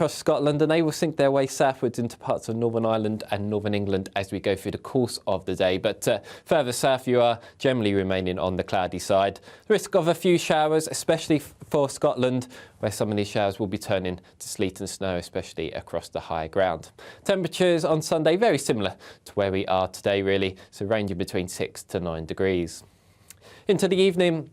across Scotland, and they will sink their way southwards into parts of Northern Ireland and Northern England as we go through the course of the day. But further south, you are generally remaining on the cloudy side. The risk of a few showers, especially for Scotland, where some of these showers will be turning to sleet and snow, especially across the higher ground. Temperatures on Sunday very similar to where we are today, really, so ranging between 6 to 9 degrees. Into the evening,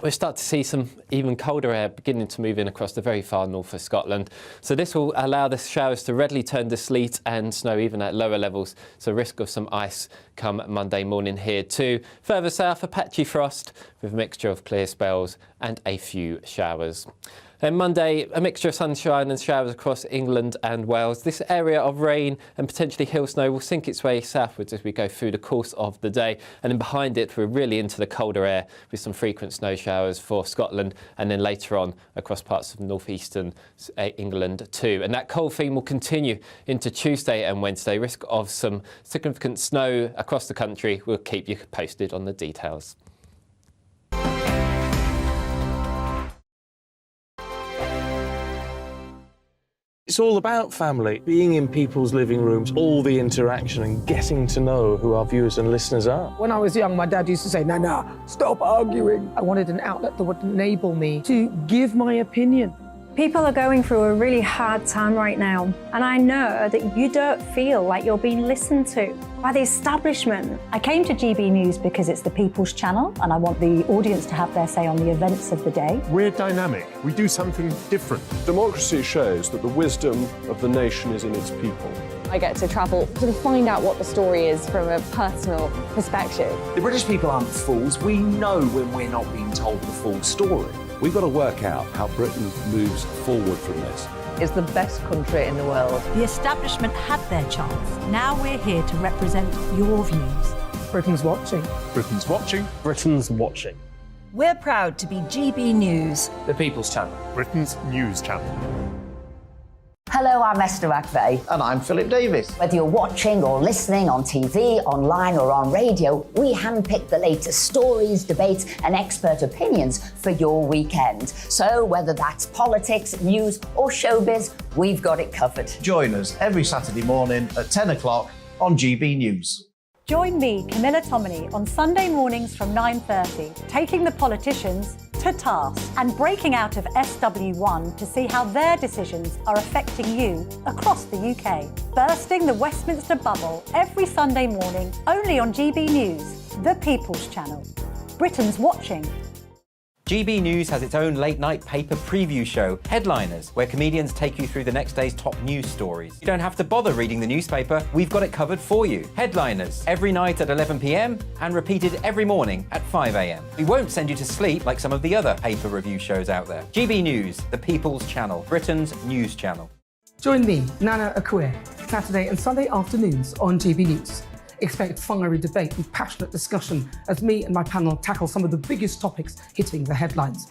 we'll start to see some even colder air beginning to move in across the very far north of Scotland. So this will allow the showers to readily turn to sleet and snow even at lower levels. So risk of some ice come Monday morning here too. Further south, a patchy frost with a mixture of clear spells and a few showers. Then Monday, a mixture of sunshine and showers across England and Wales. This area of rain and potentially hill snow will sink its way southwards as we go through the course of the day. And then behind it, we're really into the colder air with some frequent snow showers for Scotland, and then later on across parts of northeastern England too. And that cold theme will continue into Tuesday and Wednesday. Risk of some significant snow across the country. We'll keep you posted on the details. It's all about family, being in people's living rooms, all the interaction and getting to know who our viewers and listeners are. When I was young, my dad used to say, Nana, stop arguing. I wanted an outlet that would enable me to give my opinion. People are going through a really hard time right now, and I know that you don't feel like you're being listened to by the establishment. I came to GB News because it's the People's Channel, and I want the audience to have their say on the events of the day. We're dynamic. We do something different. Democracy shows that the wisdom of the nation is in its people. I get to travel to find out what the story is from a personal perspective. The British people aren't fools. We know when we're not being told the full story. We've got to work out how Britain moves forward from this. It's the best country in the world. The establishment had their chance. Now we're here to represent your views. Britain's watching. Britain's watching. Britain's watching. We're proud to be GB News. The People's Channel. Britain's news channel. Hello, I'm Esther McVeigh. And I'm Philip Davis. Whether you're watching or listening on TV, online or on radio, we handpick the latest stories, debates and expert opinions for your weekend. So whether that's politics, news or showbiz, we've got it covered. Join us every Saturday morning at 10 o'clock on GB News. Join me, Camilla Tominey, on Sunday mornings from 9:30, taking the politicians to task and breaking out of SW1 to see how their decisions are affecting you across the UK. Bursting the Westminster bubble every Sunday morning, only on GB News, the People's Channel. Britain's watching. GB News has its own late-night paper preview show, Headliners, where comedians take you through the next day's top news stories. You don't have to bother reading the newspaper, we've got it covered for you. Headliners, every night at 11 p.m. and repeated every morning at 5 a.m. We won't send you to sleep like some of the other paper review shows out there. GB News, the People's Channel, Britain's news channel. Join me, Nana Akue, Saturday and Sunday afternoons on GB News. Expect fiery debate and passionate discussion as me and my panel tackle some of the biggest topics hitting the headlines.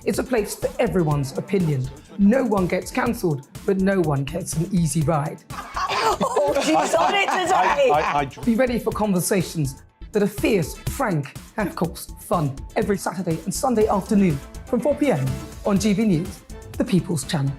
It's a place for everyone's opinion. No one gets cancelled, but no one gets an easy ride. Oh, she's on it today! Be ready for conversations that are fierce, frank, and of course, fun. Every Saturday and Sunday afternoon from 4 p.m. on GB News, the People's Channel.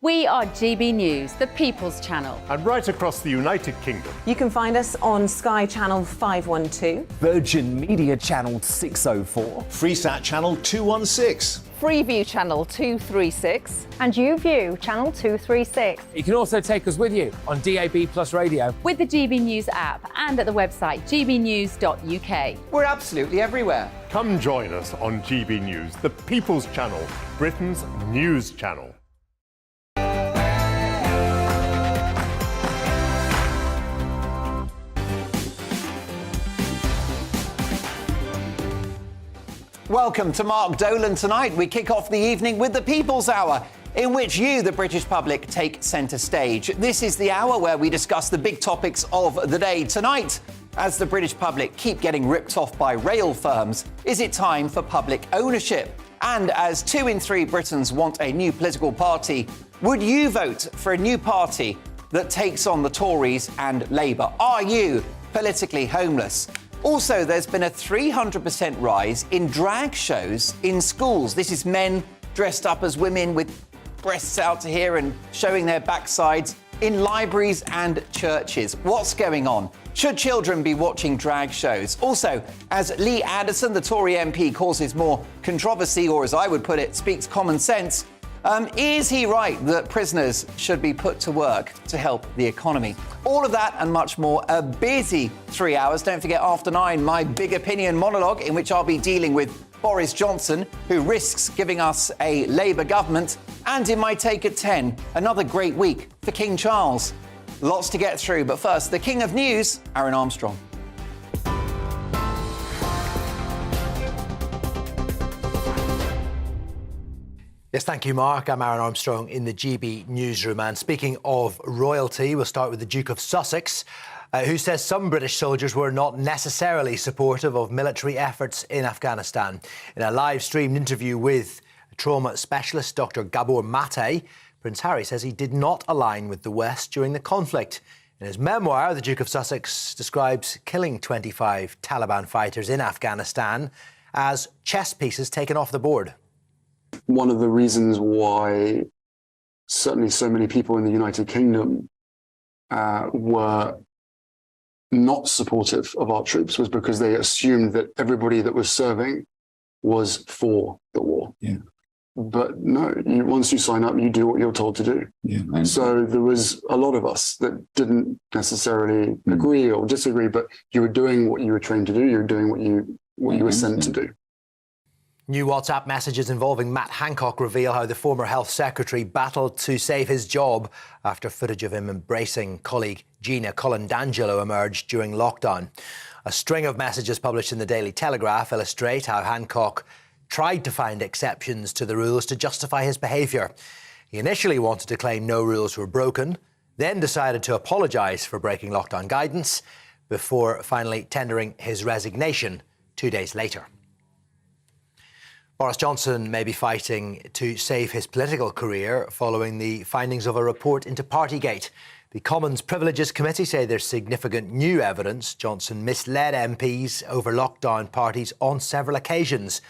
We are GB News, the People's Channel. And right across the United Kingdom. You can find us on Sky Channel 512. Virgin Media Channel 604. Freesat Channel 216. Freeview Channel 236. And YouView Channel 236. You can also take us with you on DAB+ radio. With the GB News app and at the website gbnews.uk. We're absolutely everywhere. Come join us on GB News, the People's Channel, Britain's news channel. Welcome to Mark Dolan tonight. We kick off the evening with the People's Hour, in which you, the British public, take centre stage. This is the hour where we discuss the big topics of the day. Tonight, as the British public keep getting ripped off by rail firms, is it time for public ownership? And as 2 in 3 Britons want a new political party, would you vote for a new party that takes on the Tories and Labour? Are you politically homeless? Also, there's been a 300% rise in drag shows in schools. This is men dressed up as women with breasts out to here and showing their backsides in libraries and churches. What's going on? Should children be watching drag shows? Also, as Lee Anderson, the Tory MP, causes more controversy, or as I would put it, speaks common sense, is he right that prisoners should be put to work to help the economy? All of that and much more. A busy 3 hours. Don't forget, after 9, my big opinion monologue, in which I'll be dealing with Boris Johnson, who risks giving us a Labour government. And in my take at 10, another great week for King Charles. Lots to get through, but first, the King of News, Aaron Armstrong. Yes, thank you, Mark. I'm Aaron Armstrong in the GB newsroom. And speaking of royalty, we'll start with the Duke of Sussex, who says some British soldiers were not necessarily supportive of military efforts in Afghanistan. In a live-streamed interview with trauma specialist Dr. Gabor Mate, Prince Harry says he did not align with the West during the conflict. In his memoir, the Duke of Sussex describes killing 25 Taliban fighters in Afghanistan as chess pieces taken off the board. One of the reasons why certainly so many people in the United Kingdom were not supportive of our troops was because they assumed that everybody that was serving was for the war. Yeah. But no, once you sign up, you do what you're told to do. Yeah, so there was a lot of us that didn't necessarily agree or disagree, but you were doing what you were trained to do. You were doing what you were sent to do. New WhatsApp messages involving Matt Hancock reveal how the former health secretary battled to save his job after footage of him embracing colleague Gina Colandangelo emerged during lockdown. A string of messages published in the Daily Telegraph illustrate how Hancock tried to find exceptions to the rules to justify his behaviour. He initially wanted to claim no rules were broken, then decided to apologise for breaking lockdown guidance, before finally tendering his resignation 2 days later. Boris Johnson may be fighting to save his political career following the findings of a report into Partygate. The Commons Privileges Committee say there's significant new evidence Johnson misled MPs over lockdown parties on several occasions.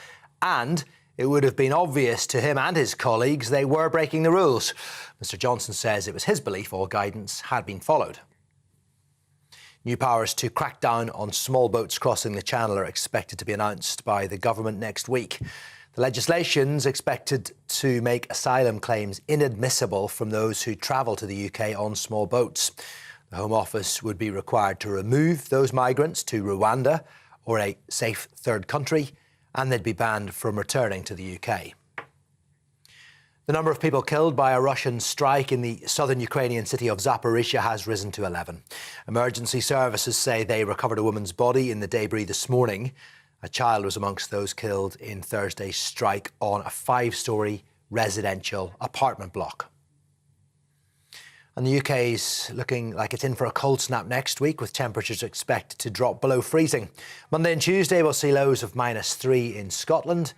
And it would have been obvious to him and his colleagues they were breaking the rules. Mr Johnson says it was his belief all guidance had been followed. New powers to crack down on small boats crossing the Channel are expected to be announced by the government next week. The legislation's expected to make asylum claims inadmissible from those who travel to the UK on small boats. The Home Office would be required to remove those migrants to Rwanda or a safe third country, and they'd be banned from returning to the UK. The number of people killed by a Russian strike in the southern Ukrainian city of Zaporizhzhia has risen to 11. Emergency services say they recovered a woman's body in the debris this morning. A child was amongst those killed in Thursday's strike on a 5-storey residential apartment block. And the UK's looking like it's in for a cold snap next week, with temperatures expected to drop below freezing. Monday and Tuesday will see lows of -3 in Scotland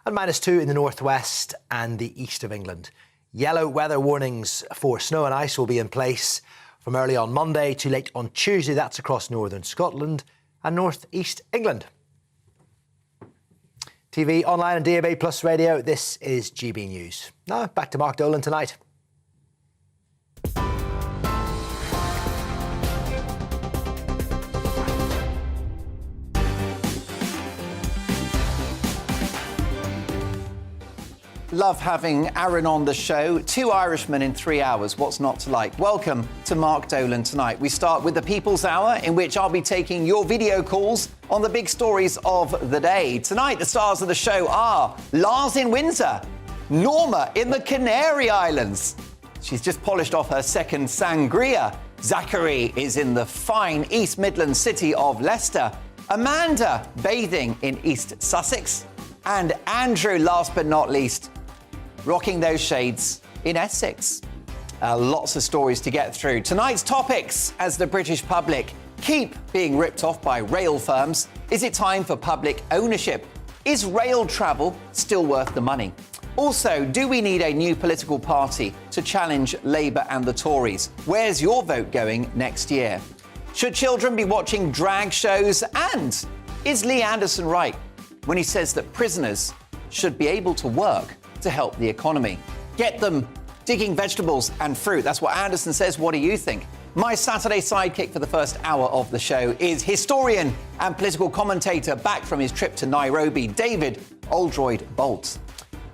and -2 in the northwest and the east of England. Yellow weather warnings for snow and ice will be in place from early on Monday to late on Tuesday. That's across northern Scotland and northeast England. TV, online and DAB Plus radio, this is GB News. Now, back to Mark Dolan tonight. Love having Aaron on the show. 2 Irishmen in 3 hours. What's not to like? Welcome to Mark Dolan tonight. We start with the People's Hour, in which I'll be taking your video calls on the big stories of the day. Tonight, the stars of the show are Lars in Windsor, Norma in the Canary Islands. She's just polished off her second sangria. Zachary is in the fine East Midlands city of Leicester. Amanda bathing in East Sussex. And Andrew, last but not least, rocking those shades in Essex. Lots of stories to get through. Tonight's topics: as the British public keep being ripped off by rail firms, is it time for public ownership? Is rail travel still worth the money? Also, do we need a new political party to challenge Labour and the Tories? Where's your vote going next year? Should children be watching drag shows? And is Lee Anderson right when he says that prisoners should be able to work to help the economy? Get them digging vegetables and fruit. That's what Anderson says. What do you think? My Saturday sidekick for the first hour of the show is historian and political commentator back from his trip to Nairobi, David Oldroyd Bolt.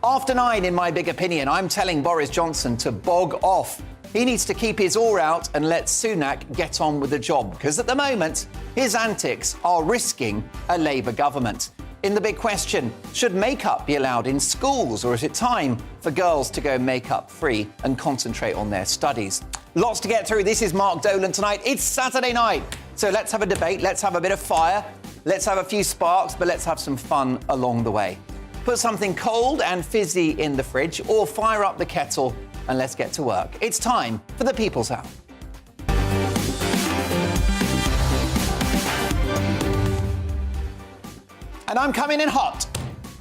After 9, in my big opinion, I'm telling Boris Johnson to bog off. He needs to keep his oar out and let Sunak get on with the job, because at the moment, his antics are risking a Labour government. In the big question, should makeup be allowed in schools, or is it time for girls to go makeup free and concentrate on their studies? Lots to get through. This is Mark Dolan tonight. It's Saturday night. So let's have a debate. Let's have a bit of fire. Let's have a few sparks, but let's have some fun along the way. Put something cold and fizzy in the fridge, or fire up the kettle and let's get to work. It's time for the People's Hour. And I'm coming in hot.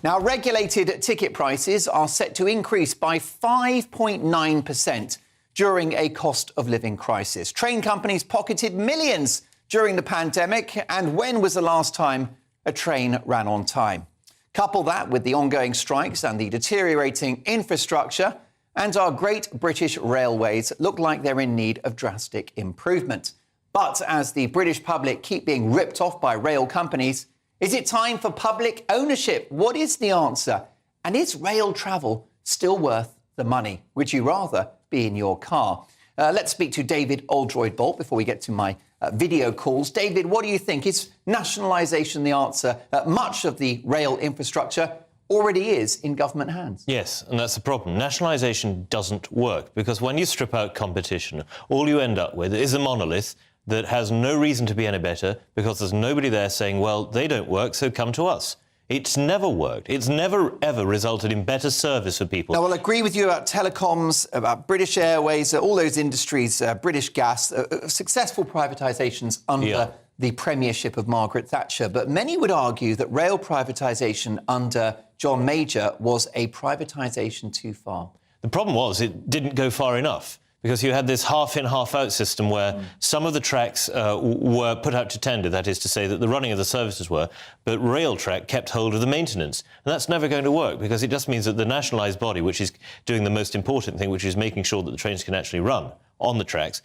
Now, regulated ticket prices are set to increase by 5.9% during a cost of living crisis. Train companies pocketed millions during the pandemic. And when was the last time a train ran on time? Couple that with the ongoing strikes and the deteriorating infrastructure, and our great British railways look like they're in need of drastic improvement. But as the British public keep being ripped off by rail companies, is it time for public ownership? What is the answer? And is rail travel still worth the money? Would you rather be in your car? Let's speak to David Oldroyd Bolt before we get to my video calls. David, what do you think? Is nationalisation the answer? Much of the rail infrastructure already is in government hands. Yes, and that's the problem. Nationalisation doesn't work, because when you strip out competition, all you end up with is a monolith that has no reason to be any better, because there's nobody there saying, well, they don't work, so come to us. It's never worked. It's never, ever resulted in better service for people. Now, I'll agree with you about telecoms, about British Airways, all those industries, British Gas, successful privatisations under the premiership of Margaret Thatcher. But many would argue that rail privatisation under John Major was a privatisation too far. The problem was it didn't go far enough, because you had this half-in, half-out system where some of the tracks were put out to tender, that is to say that the running of the services were, but Railtrack kept hold of the maintenance. And that's never going to work, because it just means that the nationalised body, which is doing the most important thing, which is making sure that the trains can actually run on the tracks,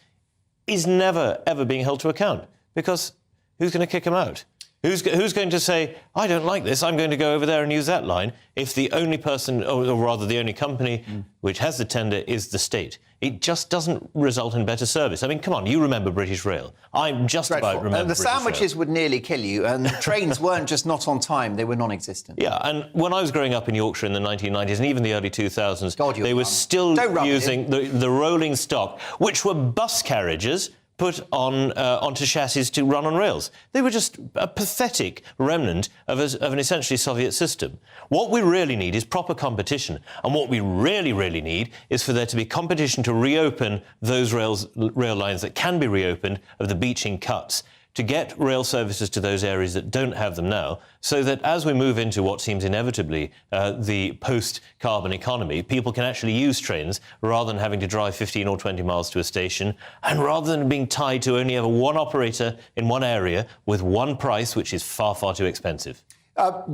is never, ever being held to account. Because who's going to kick them out? Who's going to say, I don't like this, I'm going to go over there and use that line, if the only person, or rather the only company which has the tender is the state? It just doesn't result in better service. I mean, come on, you remember British Rail. I'm just about remember the sandwiches would nearly kill you, and the trains weren't just not on time, they were non-existent. Yeah, and when I was growing up in Yorkshire in the 1990s and even the early 2000s, they were still using the rolling stock, which were bus carriages put on onto chassis to run on rails. They were just a pathetic remnant of an essentially Soviet system. What we really need is proper competition, and what we really, really need is for there to be competition to reopen those rail lines that can be reopened of the beaching cuts, to get rail services to those areas that don't have them now, so that as we move into what seems inevitably the post-carbon economy, people can actually use trains rather than having to drive 15 or 20 miles to a station, and rather than being tied to only ever one operator in one area with one price, which is far, far too expensive.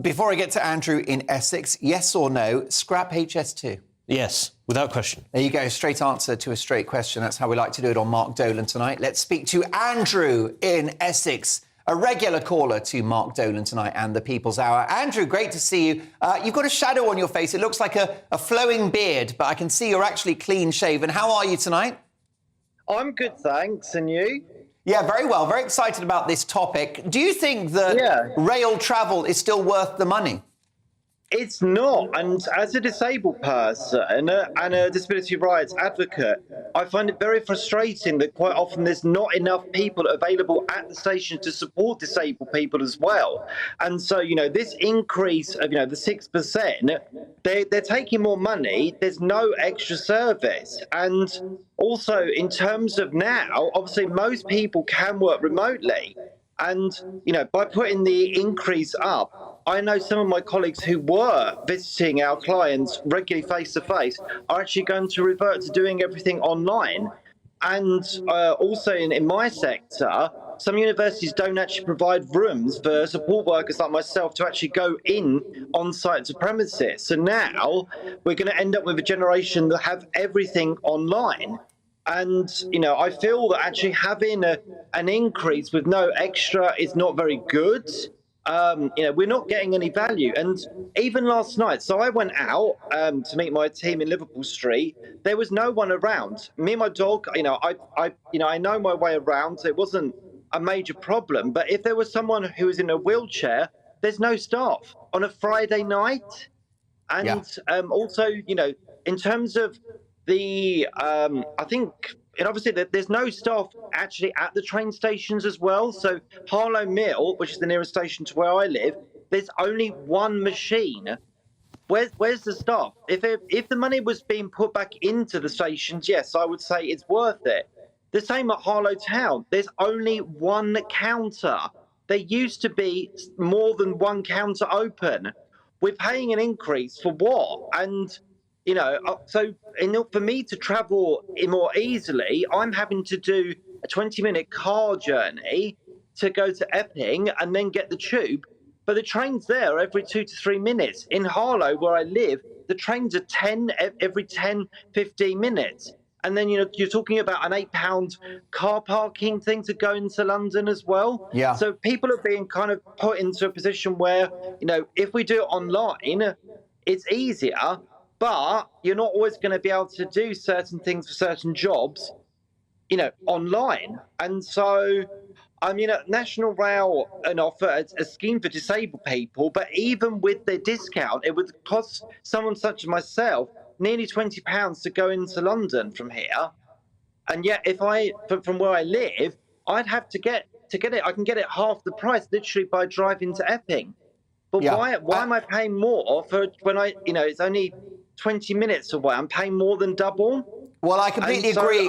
Before I get to Andrew in Essex, yes or no, scrap HS2? Yes, without question. There you go, straight answer to a straight question. That's how we like to do it on Mark Dolan tonight. Let's speak to Andrew in Essex, a regular caller to Mark Dolan tonight and the People's Hour. Andrew, great to see you. You've got a shadow on your face. It looks like a flowing beard, but I can see you're actually clean-shaven. How are you tonight? I'm good, thanks. And you? Yeah, very well. Very excited about this topic. Do you think that rail travel is still worth the money? It's not, and as a disabled person and a disability rights advocate, I find it very frustrating that quite often there's not enough people available at the station to support disabled people as well. And so, this increase of, the 6%, they're taking more money, there's no extra service. And also, in terms of now, obviously most people can work remotely. And, by putting the increase up, I know some of my colleagues who were visiting our clients regularly face-to-face are actually going to revert to doing everything online. And also in my sector, some universities don't actually provide rooms for support workers like myself to actually go in on site to premises. So now we're going to end up with a generation that have everything online. And, I feel that actually having an increase with no extra is not very good. We're not getting any value. And even last night, so I went out to meet my team in Liverpool Street. There was no one around. Me and my dog, I know my way around, so it wasn't a major problem. But if there was someone who was in a wheelchair, there's no staff on a Friday night. And also, in terms of the, I think, and obviously there's no staff actually at the train stations as well. So Harlow Mill, which is the nearest station to where I live, there's only one machine. Where's the staff? If the money was being put back into the stations, yes, I would say it's worth it. The same at Harlow Town. There's only one counter. There used to be more than one counter open. We're paying an increase for what? And so for me to travel more easily, I'm having to do a 20-minute car journey to go to Epping and then get the tube. But the train's there every 2 to 3 minutes. In Harlow, where I live, the trains are every 10, 15 minutes. And then, you're talking about an £8 car parking thing to go into London as well. Yeah. So people are being kind of put into a position where, if we do it online, it's easier. But you're not always going to be able to do certain things for certain jobs, online. And so, National Rail and offer a scheme for disabled people, but even with their discount, it would cost someone such as myself nearly £20 to go into London from here. And yet, from where I live, I'd have to get it. I can get it half the price, literally by driving to Epping. But why am I paying more for when it's only 20 minutes away? I'm paying more than double. Well, I completely agree.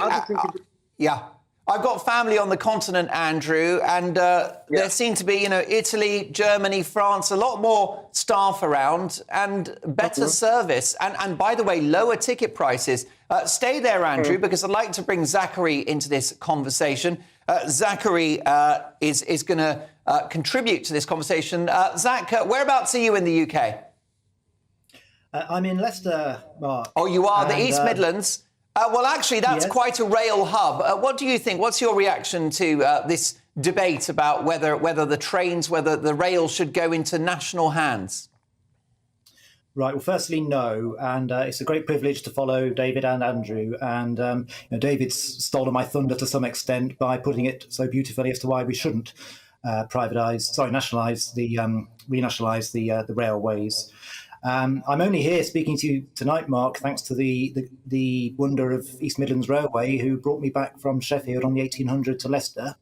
I've got family on the continent, Andrew, and there seem to be, Italy, Germany, France, a lot more staff around and better service. And by the way, lower ticket prices. Stay there, Andrew, because I'd like to bring Zachary into this conversation. Zachary is going to contribute to this conversation. Zach, whereabouts are you in the UK? I'm in Leicester, Mark. Oh, you are? The East Midlands? Well, actually, that's quite a rail hub. What do you think? What's your reaction to this debate about whether the rail should go into national hands? Right. Well, firstly, no. And it's a great privilege to follow David and Andrew. And David's stolen my thunder to some extent by putting it so beautifully as to why we shouldn't renationalise the railways. I'm only here speaking to you tonight, Mark, thanks to the wonder of East Midlands Railway, who brought me back from Sheffield on the 1800 to Leicester.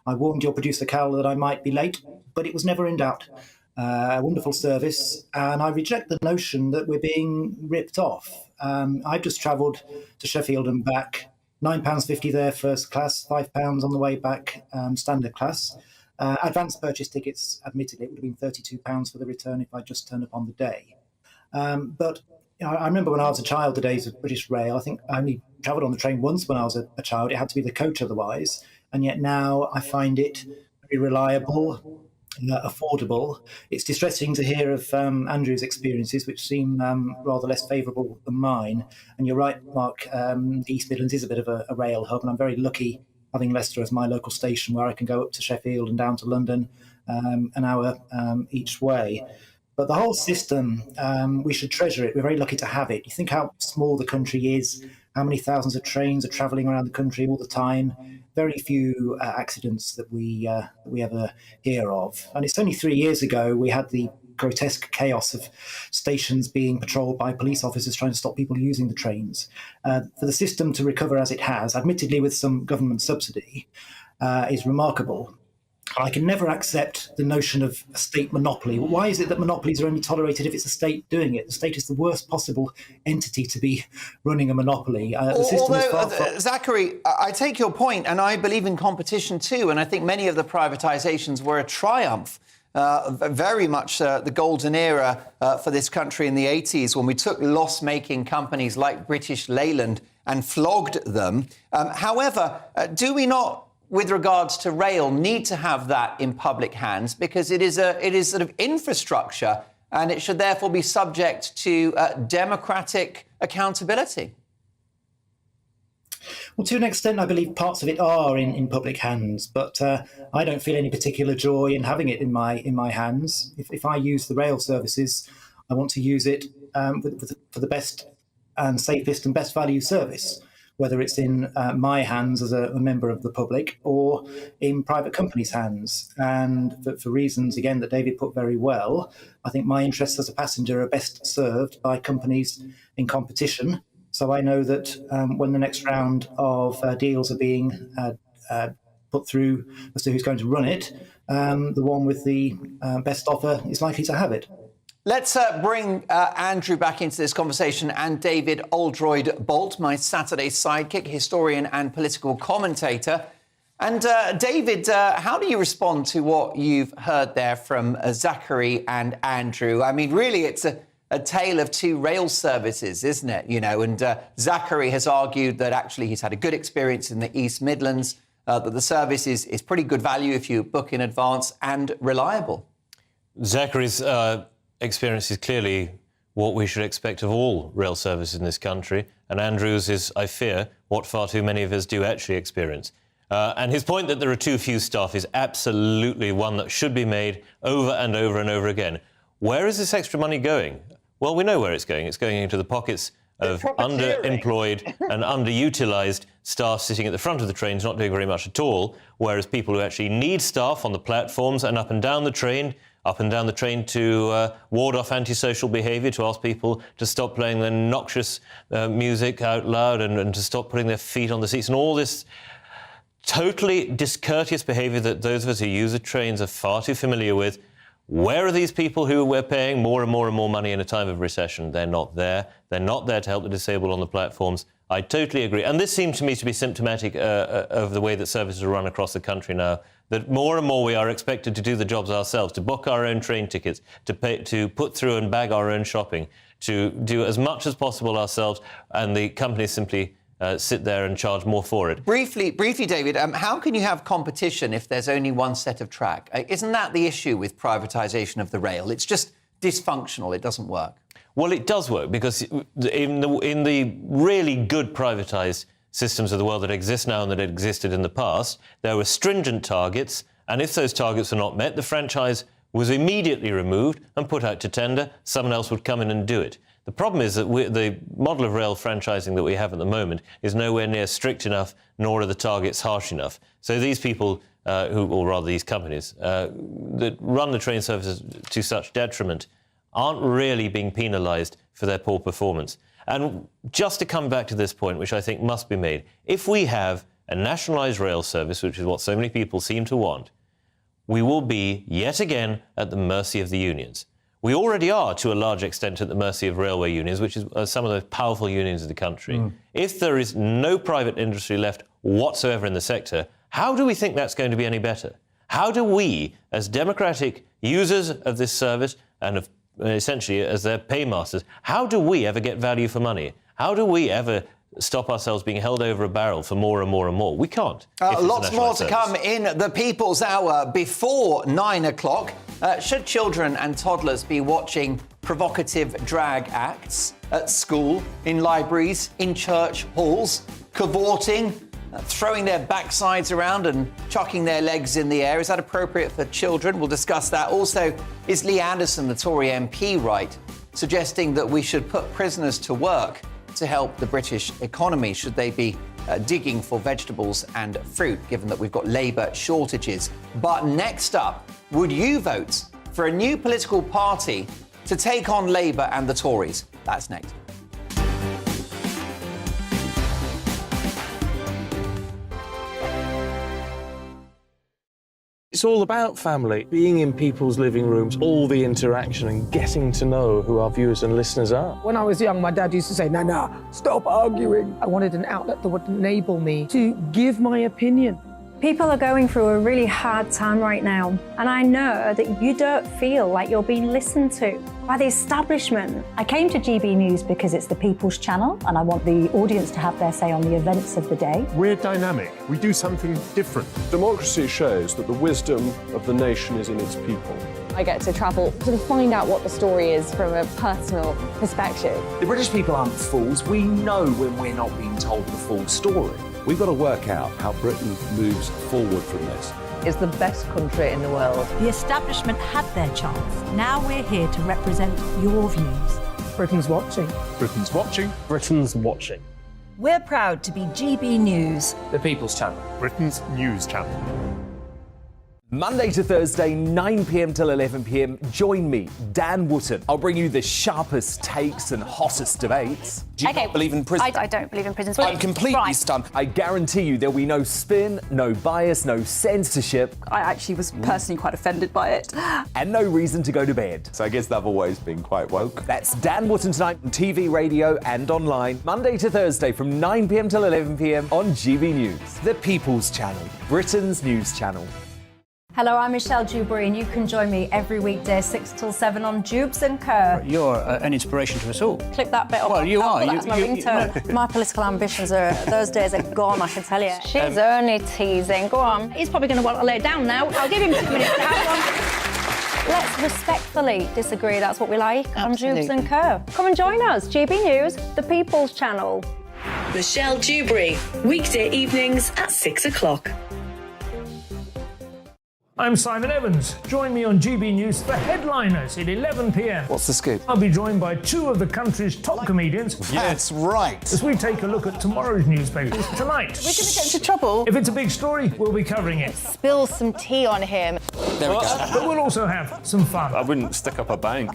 I warned your producer, Cal, that I might be late, but it was never in doubt. A wonderful service, and I reject the notion that we're being ripped off. I've just travelled to Sheffield and back, £9.50 there, first class, £5 on the way back, standard class. Advanced purchase tickets, admittedly, it would have been £32 for the return if I just turned up on the day. But I remember when I was a child, the days of British Rail, I think I only travelled on the train once when I was a child. It had to be the coach otherwise. And yet now I find it very reliable, affordable. It's distressing to hear of Andrew's experiences, which seem rather less favourable than mine. And you're right, Mark, the East Midlands is a bit of a rail hub, and I'm very lucky having Leicester as my local station where I can go up to Sheffield and down to London an hour each way. But the whole system, we should treasure it. We're very lucky to have it. You think how small the country is, how many thousands of trains are travelling around the country all the time. Very few accidents that we ever hear of. And it's only 3 years ago we had the grotesque chaos of stations being patrolled by police officers trying to stop people using the trains. For the system to recover as it has, admittedly with some government subsidy, is remarkable. I can never accept the notion of a state monopoly. Why is it that monopolies are only tolerated if it's the state doing it? The state is the worst possible entity to be running a monopoly. The system is far from... Zachary, I take your point, and I believe in competition too, and I think many of the privatisations were a triumph. Very much the golden era for this country in the 80s when we took loss-making companies like British Leyland and flogged them. However, do we not with regards to rail, need to have that in public hands because it is sort of infrastructure and it should therefore be subject to democratic accountability? Well, to an extent, I believe parts of it are in public hands, but I don't feel any particular joy in having it in my hands. If I use the rail services, I want to use it for the best and safest and best value service, whether it's in my hands as a member of the public or in private companies' hands. And for reasons, again, that David put very well, I think my interests as a passenger are best served by companies in competition. So I know that when the next round of deals are being put through as to who's going to run it, the one with the best offer is likely to have it. Let's bring Andrew back into this conversation and David Oldroyd-Bolt, my Saturday sidekick, historian and political commentator. And David, how do you respond to what you've heard there from Zachary and Andrew? I mean, really, it's a tale of two rail services, isn't it? You know, and Zachary has argued that actually he's had a good experience in the East Midlands, that the service is pretty good value if you book in advance and reliable. Zachary's experience is clearly what we should expect of all rail services in this country, and Andrew's is, I fear, what far too many of us do actually experience. And his point that there are too few staff is absolutely one that should be made over and over and over again. Where is this extra money going? Well, we know where it's going. It's going into the pockets of underemployed and underutilised staff sitting at the front of the trains, not doing very much at all, whereas people who actually need staff on the platforms and up and down the train to ward off antisocial behaviour, to ask people to stop playing their noxious music out loud and to stop putting their feet on the seats, and all this totally discourteous behaviour that those of us who use the trains are far too familiar with. Where are these people who we're paying more and more and more money in a time of recession? They're not there. They're not there to help the disabled on the platforms. I totally agree. And this seems to me to be symptomatic of the way that services are run across the country now, that more and more we are expected to do the jobs ourselves, to book our own train tickets, to put through and bag our own shopping, to do as much as possible ourselves, and the companies simply sit there and charge more for it. Briefly, David, how can you have competition if there's only one set of track? Isn't that the issue with privatisation of the rail? It's just dysfunctional. It doesn't work. Well, it does work, because in the really good privatised systems of the world that exist now and that existed in the past, there were stringent targets, and if those targets were not met, the franchise was immediately removed and put out to tender. Someone else would come in and do it. The problem is that the model of rail franchising that we have at the moment is nowhere near strict enough, nor are the targets harsh enough. So these people, or rather these companies, that run the train services to such detriment aren't really being penalised for their poor performance. And just to come back to this point, which I think must be made, if we have a nationalised rail service, which is what so many people seem to want, we will be, yet again, at the mercy of the unions. We already are, to a large extent, at the mercy of railway unions, which is some of the powerful unions of the country. If there is no private industry left whatsoever in the sector, how do we think that's going to be any better? How do we, as democratic users of this service and of essentially as their paymasters, how do we ever get value for money? How do we ever stop ourselves being held over a barrel for more and more and more? We can't. Lots more to come in the People's Hour before 9 o'clock. Should children and toddlers be watching provocative drag acts at school, in libraries, in church halls, cavorting, throwing their backsides around and chucking their legs in the air? Is that appropriate for children? We'll discuss that. Also, is Lee Anderson, the Tory MP, right, suggesting that we should put prisoners to work to help the British economy? Should they be digging for vegetables and fruit, given that we've got labour shortages? But next up, would you vote for a new political party to take on Labour and the Tories? That's next. It's all about family, being in people's living rooms, all the interaction and getting to know who our viewers and listeners are. When I was young, my dad used to say, Nana, stop arguing. I wanted an outlet that would enable me to give my opinion. People are going through a really hard time right now, and I know that you don't feel like you're being listened to by the establishment. I came to GB News because it's the People's Channel, and I want the audience to have their say on the events of the day. We're dynamic. We do something different. Democracy shows that the wisdom of the nation is in its people. I get to travel to find out what the story is from a personal perspective. The British people aren't fools. We know when we're not being told the full story. We've got to work out how Britain moves forward from this. It's the best country in the world. The establishment had their chance. Now we're here to represent your views. Britain's watching. Britain's watching. Britain's watching. We're proud to be GB News. The People's Channel. Britain's news channel. Monday to Thursday, 9 p.m. till 11 p.m. Join me, Dan Wootton. I'll bring you the sharpest takes and hottest debates. Do you not believe in prison? I don't believe in prisons. I'm completely stunned. I guarantee you there'll be no spin, no bias, no censorship. I actually was personally quite offended by it. And no reason to go to bed. So I guess they've always been quite woke. That's Dan Wootton tonight on TV, radio and online. Monday to Thursday from 9 p.m. till 11 p.m. on GB News. The People's Channel. Britain's news channel. Hello, I'm Michelle Dewberry, and you can join me every weekday 6 till 7 on Jubes and Kerr. You're an inspiration to us all. Clip that bit off. Well, you are. That's my ringtone. My political ambitions those days are gone, I can tell you. She's only teasing. Go on. He's probably going to want to lay down now. I'll give him 2 minutes to have one. Let's respectfully disagree. That's what we like on Jubes and Kerr. Come and join us. GB News, the People's Channel. Michelle Dewberry, weekday evenings at 6 o'clock. I'm Simon Evans. Join me on GB News for Headliners at 11 p.m. What's the scoop? I'll be joined by 2 of the country's top comedians. That's right. As we take a look at tomorrow's newspapers tonight. We're going to get into trouble. If it's a big story, we'll be covering it. Spill some tea on him. There we go. But we'll also have some fun. I wouldn't stick up a bank.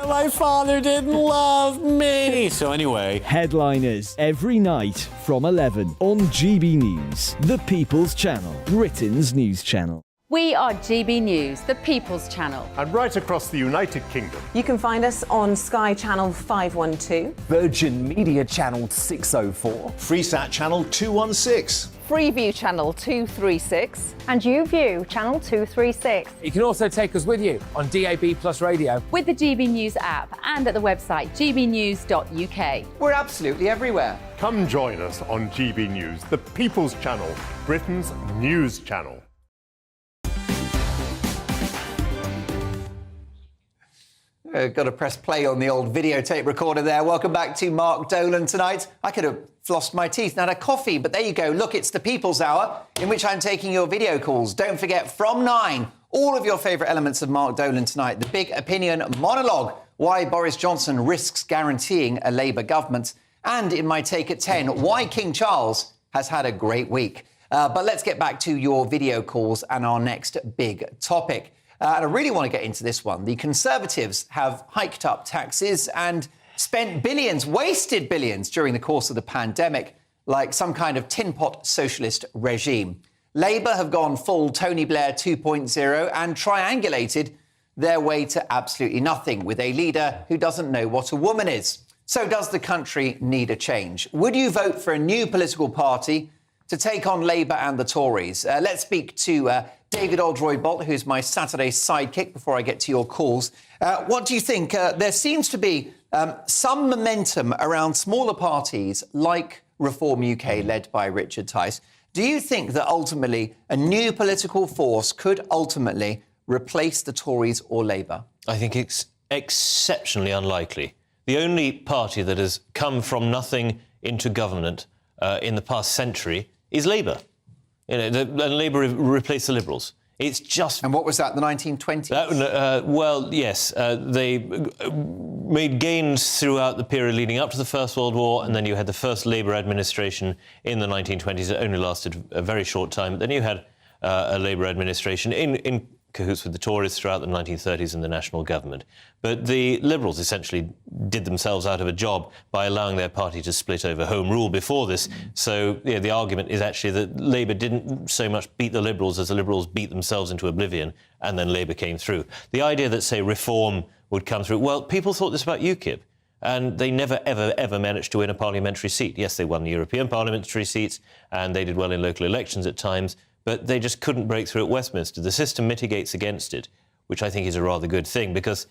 My father didn't love me. So anyway. Headliners every night from 11 on GB News, the People's Channel, Britain's news channel. We are GB News, the People's Channel. And right across the United Kingdom. You can find us on Sky Channel 512. Virgin Media Channel 604. Freesat Channel 216. Freeview Channel 236. And YouView, Channel 236. You can also take us with you on DAB Plus Radio. With the GB News app and at the website gbnews.uk. We're absolutely everywhere. Come join us on GB News, the People's Channel, Britain's news channel. Got to press play on the old videotape recorder there. Welcome back to Mark Dolan tonight. I could have flossed my teeth and had a coffee, but there you go. Look, it's the People's Hour, in which I'm taking your video calls. Don't forget, from 9, all of your favourite elements of Mark Dolan tonight. The big opinion monologue, why Boris Johnson risks guaranteeing a Labour government. And in my take at 10, why King Charles has had a great week. But let's get back to your video calls and our next big topic. And I really want to get into this one. The Conservatives have hiked up taxes and spent billions, wasted billions during the course of the pandemic, like some kind of tin pot socialist regime. Labour have gone full Tony Blair 2.0 and triangulated their way to absolutely nothing with a leader who doesn't know what a woman is. So does the country need a change? Would you vote for a new political party to take on Labour and the Tories? Let's speak to David Oldroyd-Bolt, who's my Saturday sidekick, before I get to your calls. What do you think? There seems to be some momentum around smaller parties like Reform UK, led by Richard Tice. Do you think that ultimately a new political force could ultimately replace the Tories or Labour? I think it's exceptionally unlikely. The only party that has come from nothing into government in the past century is Labour. And Labour replaced the Liberals. It's just... And what was that, the 1920s? Well, yes. They made gains throughout the period leading up to the First World War, and then you had the first Labour administration in the 1920s. It only lasted a very short time. Then you had a Labour administration in cahoots with the Tories throughout the 1930s and the national government. But the Liberals essentially did themselves out of a job by allowing their party to split over Home Rule before this. So the argument is actually that Labour didn't so much beat the Liberals as the Liberals beat themselves into oblivion, and then Labour came through. The idea that, say, reform would come through, well, people thought this about UKIP, and they never, ever, ever managed to win a parliamentary seat. Yes, they won the European parliamentary seats, and they did well in local elections at times, but they just couldn't break through at Westminster. The system mitigates against it, which I think is a rather good thing, because...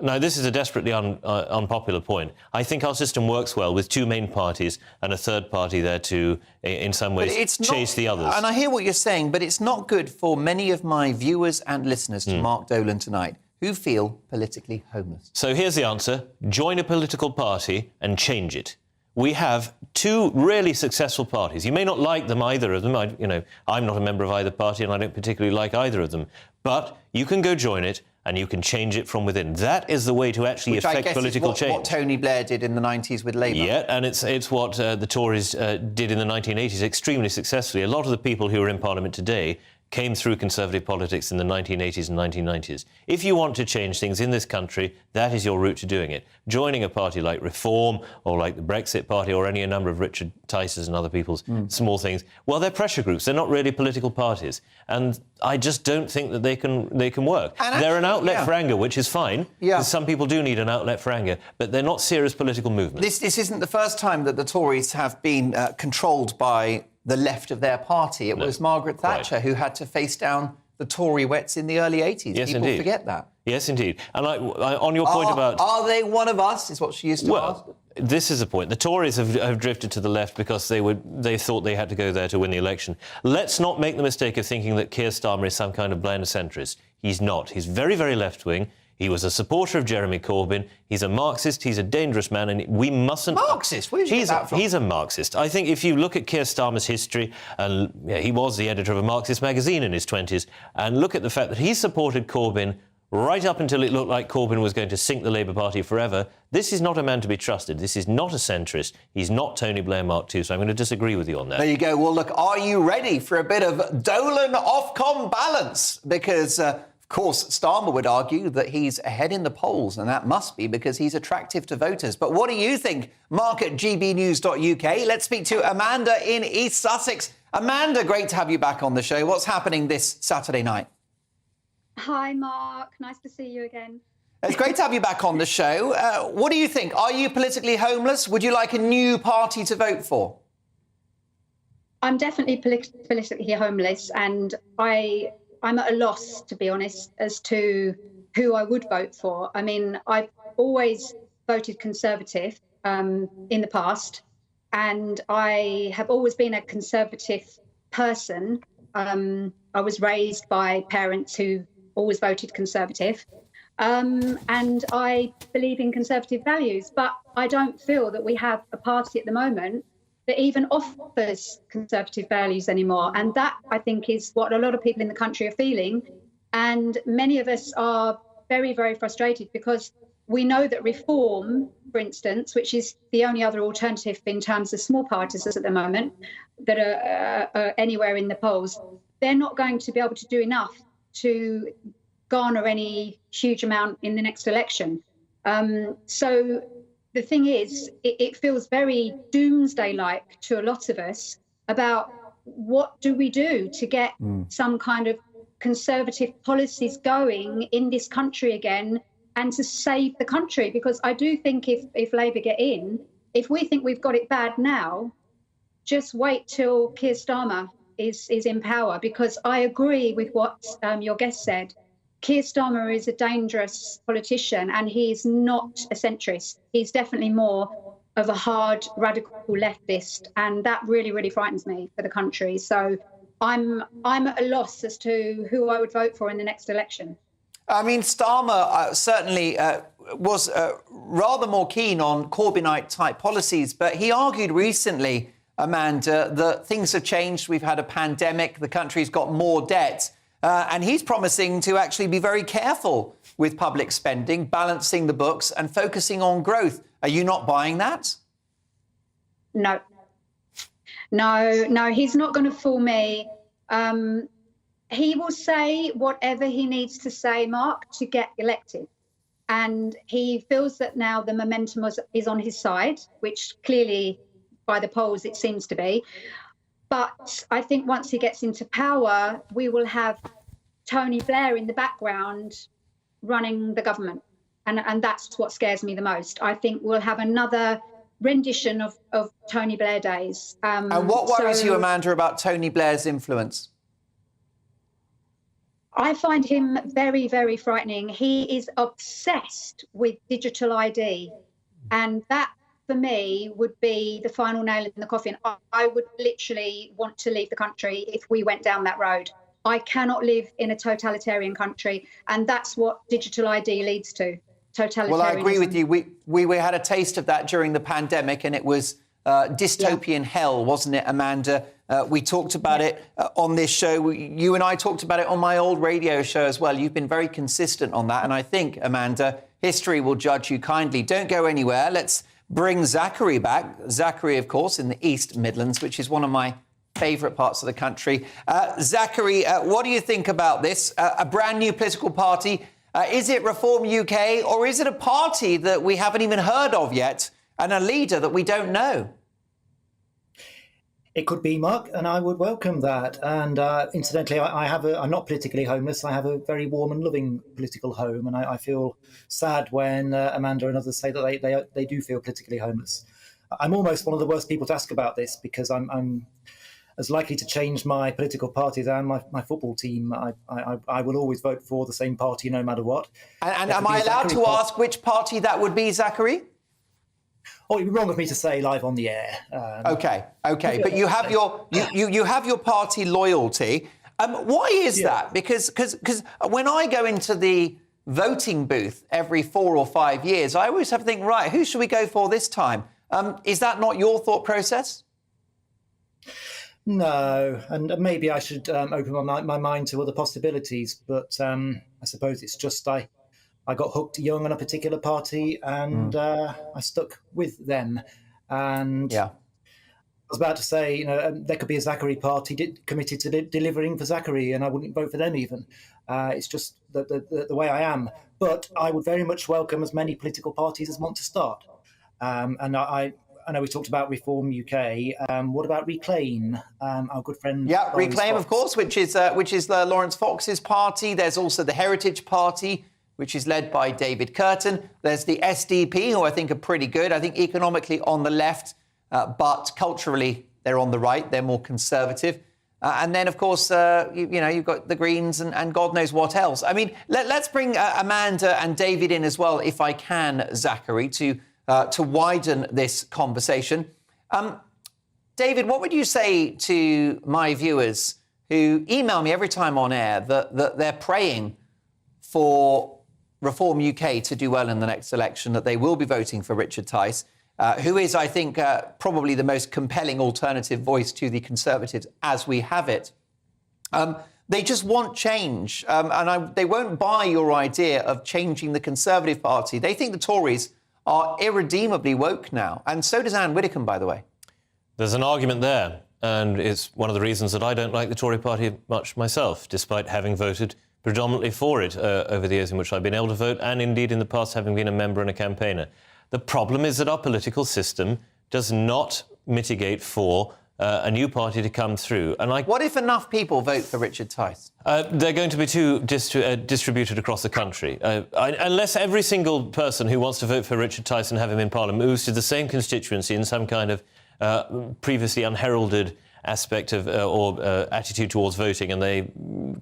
Now, this is a desperately unpopular point. I think our system works well with two main parties and a third party there to, in some ways, chase the others. And I hear what you're saying, but it's not good for many of my viewers and listeners to Mark Dolan tonight who feel politically homeless. So here's the answer. Join a political party and change it. We have two really successful parties. You may not like them, either of them. I'm not a member of either party and I don't particularly like either of them. But you can go join it and you can change it from within. That is the way to actually affect political change. What Tony Blair did in the 90s with Labour. Yeah, and it's what the Tories did in the 1980s extremely successfully. A lot of the people who are in Parliament today came through Conservative politics in the 1980s and 1990s. If you want to change things in this country, that is your route to doing it. Joining a party like Reform or like the Brexit Party or any number of Richard Tice's and other people's small things, well, they're pressure groups. They're not really political parties. And I just don't think that they can work. They're an outlet for anger, which is fine. Yeah. Some people do need an outlet for anger, but they're not serious political movements. This isn't the first time that the Tories have been controlled by the left of their party. It was Margaret Thatcher who had to face down the Tory wets in the early 80s. Yes, People indeed. Forget that. Yes, indeed. And on your point about... Are they one of us, is what she used to ask. This is the point. The Tories have drifted to the left because they thought they had to go there to win the election. Let's not make the mistake of thinking that Keir Starmer is some kind of blind centrist. He's not. He's very, very left-wing. He was a supporter of Jeremy Corbyn. He's a Marxist. He's a dangerous man, and we mustn't... Marxist? Where did you get that from? He's a Marxist. I think if you look at Keir Starmer's history, and he was the editor of a Marxist magazine in his 20s, and look at the fact that he supported Corbyn right up until it looked like Corbyn was going to sink the Labour Party forever, this is not a man to be trusted. This is not a centrist. He's not Tony Blair Mark II, so I'm going to disagree with you on that. There you go. Well, look, are you ready for a bit of Dolan Ofcom balance? Because... of course, Starmer would argue that he's ahead in the polls, and that must be because he's attractive to voters. But what do you think? Mark at gbnews.uk. Let's speak to Amanda in East Sussex. Amanda, great to have you back on the show. What's happening this Saturday night? Hi, Mark. Nice to see you again. It's great to have you back on the show. What do you think? Are you politically homeless? Would you like a new party to vote for? I'm definitely politically homeless, and I'm at a loss, to be honest, as to who I would vote for. I mean, I've always voted Conservative in the past, and I have always been a Conservative person. I was raised by parents who always voted Conservative, and I believe in Conservative values, but I don't feel that we have a party at the moment that even offers Conservative values anymore. And that, I think, is what a lot of people in the country are feeling. And many of us are very, very frustrated because we know that Reform, for instance, which is the only other alternative in terms of small parties at the moment that are anywhere in the polls, they're not going to be able to do enough to garner any huge amount in the next election. So the thing is, it feels very doomsday-like to a lot of us about what do we do to get some kind of Conservative policies going in this country again and to save the country. Because I do think if Labour get in, if we think we've got it bad now, just wait till Keir Starmer is in power. Because I agree with what your guest said. Keir Starmer is a dangerous politician, and he is not a centrist. He's definitely more of a hard, radical leftist, and that really, really frightens me for the country. So I'm at a loss as to who I would vote for in the next election. I mean, Starmer certainly was rather more keen on Corbynite-type policies, but he argued recently, Amanda, that things have changed. We've had a pandemic. The country's got more debt. And he's promising to actually be very careful with public spending, balancing the books and focusing on growth. Are you not buying that? No, he's not going to fool me. He will say whatever he needs to say, Mark, to get elected. And he feels that now the momentum is on his side, which clearly by the polls it seems to be. But I think once he gets into power, we will have Tony Blair in the background running the government. And that's what scares me the most. I think we'll have another rendition of Tony Blair days. And what worries you, Amanda, about Tony Blair's influence? I find him very, very frightening. He is obsessed with digital ID. And that, for me, would be the final nail in the coffin. I would literally want to leave the country if we went down that road. I cannot live in a totalitarian country. And that's what digital ID leads to, totalitarianism. Well, I agree with you. We had a taste of that during the pandemic, and it was dystopian hell, wasn't it, Amanda? We talked about it on this show. You and I talked about it on my old radio show as well. You've been very consistent on that. And I think, Amanda, history will judge you kindly. Don't go anywhere. Let's bring Zachary back. Zachary, of course, in the East Midlands, which is one of my favourite parts of the country. Zachary, what do you think about this? A brand new political party. Is it Reform UK, or is it a party that we haven't even heard of yet and a leader that we don't know? It could be, Mark, and I would welcome that. And incidentally, I'm not politically homeless. I have a very warm and loving political home, and I feel sad when Amanda and others say that they do feel politically homeless. I'm almost one of the worst people to ask about this, because I'm as likely to change my political party than my football team. I will always vote for the same party no matter what. And am I allowed to ask which party that would be, Zachary? Oh, it'd be wrong of me to say live on the air. OK. But you have your party loyalty. Why is that? Because when I go into the voting booth every 4 or 5 years, I always have to think, right, who should we go for this time? Is that not your thought process? No, and maybe I should open my mind to other possibilities. But I suppose it's just I got hooked young on a particular party, and I stuck with them. And I was about to say, there could be a Zachary party committed to delivering for Zachary, and I wouldn't vote for them even. It's just the way I am. But I would very much welcome as many political parties as want to start. And I know we talked about Reform UK. What about Reclaim? Our good friend. Yeah, Reclaim, of course, which is Lawrence Fox's party. There's also the Heritage Party, which is led by David Curtin. There's the SDP, who I think are pretty good. I think economically on the left, but culturally they're on the right. They're more conservative. And then, of course, you've got the Greens and God knows what else. I mean, let's bring Amanda and David in as well, if I can, Zachary, to widen this conversation. David, what would you say to my viewers who email me every time on air that they're praying for Reform UK to do well in the next election, that they will be voting for Richard Tice, who is, I think, probably the most compelling alternative voice to the Conservatives as we have it. They just want change, and they won't buy your idea of changing the Conservative Party. They think the Tories are irredeemably woke now, and so does Anne Widdecombe, by the way. There's an argument there, and it's one of the reasons that I don't like the Tory party much myself, despite having voted predominantly for it over the years in which I've been able to vote, and indeed in the past having been a member and a campaigner. The problem is that our political system does not mitigate for a new party to come through. And what if enough people vote for Richard Tice? They're going to be too distributed across the country. Unless every single person who wants to vote for Richard Tice and have him in Parliament moves to the same constituency in some kind of previously unheralded aspect of or attitude towards voting, and they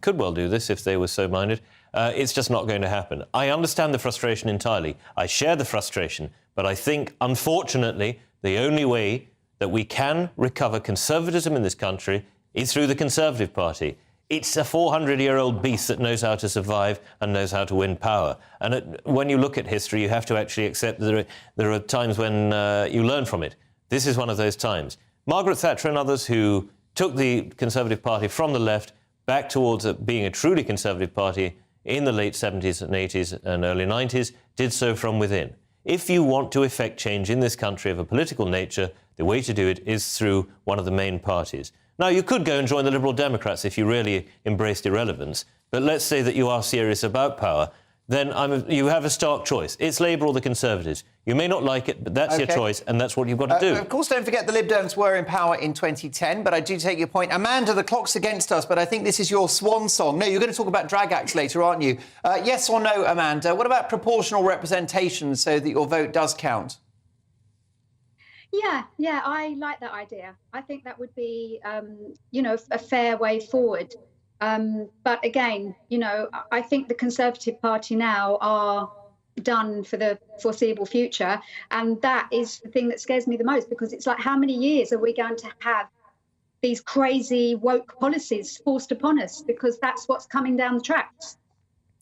could well do this if they were so minded, it's just not going to happen. I understand the frustration entirely. I share the frustration, but I think, unfortunately, the only way that we can recover conservatism in this country is through the Conservative Party. It's a 400-year-old beast that knows how to survive and knows how to win power. And when you look at history, you have to actually accept that there are times when you learn from it. This is one of those times. Margaret Thatcher and others who took the Conservative Party from the left back towards being a truly Conservative Party in the late 70s and 80s and early 90s did so from within. If you want to effect change in this country of a political nature, the way to do it is through one of the main parties. Now, you could go and join the Liberal Democrats if you really embraced irrelevance, but let's say that you are serious about power, then you have a stark choice. It's Labour or the Conservatives. You may not like it, but that's your choice, and that's what you've got to do. Of course, don't forget the Lib Dems were in power in 2010, but I do take your point. Amanda, the clock's against us, but I think this is your swan song. No, you're going to talk about drag acts later, aren't you? Yes or no, Amanda? What about proportional representation so that your vote does count? Yeah, I like that idea. I think that would be, a fair way forward. But again, I think the Conservative Party now are done for the foreseeable future. And that is the thing that scares me the most, because it's like, how many years are we going to have these crazy woke policies forced upon us? Because that's what's coming down the tracks.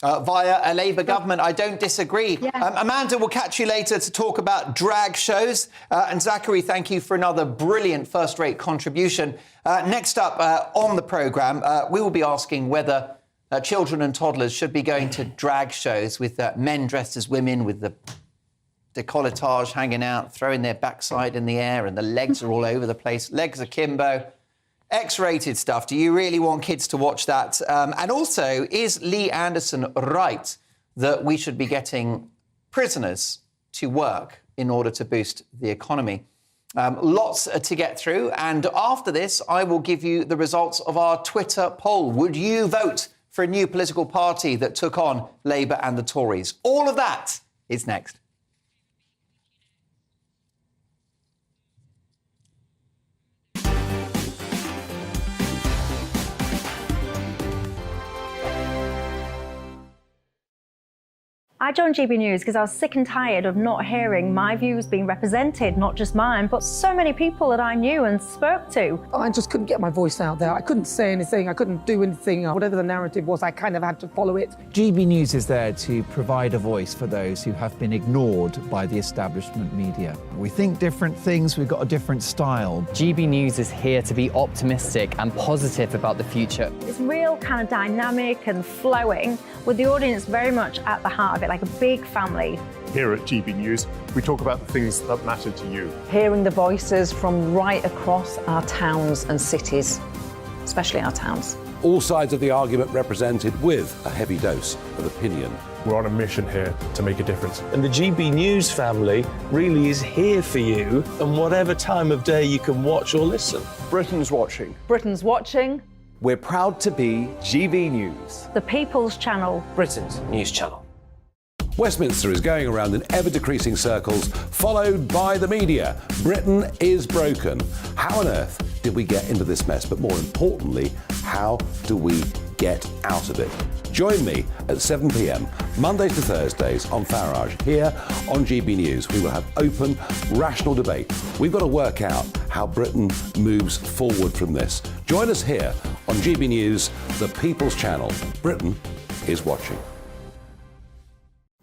Via a Labour government. I don't disagree. Yeah. Amanda, we'll catch you later to talk about drag shows. And Zachary, thank you for another brilliant first-rate contribution. Next up on the programme, we will be asking whether children and toddlers should be going to drag shows with men dressed as women with the décolletage hanging out, throwing their backside in the air and the legs are all over the place. Legs akimbo. X-rated stuff. Do you really want kids to watch that? And also, is Lee Anderson right that we should be getting prisoners to work in order to boost the economy? Lots to get through. And after this, I will give you the results of our Twitter poll. Would you vote for a new political party that took on Labour and the Tories? All of that is next. I joined GB News because I was sick and tired of not hearing my views being represented, not just mine, but so many people that I knew and spoke to. I just couldn't get my voice out there. I couldn't say anything. I couldn't do anything. Whatever the narrative was, I kind of had to follow it. GB News is there to provide a voice for those who have been ignored by the establishment media. We think different things. We've got a different style. GB News is here to be optimistic and positive about the future. It's real kind of dynamic and flowing, with the audience very much at the heart of it, like a big family. Here at GB News, we talk about the things that matter to you. Hearing the voices from right across our towns and cities, especially our towns. All sides of the argument represented with a heavy dose of opinion. We're on a mission here to make a difference. And the GB News family really is here for you, and whatever time of day you can watch or listen. Britain's watching. Britain's watching. We're proud to be GB News. The People's Channel. Britain's news channel. Westminster is going around in ever-decreasing circles, followed by the media. Britain is broken. How on earth did we get into this mess? But more importantly, how do we get out of it? Join me at 7 p.m, Mondays to Thursdays on Farage, here on GB News. We will have open, rational debate. We've got to work out how Britain moves forward from this. Join us here on GB News, the People's Channel. Britain is watching.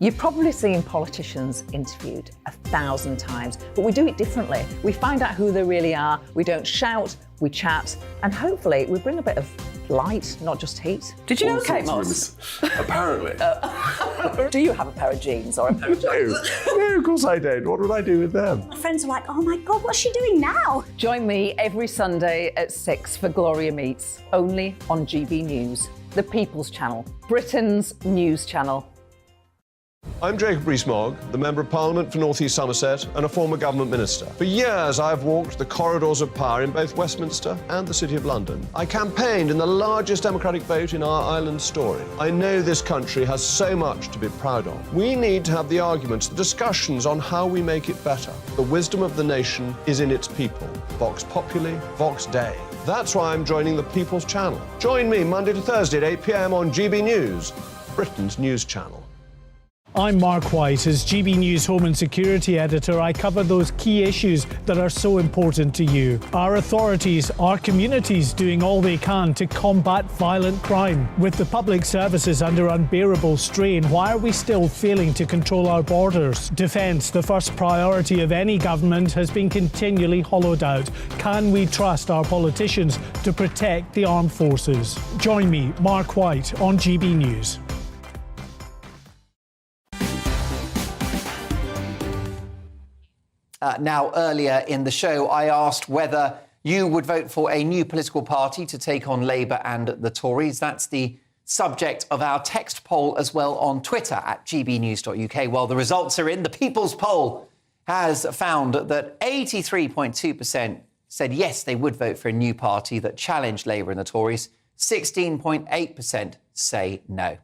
You've probably seen politicians interviewed 1,000 times, but we do it differently. We find out who they really are, we don't shout, we chat, and hopefully we bring a bit of light, not just heat. Did you know Kate Moss? Apparently. Do you have a pair of jeans or a pair of jeans? No, of course I don't. What would I do with them? My friends are like, oh my God, what's she doing now? Join me every Sunday at 6 for Gloria Meets, only on GB News, the People's Channel, Britain's news channel. I'm Jacob Rees-Mogg, the Member of Parliament for North East Somerset and a former government minister. For years, I've walked the corridors of power in both Westminster and the City of London. I campaigned in the largest democratic vote in our island story. I know this country has so much to be proud of. We need to have the arguments, the discussions on how we make it better. The wisdom of the nation is in its people. Vox Populi, Vox Dei. That's why I'm joining the People's Channel. Join me Monday to Thursday at 8 p.m. on GB News, Britain's news channel. I'm Mark White. As GB News Home and Security Editor, I cover those key issues that are so important to you. Our authorities, our communities doing all they can to combat violent crime. With the public services under unbearable strain, why are we still failing to control our borders? Defence, the first priority of any government, has been continually hollowed out. Can we trust our politicians to protect the armed forces? Join me, Mark White, on GB News. Now, earlier in the show, I asked whether you would vote for a new political party to take on Labour and the Tories. That's the subject of our text poll as well on Twitter at gbnews.uk. Well, the results are in. The People's Poll has found that 83.2% said yes, they would vote for a new party that challenged Labour and the Tories. 16.8% say no.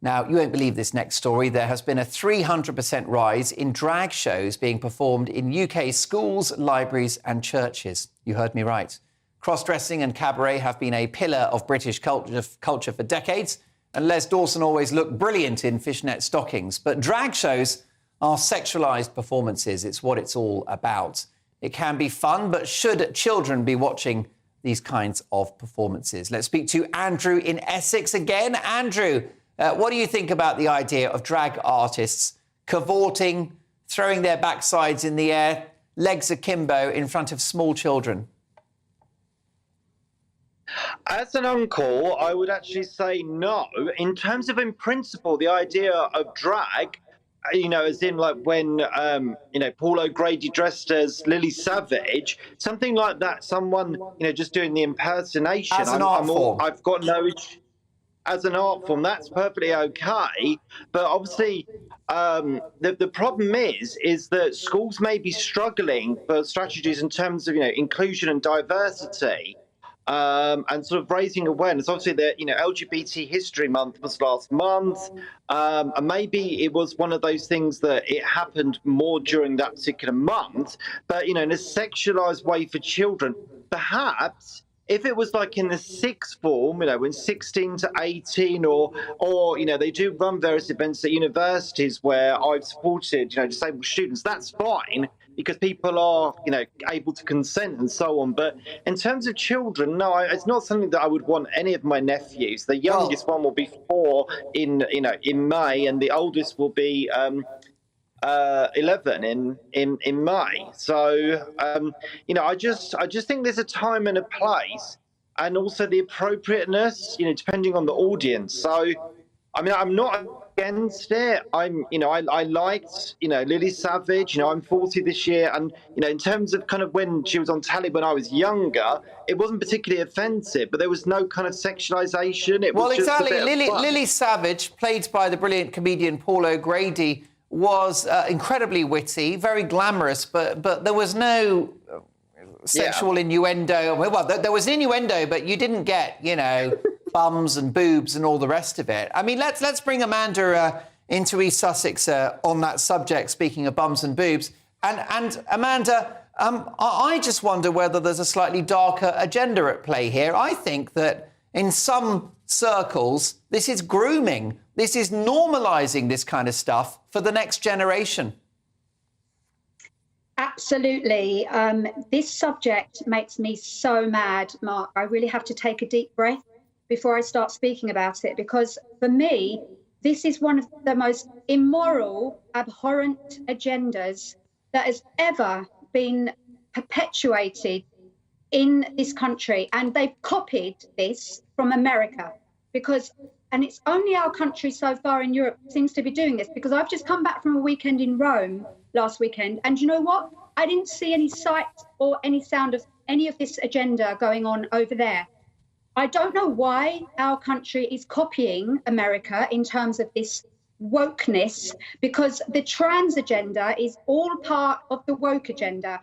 Now, you won't believe this next story. There has been a 300% rise in drag shows being performed in UK schools, libraries and churches. You heard me right. Cross-dressing and cabaret have been a pillar of British culture for decades, and Les Dawson always looked brilliant in fishnet stockings. But drag shows are sexualised performances. It's what it's all about. It can be fun, but should children be watching these kinds of performances? Let's speak to Andrew in Essex again. Andrew, what do you think about the idea of drag artists cavorting, throwing their backsides in the air, legs akimbo in front of small children? As an uncle, I would actually say no. In terms of, in principle, the idea of drag, you know, as in like when, you know, Paul O'Grady dressed as Lily Savage, something like that, someone, you know, just doing the impersonation. As an art form. I've got no issue. As an art form, that's perfectly okay. But obviously, the problem is that schools may be struggling for strategies in terms of, you know, inclusion and diversity. And sort of raising awareness. Obviously, the LGBT History Month was last month, and maybe it was one of those things that it happened more during that particular month. But in a sexualized way for children, perhaps if it was like in the sixth form, when 16 to 18, or they do run various events at universities where I've supported disabled students, that's fine, because people are, able to consent and so on. But in terms of children, no, it's not something that I would want any of my nephews. The youngest one will be 4 in May, and the oldest will be 11 in May. So, I just think there's a time and a place, and also the appropriateness, depending on the audience. So, I'm not against it. I liked, Lily Savage. I'm 40 this year, and in terms of kind of when she was on telly when I was younger, it wasn't particularly offensive, but there was no kind of sexualization. It was exactly. Just a bit of fun. Lily Savage, played by the brilliant comedian Paul O'Grady, was incredibly witty, very glamorous, but there was no sexual innuendo. Well, there was innuendo, but you didn't get, bums and boobs and all the rest of it. I mean, let's bring Amanda into East Sussex on that subject, speaking of bums and boobs. And Amanda, I just wonder whether there's a slightly darker agenda at play here. I think that in some circles, this is grooming. This is normalising this kind of stuff for the next generation. Absolutely. This subject makes me so mad, Mark. I really have to take a deep breath before I start speaking about it, because for me, this is one of the most immoral, abhorrent agendas that has ever been perpetuated in this country. And they've copied this from America, and it's only our country so far in Europe seems to be doing this, because I've just come back from a weekend in Rome last weekend, and you know what? I didn't see any sight or any sound of any of this agenda going on over there. I don't know why our country is copying America in terms of this wokeness, because the trans agenda is all part of the woke agenda.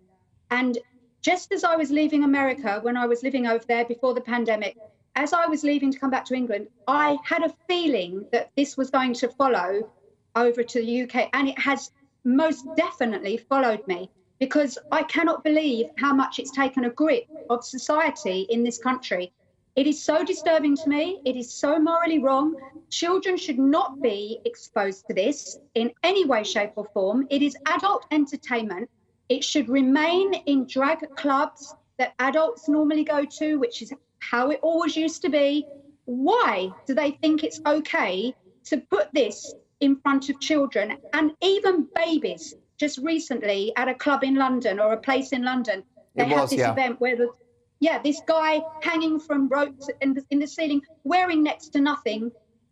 And just as I was leaving America, when I was living over there before the pandemic, as I was leaving to come back to England, I had a feeling that this was going to follow over to the UK, and it has most definitely followed me, because I cannot believe how much it's taken a grip of society in this country. It is so disturbing to me. It is so morally wrong. Children should not be exposed to this in any way, shape or form. It is adult entertainment. It should remain in drag clubs that adults normally go to, which is how it always used to be. Why do they think it's okay to put this in front of children and even babies? Just recently at a club in London, or a place in London, they had this event where this guy hanging from ropes in the ceiling, wearing next to nothing,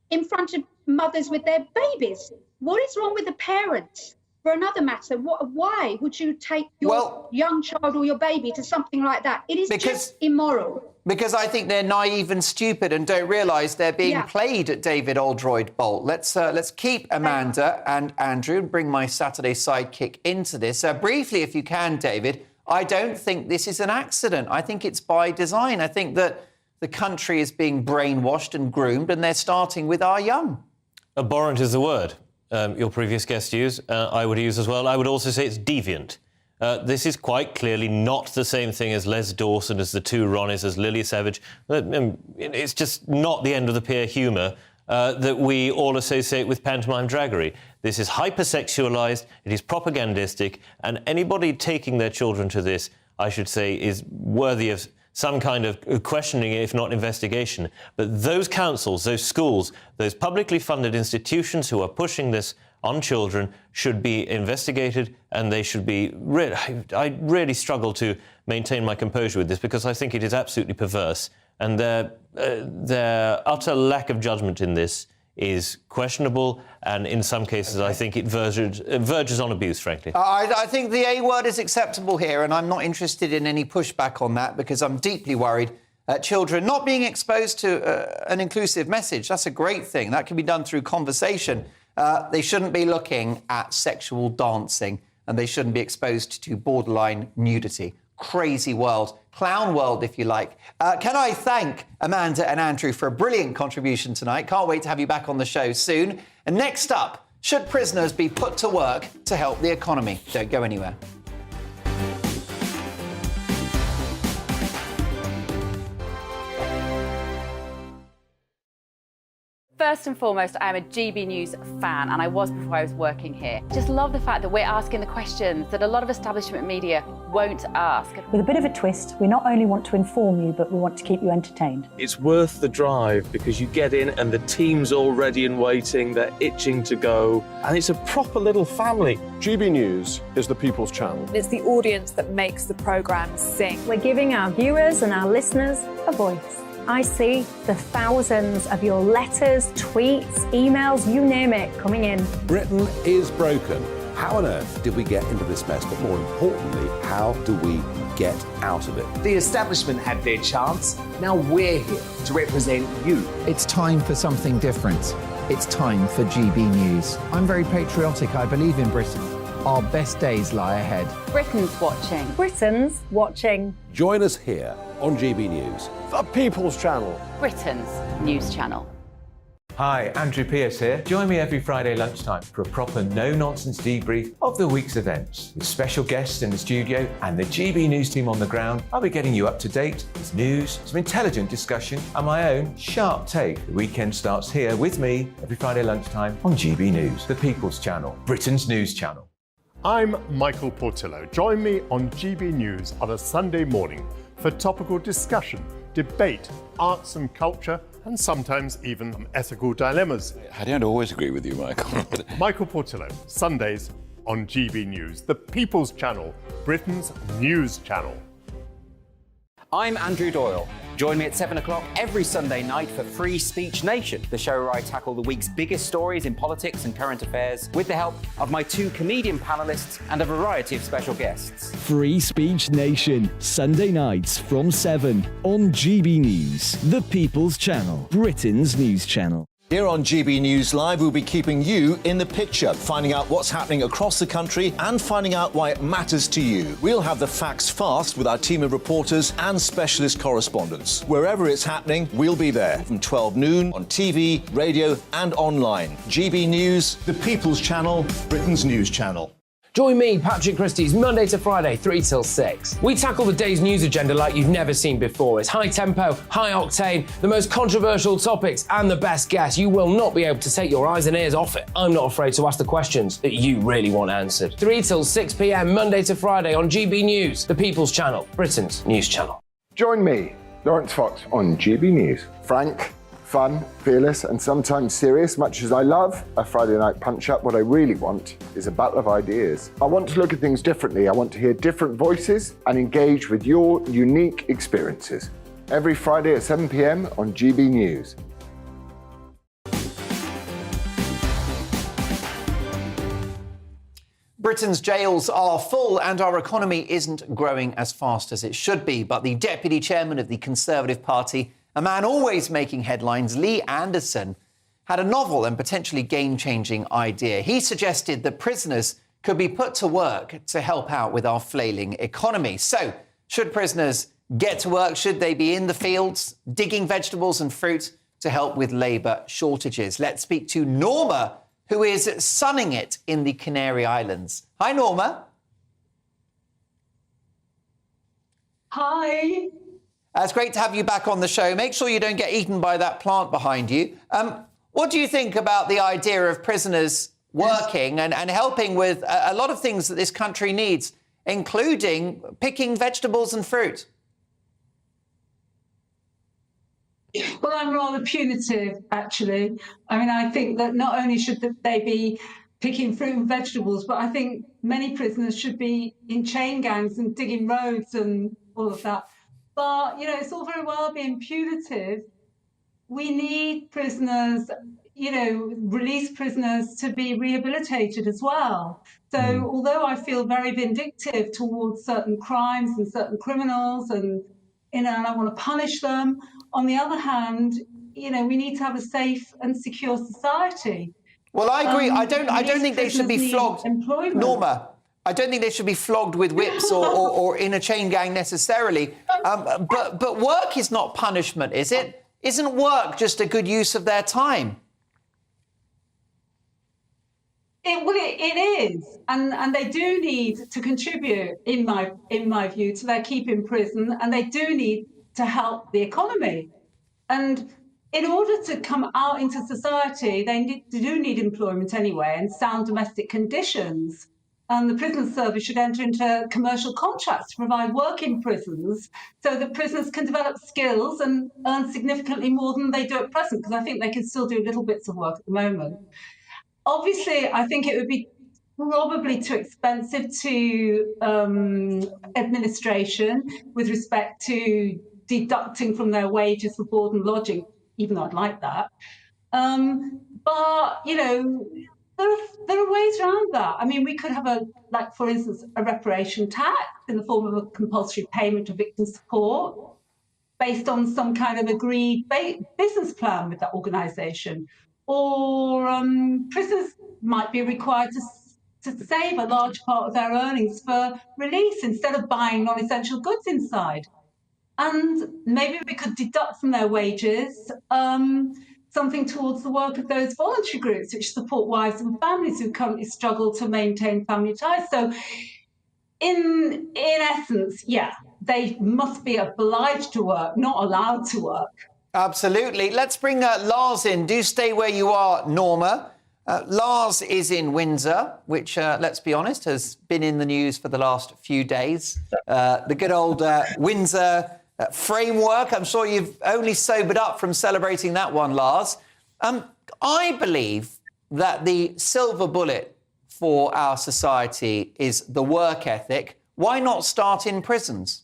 in front of mothers with their babies. What is wrong with the parents? For another matter, why would you take your young child or your baby to something like that? It is just immoral. Because I think they're naive and stupid and don't realise they're being played at David Oldroyd Bolt. Let's keep Amanda and Andrew and bring my Saturday sidekick into this. Briefly, if you can, David, I don't think this is an accident. I think it's by design. I think that the country is being brainwashed and groomed, and they're starting with our young. Abhorrent is the word your previous guest used. I would use as well. I would also say it's deviant. This is quite clearly not the same thing as Les Dawson, as the two Ronnies, as Lily Savage. It's just not the end of the pier humour that we all associate with pantomime draggery. This is hypersexualised, it is propagandistic, and anybody taking their children to this, I should say, is worthy of some kind of questioning, if not investigation. But those councils, those schools, those publicly funded institutions who are pushing this on children should be investigated, and they should be... I really struggle to maintain my composure with this, because I think it is absolutely perverse, and their utter lack of judgment in this is questionable, and in some cases I think it verges on abuse, frankly. I think the A word is acceptable here, and I'm not interested in any pushback on that, because I'm deeply worried children not being exposed to an inclusive message. That's a great thing. That can be done through conversation. They shouldn't be looking at sexual dancing, and they shouldn't be exposed to borderline nudity. Crazy world. Clown world, if you like. Can I thank Amanda and Andrew for a brilliant contribution tonight? Can't wait to have you back on the show soon. And next up, should prisoners be put to work to help the economy? Don't go anywhere. First and foremost, I'm a GB News fan, and I was before I was working here. Just love the fact that we're asking the questions that a lot of establishment media won't ask. With a bit of a twist, we not only want to inform you, but we want to keep you entertained. It's worth the drive, because you get in and the team's all ready and waiting, they're itching to go, and it's a proper little family. GB News is the People's Channel. It's the audience that makes the programme sing. We're giving our viewers and our listeners a voice. I see the thousands of your letters, tweets, emails, you name it, coming in. Britain is broken. How on earth did we get into this mess? But more importantly, how do we get out of it? The establishment had their chance. Now we're here to represent you. It's time for something different. It's time for GB News. I'm very patriotic. I believe in Britain. Our best days lie ahead. Britain's watching. Britain's watching. Join us here on GB News. The People's Channel. Britain's news channel. Hi, Andrew Pierce here. Join me every Friday lunchtime for a proper no-nonsense debrief of the week's events. With special guests in the studio and the GB News team on the ground, I'll be getting you up to date with news, some intelligent discussion, and my own sharp take. The weekend starts here with me every Friday lunchtime on GB News, the People's Channel, Britain's news channel. I'm Michael Portillo. Join me on GB News on a Sunday morning for topical discussion, debate, arts and culture, and sometimes even ethical dilemmas. I don't always agree with you, Michael. Michael Portillo, Sundays on GB News, the People's Channel, Britain's news channel. I'm Andrew Doyle. Join me at 7 o'clock every Sunday night for Free Speech Nation, the show where I tackle the week's biggest stories in politics and current affairs with the help of my two comedian panellists and a variety of special guests. Free Speech Nation, Sunday nights from 7 on GB News, the People's Channel, Britain's news channel. Here on GB News Live, we'll be keeping you in the picture, finding out what's happening across the country and finding out why it matters to you. We'll have the facts fast with our team of reporters and specialist correspondents. Wherever it's happening, we'll be there from 12 noon on TV, radio and online. GB News, the People's Channel, Britain's news channel. Join me, Patrick Christie's, Monday to Friday, 3 till 6. We tackle the day's news agenda like you've never seen before. It's high tempo, high octane, the most controversial topics, and the best guests. You will not be able to take your eyes and ears off it. I'm not afraid to ask the questions that you really want answered. 3 till 6 p.m, Monday to Friday on GB News, the People's Channel, Britain's news channel. Join me, Lawrence Fox, on GB News. Frank, fun, fearless, and sometimes serious. Much as I love a Friday night punch-up, what I really want is a battle of ideas. I want to look at things differently. I want to hear different voices and engage with your unique experiences. Every Friday at 7 p.m. on GB News. Britain's jails are full and our economy isn't growing as fast as it should be. But the Deputy Chairman of the Conservative Party, a man always making headlines, Lee Anderson, had a novel and potentially game-changing idea. He suggested that prisoners could be put to work to help out with our flailing economy. So, should prisoners get to work? Should they be in the fields, digging vegetables and fruit? to help with labour shortages. Let's speak to Norma, who is sunning it in the Canary Islands. Hi, Norma. Hi. It's great to have you back on the show. Make sure you don't get eaten by that plant behind you. What do you think about the idea of prisoners working and helping with a lot of things that this country needs, including picking vegetables and fruit? Well, I'm rather punitive, actually. I mean, I think that not only should they be picking fruit and vegetables, but I think many prisoners should be in chain gangs and digging roads and all of that. But, you know, it's all very well being punitive. We need prisoners, you know, released prisoners to be rehabilitated as well. So although I feel very vindictive towards certain crimes and certain criminals and, you know, and I want to punish them, on the other hand, you know, we need to have a safe and secure society. Well, I agree. I don't think they should be flogged. Norma, I don't think they should be flogged with whips or in a chain gang necessarily. But work is not punishment, is it? Isn't work just a good use of their time? It is, and they do need to contribute, in my view, to their keep in prison, and they do need to help the economy. And in order to come out into society, they do need employment anyway and sound domestic conditions. And the prison service should enter into commercial contracts to provide work in prisons so that prisoners can develop skills and earn significantly more than they do at present, because I think they can still do little bits of work at the moment. Obviously, I think it would be probably too expensive to administration with respect to deducting from their wages for board and lodging, even though I'd like that. But, you know, there are ways around that. I mean, we could have for instance, a reparation tax in the form of a compulsory payment of victim support based on some kind of agreed business plan with that organisation. Or prisoners might be required to save a large part of their earnings for release instead of buying non-essential goods inside. And maybe we could deduct from their wages something towards the work of those voluntary groups which support wives and families who currently struggle to maintain family ties. So in essence, yeah, they must be obliged to work, not allowed to work. Absolutely. Let's bring Lars in. Do stay where you are, Norma. Lars is in Windsor, which, let's be honest, has been in the news for the last few days. The good old Windsor framework. I'm sure you've only sobered up from celebrating that one, Lars. I believe that the silver bullet for our society is the work ethic. Why not start in prisons?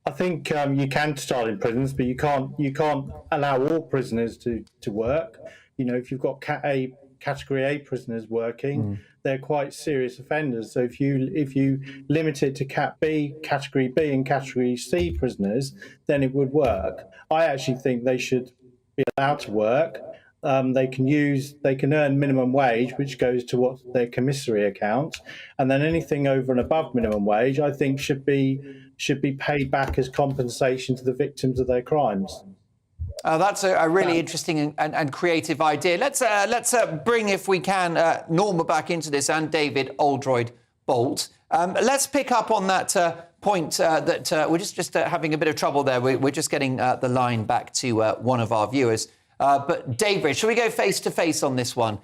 I think you can start in prisons, but you can't allow all prisoners to work. You know, if you've got category A prisoners working, they're quite serious offenders. So if you limit it to category B and category C prisoners, then it would work. I actually think they should be allowed to work. They can earn minimum wage, which goes to their commissary account, and then anything over and above minimum wage, I think should be paid back as compensation to the victims of their crimes. That's a really interesting and creative idea. Let's bring, if we can, Norma back into this, and David Oldroyd-Bolt. Let's pick up on that point that we're just having a bit of trouble there. We're just getting the line back to one of our viewers. But David, shall we go face to face on this one,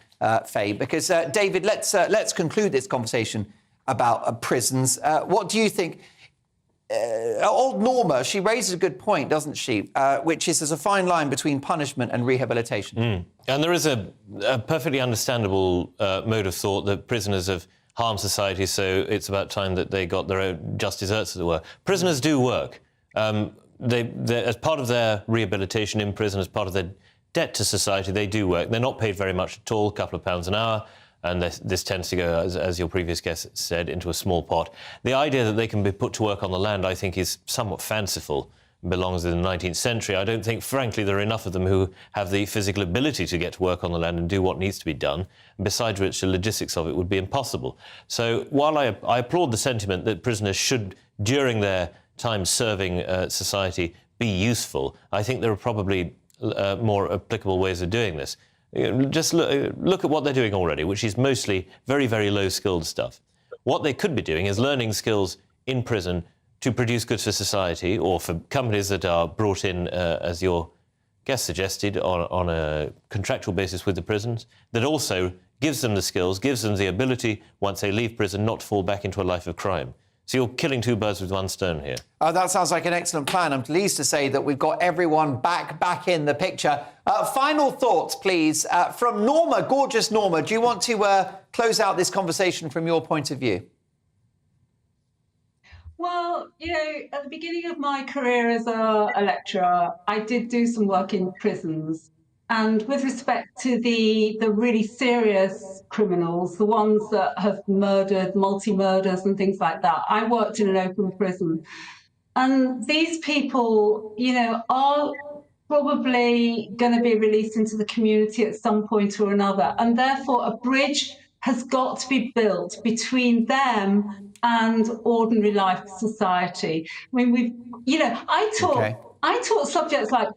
Faye? Because David, let's conclude this conversation about prisons. What do you think? Old Norma, she raises a good point, doesn't she? Which is there's a fine line between punishment and rehabilitation. And there is a perfectly understandable mode of thought that prisoners have harmed society, so it's about time that they got their own just desserts, as it were. Prisoners do work. As part of their rehabilitation in prison, as part of their debt to society, they do work. They're not paid very much at all, a couple of pounds an hour. And this tends to go, as your previous guest said, into a small pot. The idea that they can be put to work on the land, I think, is somewhat fanciful, belongs in the 19th century. I don't think, frankly, there are enough of them who have the physical ability to get to work on the land and do what needs to be done, besides which the logistics of it would be impossible. So while I applaud the sentiment that prisoners should, during their time serving society, be useful, I think there are probably more applicable ways of doing this. Just look at what they're doing already, which is mostly very, very low-skilled stuff. What they could be doing is learning skills in prison to produce goods for society, or for companies that are brought in, as your guest suggested, on a contractual basis with the prisons, that also gives them the skills, gives them the ability, once they leave prison, not to fall back into a life of crime. So you're killing two birds with one stone here. Oh, that sounds like an excellent plan. I'm pleased to say that we've got everyone back in the picture. Final thoughts, please, from Norma, gorgeous Norma. Do you want to close out this conversation from your point of view? Well, you know, at the beginning of my career as a lecturer, I did do some work in prisons. And with respect to the really serious criminals, the ones that have murdered, multi-murders and things like that, I worked in an open prison. And these people, you know, are probably going to be released into the community at some point or another. And therefore, a bridge has got to be built between them and ordinary life society. I mean, I taught subjects like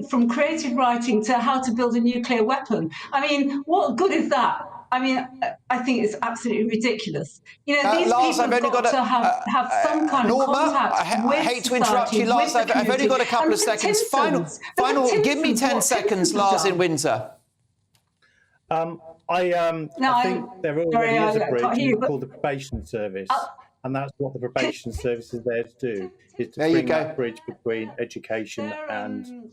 from creative writing to how to build a nuclear weapon. I mean, what good is that? I mean, I think it's absolutely ridiculous. You know, these Lars, people have got to have some kind of contact with I hate to interrupt you, Lars. I've only got a couple of seconds. Final. Give me 10 seconds, Lars, in Windsor. I think there already is a bridge called the probation service, and that's what the probation service is there to do, is to bring that bridge between education and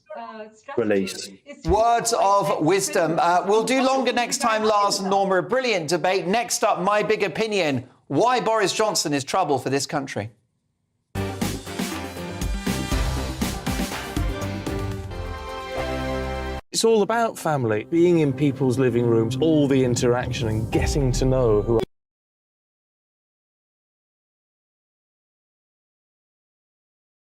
release. Words of wisdom. We'll do longer next time, Lars and Norma. A brilliant debate. Next up, my big opinion. Why Boris Johnson is trouble for this country. It's all about family, being in people's living rooms, all the interaction and getting to know who.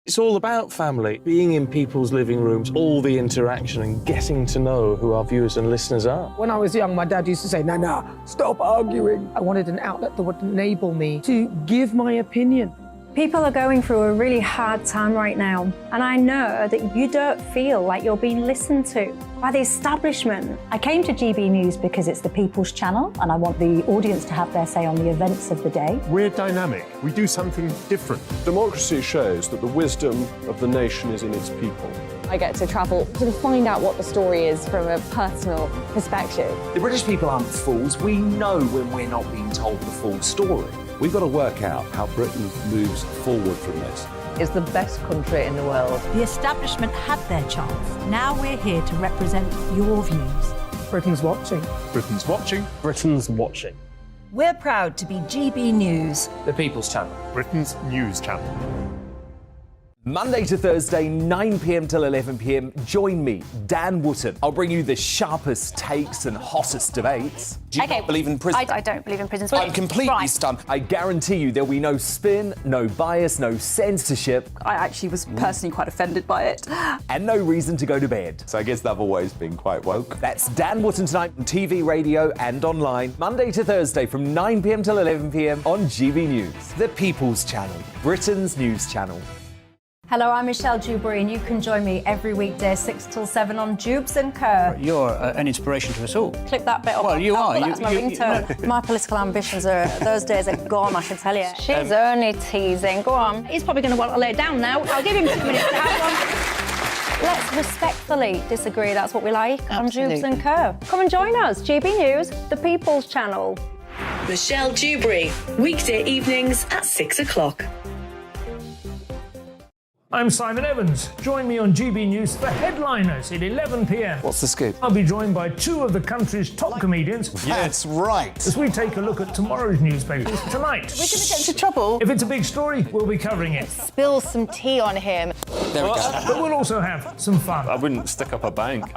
It's all about family, being in people's living rooms, all the interaction and getting to know who our viewers and listeners are. When I was young, my dad used to say, "Nana, stop arguing." I wanted an outlet that would enable me to give my opinion. People are going through a really hard time right now, and I know that you don't feel like you're being listened to by the establishment. I came to GB News because it's the People's Channel, and I want the audience to have their say on the events of the day. We're dynamic. We do something different. Democracy shows that the wisdom of the nation is in its people. I get to travel to find out what the story is from a personal perspective. The British people aren't fools. We know when we're not being told the full story. We've got to work out how Britain moves forward from this. It's the best country in the world. The establishment had their chance. Now we're here to represent your views. Britain's watching. Britain's watching. Britain's watching. We're proud to be GB News. The People's Channel. Britain's news channel. Monday to Thursday, 9 p.m. till 11 p.m. Join me, Dan Wootton. I'll bring you the sharpest takes and hottest debates. Do you not believe in prisons? I don't believe in prisons. I'm completely stunned. I guarantee you there'll be no spin, no bias, no censorship. I actually was personally quite offended by it. And no reason to go to bed. So I guess they've always been quite woke. That's Dan Wootton tonight on TV, radio and online. Monday to Thursday from 9 p.m. till 11 p.m. on GB News. The People's Channel, Britain's news channel. Hello, I'm Michelle Dewberry, and you can join me every weekday 6 till 7 on Jubes and Kerr. You're an inspiration to us all. Clip that bit up. Well, you are. That's my ringtone. My political ambitions those days are gone, I can tell you. She's only teasing. Go on. He's probably going to want to lay down now. I'll give him 2 minutes to have one. Let's respectfully disagree. That's what we like on Jubes and Kerr. Come and join us. GB News, the People's Channel. Michelle Dewberry, weekday evenings at 6 o'clock. I'm Simon Evans. Join me on GB News for Headliners at 11 p.m. What's the scoop? I'll be joined by 2 of the country's top comedians. That's right. As we take a look at tomorrow's newspapers tonight. We're going to get into trouble. If it's a big story, we'll be covering it. Spill some tea on him. There we go. But we'll also have some fun. I wouldn't stick up a bank.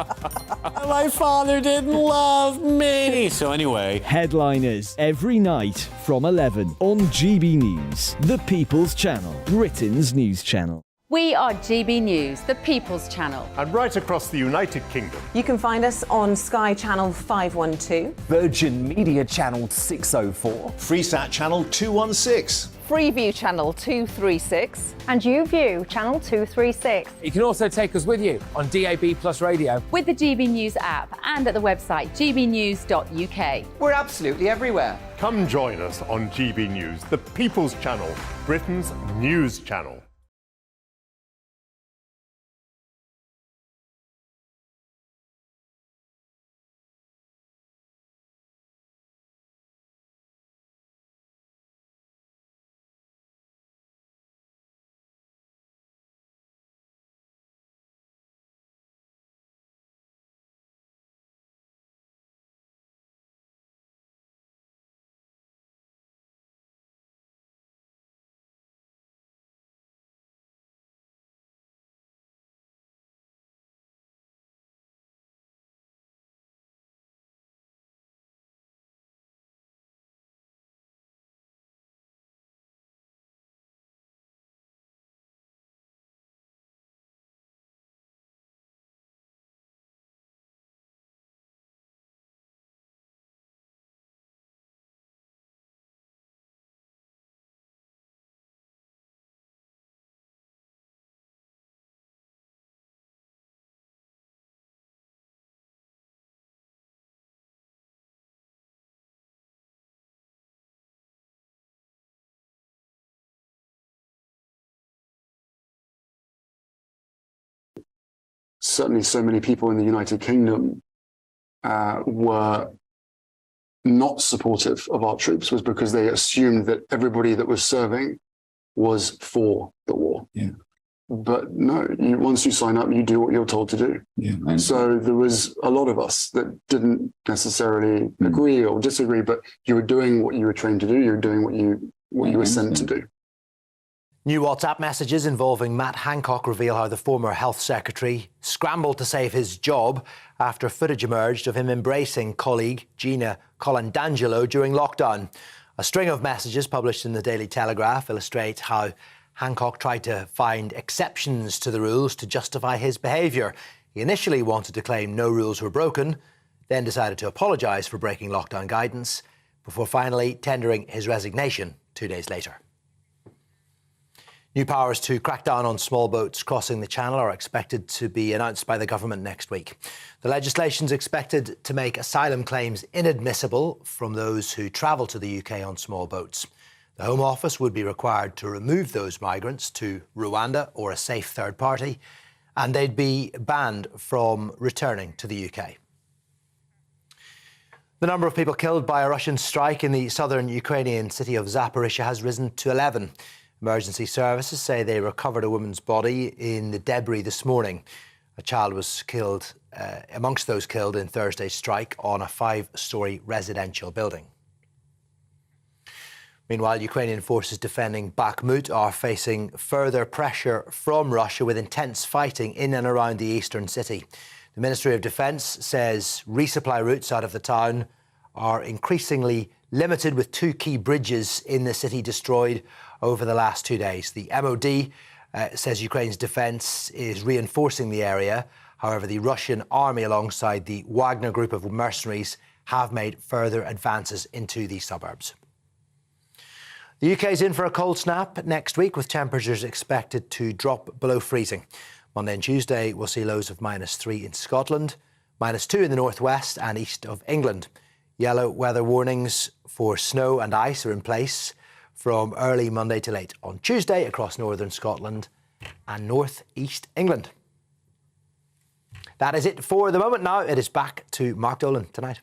My father didn't love me. So anyway. Headliners every night from 11 on GB News, the People's Channel, Britain's news channel. We are GB News, the People's Channel. And right across the United Kingdom. You can find us on Sky Channel 512. Virgin Media Channel 604. Freesat Channel 216. Freeview channel 236. And YouView channel 236. You can also take us with you on DAB Plus Radio. With the GB News app and at the website gbnews.uk. We're absolutely everywhere. Come join us on GB News, the People's Channel, Britain's news channel. Certainly so many people in the United Kingdom were not supportive of our troops was because they assumed that everybody that was serving was for the war. Yeah. But no, once you sign up, you do what you're told to do. Yeah. So there was a lot of us that didn't necessarily agree or disagree, but you were doing what you were trained to do. You were doing what you were sent to do. New WhatsApp messages involving Matt Hancock reveal how the former health secretary scrambled to save his job after footage emerged of him embracing colleague Gina Colandangelo during lockdown. A string of messages published in the Daily Telegraph illustrate how Hancock tried to find exceptions to the rules to justify his behaviour. He initially wanted to claim no rules were broken, then decided to apologise for breaking lockdown guidance, before finally tendering his resignation 2 days later. New powers to crack down on small boats crossing the Channel are expected to be announced by the government next week. The legislation is expected to make asylum claims inadmissible from those who travel to the UK on small boats. The Home Office would be required to remove those migrants to Rwanda or a safe third party, and they'd be banned from returning to the UK. The number of people killed by a Russian strike in the southern Ukrainian city of Zaporizhzhia has risen to 11. Emergency services say they recovered a woman's body in the debris this morning. A child was killed amongst those killed in Thursday's strike on a 5-storey residential building. Meanwhile, Ukrainian forces defending Bakhmut are facing further pressure from Russia with intense fighting in and around the eastern city. The Ministry of Defence says resupply routes out of the town are increasingly limited, with 2 key bridges in the city destroyed over the last 2 days. The MOD says Ukraine's defence is reinforcing the area. However, the Russian army, alongside the Wagner group of mercenaries, have made further advances into the suburbs. The UK is in for a cold snap next week, with temperatures expected to drop below freezing. Monday and Tuesday will see lows of -3 in Scotland, -2 in the northwest and east of England. Yellow weather warnings for snow and ice are in place from early Monday to late on Tuesday across northern Scotland and north-east England. That is it for the moment. Now it is back to Mark Dolan tonight.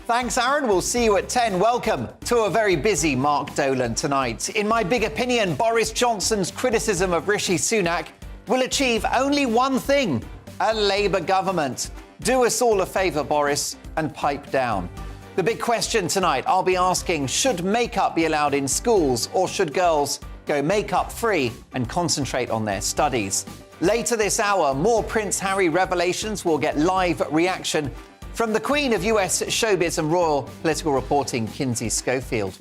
Thanks, Aaron. We'll see you at 10. Welcome to a very busy Mark Dolan tonight. In my big opinion, Boris Johnson's criticism of Rishi Sunak will achieve only one thing: a Labour government. Do us all a favour, Boris, and pipe down. The big question tonight, I'll be asking, should makeup be allowed in schools, or should girls go makeup free and concentrate on their studies? Later this hour, more Prince Harry revelations. Will get live reaction from the Queen of US showbiz and royal political reporting, Kinsey Schofield.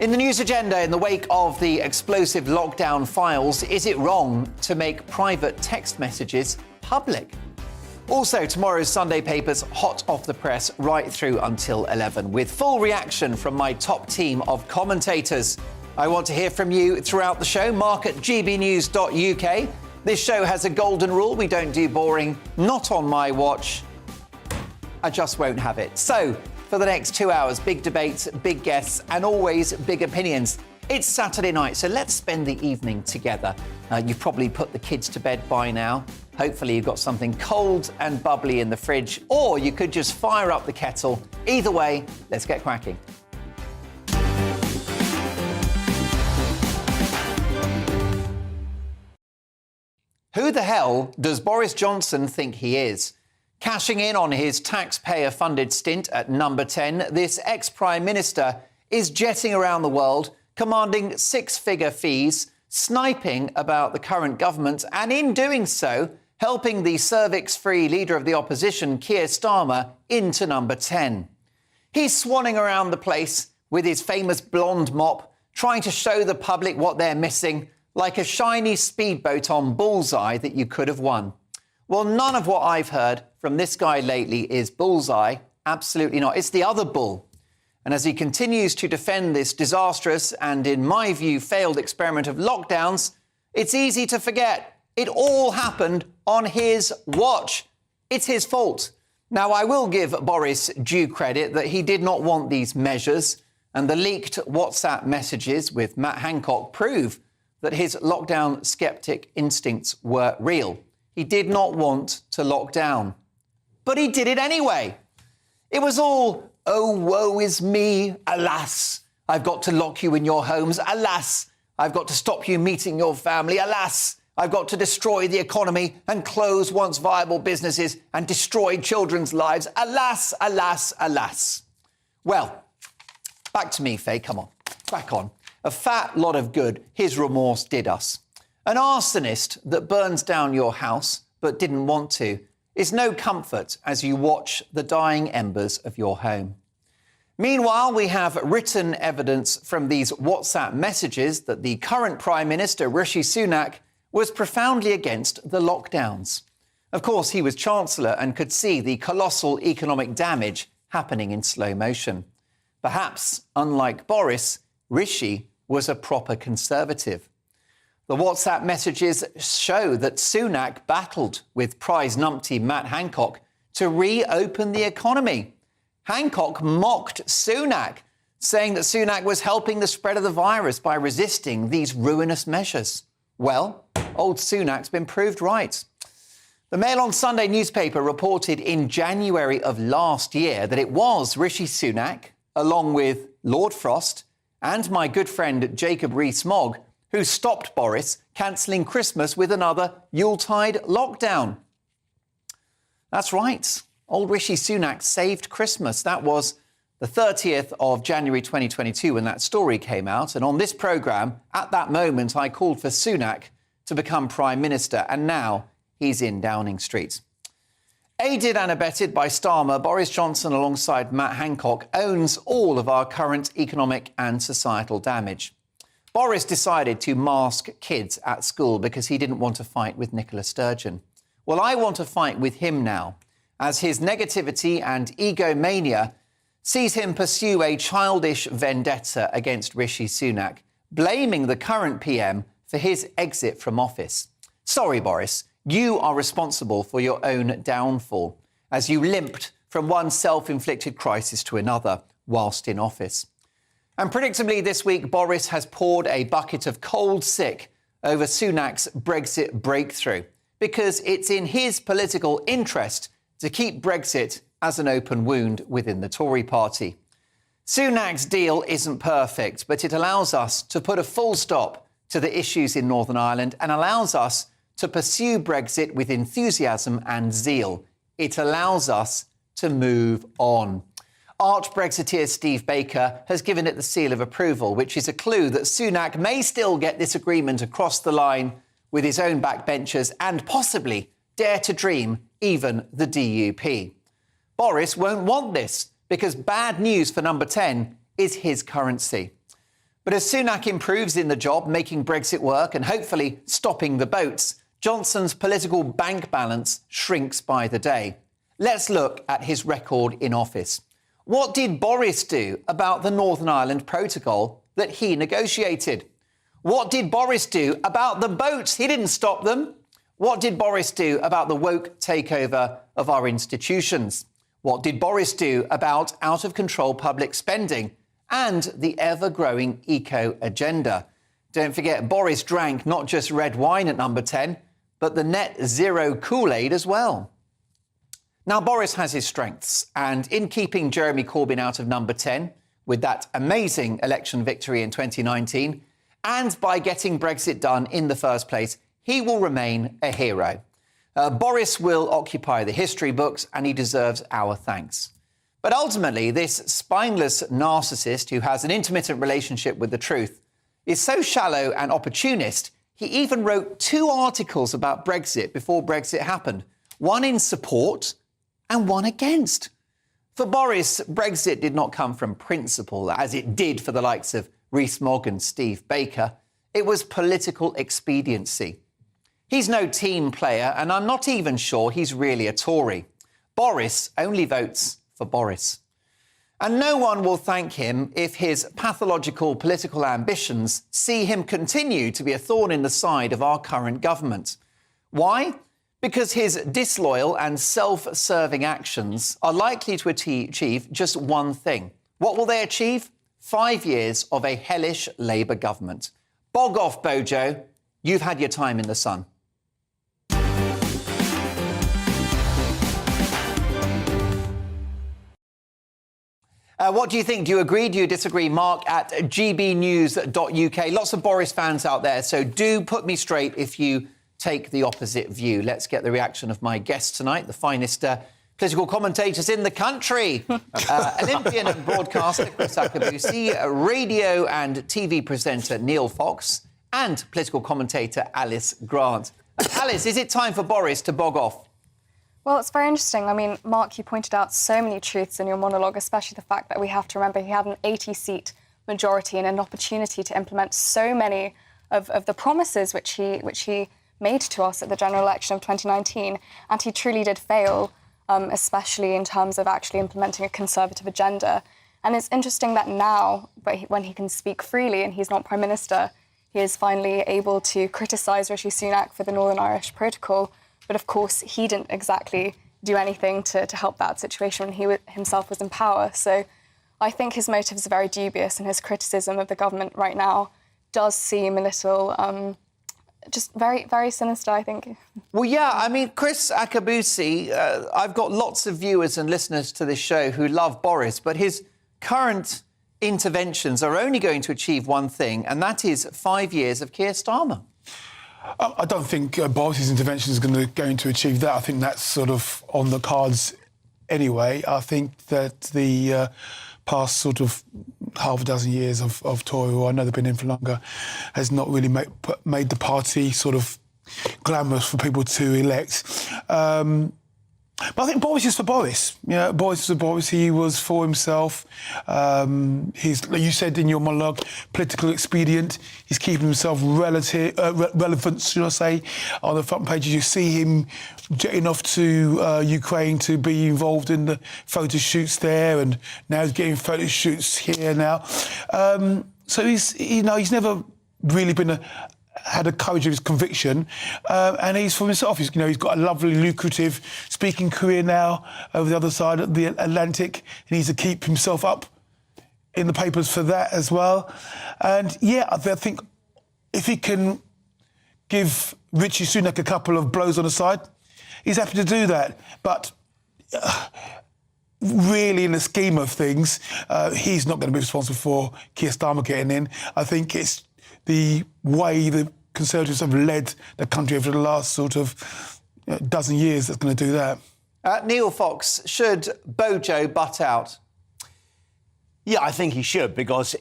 In the news agenda, in the wake of the explosive lockdown files, is it wrong to make private text messages public? Also, tomorrow's Sunday papers hot off the press right through until 11, with full reaction from my top team of commentators. I want to hear from you throughout the show. Mark at gbnews.uk. This show has a golden rule. We don't do boring. Not on my watch. I just won't have it. So, for the next 2 hours, big debates, big guests, and always big opinions. It's Saturday night, so let's spend the evening together. You've probably put the kids to bed by now. Hopefully you've got something cold and bubbly in the fridge, or you could just fire up the kettle. Either way, let's get cracking. Who the hell does Boris Johnson think he is? Cashing in on his taxpayer-funded stint at number 10, this ex-Prime Minister is jetting around the world, commanding six-figure fees, sniping about the current government, and in doing so, helping the cervix-free leader of the opposition, Keir Starmer, into number 10. He's swanning around the place with his famous blonde mop, trying to show the public what they're missing, like a shiny speedboat on bullseye that you could have won. Well, none of what I've heard from this guy lately is bullseye. Absolutely not. It's the other bull. And as he continues to defend this disastrous and, in my view, failed experiment of lockdowns, it's easy to forget it all happened on his watch. It's his fault. Now, I will give Boris due credit that he did not want these measures, and the leaked WhatsApp messages with Matt Hancock prove that his lockdown skeptic instincts were real. He did not want to lock down. But he did it anyway. It was all, oh, woe is me, alas. I've got to lock you in your homes, alas. I've got to stop you meeting your family, alas. I've got to destroy the economy and close once viable businesses and destroy children's lives, alas, alas, alas. Well, back to me, Faye, come on, crack on. A fat lot of good his remorse did us. An arsonist that burns down your house but didn't want to is no comfort as you watch the dying embers of your home. Meanwhile, we have written evidence from these WhatsApp messages that the current Prime Minister, Rishi Sunak, was profoundly against the lockdowns. Of course, he was Chancellor and could see the colossal economic damage happening in slow motion. Perhaps, unlike Boris, Rishi was a proper Conservative. The WhatsApp messages show that Sunak battled with prize numpty Matt Hancock to reopen the economy. Hancock mocked Sunak, saying that Sunak was helping the spread of the virus by resisting these ruinous measures. Well, old Sunak's been proved right. The Mail on Sunday newspaper reported in January of last year that it was Rishi Sunak, along with Lord Frost and my good friend Jacob Rees-Mogg, who stopped Boris cancelling Christmas with another Yuletide lockdown. That's right. Old Rishi Sunak saved Christmas. That was the 30th of January 2022 when that story came out. And on this programme, at that moment, I called for Sunak to become Prime Minister. And now he's in Downing Street. Aided and abetted by Starmer, Boris Johnson, alongside Matt Hancock, owns all of our current economic and societal damage. Boris decided to mask kids at school because he didn't want to fight with Nicola Sturgeon. Well, I want to fight with him now, as his negativity and egomania sees him pursue a childish vendetta against Rishi Sunak, blaming the current PM for his exit from office. Sorry, Boris, you are responsible for your own downfall, as you limped from one self-inflicted crisis to another whilst in office. And predictably this week, Boris has poured a bucket of cold sick over Sunak's Brexit breakthrough, because it's in his political interest to keep Brexit as an open wound within the Tory party. Sunak's deal isn't perfect, but it allows us to put a full stop to the issues in Northern Ireland and allows us to pursue Brexit with enthusiasm and zeal. It allows us to move on. Arch-Brexiteer Steve Baker has given it the seal of approval, which is a clue that Sunak may still get this agreement across the line with his own backbenchers and possibly, dare to dream, even the DUP. Boris won't want this because bad news for number 10 is his currency. But as Sunak improves in the job, making Brexit work and hopefully stopping the boats, Johnson's political bank balance shrinks by the day. Let's look at his record in office. What did Boris do about the Northern Ireland Protocol that he negotiated? What did Boris do about the boats? He didn't stop them. What did Boris do about the woke takeover of our institutions? What did Boris do about out-of-control public spending and the ever-growing eco agenda? Don't forget, Boris drank not just red wine at number 10, but the net zero Kool-Aid as well. Now, Boris has his strengths, and in keeping Jeremy Corbyn out of number 10 with that amazing election victory in 2019, and by getting Brexit done in the first place, he will remain a hero. Boris will occupy the history books, and he deserves our thanks. But ultimately, this spineless narcissist who has an intermittent relationship with the truth is so shallow and opportunist, he even wrote 2 articles about Brexit before Brexit happened, one in support and one against. For Boris, Brexit did not come from principle, as it did for the likes of Rees-Mogg and Steve Baker. It was political expediency. He's no team player, and I'm not even sure he's really a Tory. Boris only votes for Boris. And no one will thank him if his pathological political ambitions see him continue to be a thorn in the side of our current government. Why? Because his disloyal and self-serving actions are likely to achieve just one thing. What will they achieve? 5 years of a hellish Labour government. Bog off, Bojo. You've had your time in the sun. What do you think? Do you agree? Do you disagree? Mark at gbnews.uk. Lots of Boris fans out there, so do put me straight if you take the opposite view. Let's get the reaction of my guest tonight, the finest political commentators in the country. Olympian and broadcaster Chris Akabusi, radio and TV presenter Neil Fox, and political commentator Alice Grant. Alice, is it time for Boris to bog off? Well, it's very interesting. I mean, Mark, you pointed out so many truths in your monologue, especially the fact that we have to remember he had an 80-seat majority and an opportunity to implement so many of the promises which he made to us at the general election of 2019. And he truly did fail, especially in terms of actually implementing a conservative agenda. And it's interesting that now, when he can speak freely and he's not Prime Minister, he is finally able to criticise Rishi Sunak for the Northern Irish Protocol. But of course, he didn't exactly do anything to help that situation when he himself was in power. So I think his motives are very dubious, and his criticism of the government right now does seem a little just very, very sinister, I think. Well, yeah, I mean, Chris Akabusi, I've got lots of viewers and listeners to this show who love Boris, but his current interventions are only going to achieve one thing, and that is 5 years of Keir Starmer. I don't think Boris's intervention is going to achieve that. I think that's sort of on the cards anyway. I think that the past sort of half a dozen years of Tory, or I know they've been in for longer, has not really made the party sort of glamorous for people to elect. But I think Boris is for Boris. Yeah, Boris is for Boris. He was for himself. He's, like you said in your monologue, political expedient. He's keeping himself relevant, should I say, on the front pages. You see him jetting off to Ukraine to be involved in the photo shoots there, and now he's getting photo shoots here now. So he's never really had a courage of his conviction, and he's for himself. He's got a lovely, lucrative speaking career now over the other side of the Atlantic. He needs to keep himself up in the papers for that as well. And yeah, I think if he can give Rishi Sunak a couple of blows on the side, he's happy to do that. But really, in the scheme of things, he's not going to be responsible for Keir Starmer getting in. I think it's the way the Conservatives have led the country over the last sort of dozen years that's going to do that. Neil Fox, should Bojo butt out? Yeah, I think he should, because,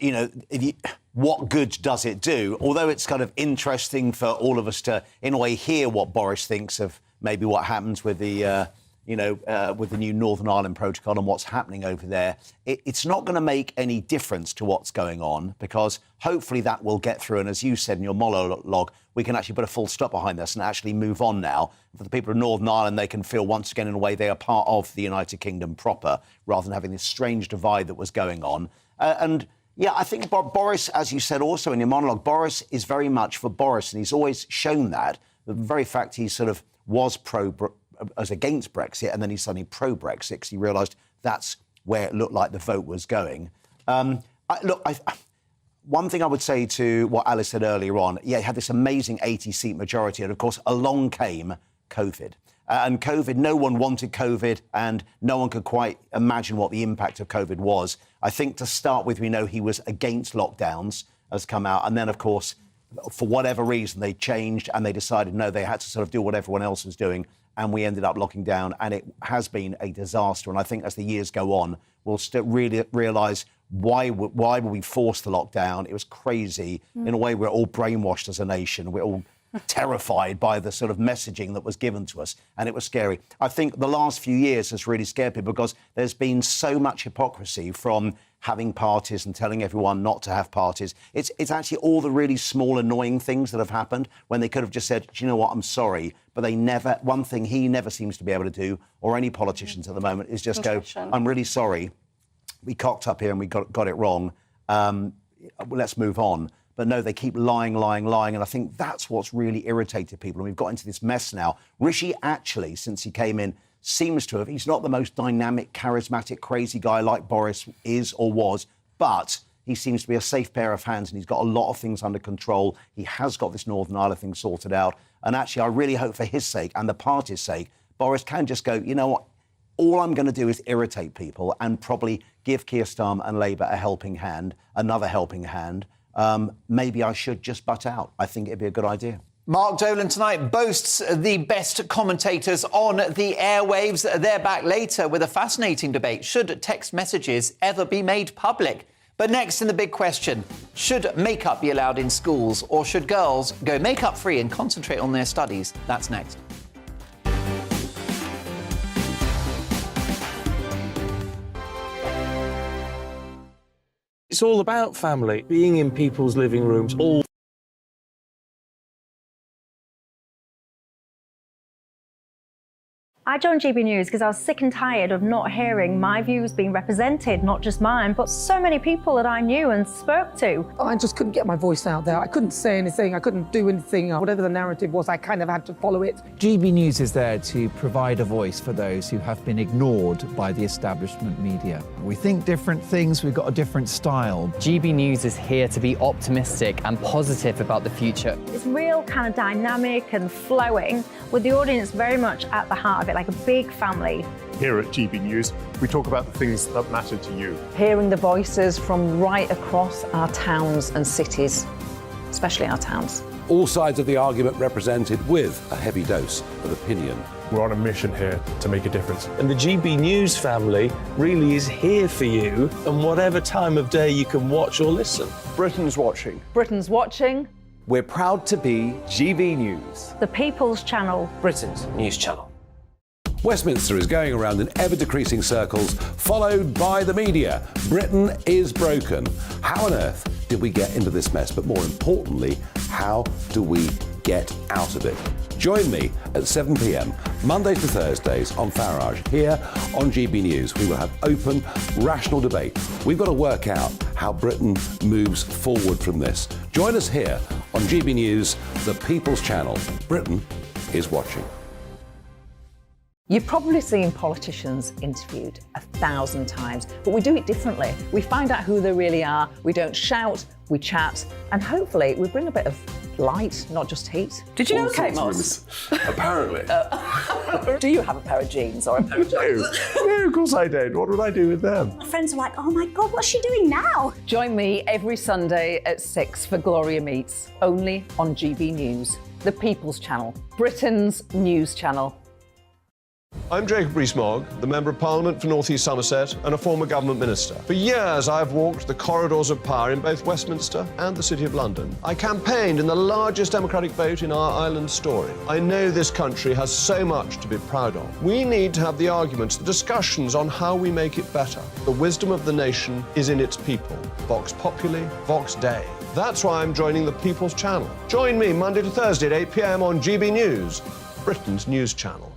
what good does it do? Although it's kind of interesting for all of us to, in a way, hear what Boris thinks of maybe what happens with the, with the new Northern Ireland Protocol and what's happening over there, it's not going to make any difference to what's going on, because hopefully that will get through. And as you said in your monologue, we can actually put a full stop behind this and actually move on now. For the people of Northern Ireland, they can feel once again in a way they are part of the United Kingdom proper, rather than having this strange divide that was going on. Yeah, I think Boris, as you said also in your monologue, Boris is very much for Boris, and he's always shown that. The very fact he sort of was against Brexit, and then he's suddenly pro-Brexit because he realised that's where it looked like the vote was going. One thing I would say to what Alice said earlier on, he had this amazing 80-seat majority, and of course along came COVID. And COVID, no one wanted COVID, and no one could quite imagine what the impact of COVID was. I think to start with, we know he was against lockdowns, has come out. And then, of course, for whatever reason, they changed and they decided, no, they had to sort of do what everyone else was doing. And we ended up locking down, and it has been a disaster. And I think as the years go on, we'll still really realise why were we forced to lock down. It was crazy. In a way, we're all brainwashed as a nation. We're all terrified by the sort of messaging that was given to us, and it was scary. I think the last few years has really scared people because there's been so much hypocrisy from having parties and telling everyone not to have parties. It's actually all the really small, annoying things that have happened when they could have just said, do you know what, I'm sorry, but they never, one thing he never seems to be able to do, or any politicians at the moment, is just go, I'm really sorry, we cocked up here and we got it wrong, let's move on. But no, they keep lying. And I think that's what's really irritated people. And we've got into this mess now. Rishi actually, since he came in, seems to have, he's not the most dynamic, charismatic, crazy guy like Boris is or was, but he seems to be a safe pair of hands, and he's got a lot of things under control. He has got this Northern Ireland thing sorted out. And actually, I really hope for his sake and the party's sake, Boris can just go, you know what, all I'm going to do is irritate people and probably give Keir Starmer and Labour a helping hand, another helping hand. Maybe I should just butt out. I think it'd be a good idea. Mark Dolan tonight boasts the best commentators on the airwaves. They're back later with a fascinating debate. Should text messages ever be made public? But next in the big question, should makeup be allowed in schools, or should girls go makeup free and concentrate on their studies? That's next. It's all about family, being in people's living rooms all. I joined GB News because I was sick and tired of not hearing my views being represented, not just mine, but so many people that I knew and spoke to. I just couldn't get my voice out there. I couldn't say anything. I couldn't do anything. Whatever the narrative was, I kind of had to follow it. GB News is there to provide a voice for those who have been ignored by the establishment media. We think different things. We've got a different style. GB News is here to be optimistic and positive about the future. It's real kind of dynamic and flowing, with the audience very much at the heart of it, like a big family. Here at GB News, we talk about the things that matter to you. Hearing the voices from right across our towns and cities, especially our towns. All sides of the argument represented with a heavy dose of opinion. We're on a mission here to make a difference. And the GB News family really is here for you, and whatever time of day you can watch or listen. Britain's watching. Britain's watching. We're proud to be GB News. The People's Channel. Britain's news channel. Westminster is going around in ever-decreasing circles, followed by the media. Britain is broken. How on earth did we get into this mess? But more importantly, how do we get out of it? Join me at 7 p.m, Mondays to Thursdays on Farage, here on GB News. We will have open, rational debate. We've got to work out how Britain moves forward from this. Join us here on GB News, the People's Channel. Britain is watching. You've probably seen politicians interviewed 1,000 times, but we do it differently. We find out who they really are, we don't shout, we chat, and hopefully we bring a bit of light, not just heat. Did you know, Kate Moss? Apparently. Do you have a pair of jeans or a pair of jeans? No, of course I don't. What would I do with them? My friends are like, oh my God, what's she doing now? Join me every Sunday at 6 for Gloria Meets, only on GB News, the People's Channel, Britain's news channel. I'm Jacob Rees-Mogg, the Member of Parliament for North East Somerset and a former government minister. For years, I've walked the corridors of power in both Westminster and the City of London. I campaigned in the largest democratic vote in our island story. I know this country has so much to be proud of. We need to have the arguments, the discussions on how we make it better. The wisdom of the nation is in its people. Vox Populi, Vox Dei. That's why I'm joining the People's Channel. Join me Monday to Thursday at 8 p.m. on GB News, Britain's news channel.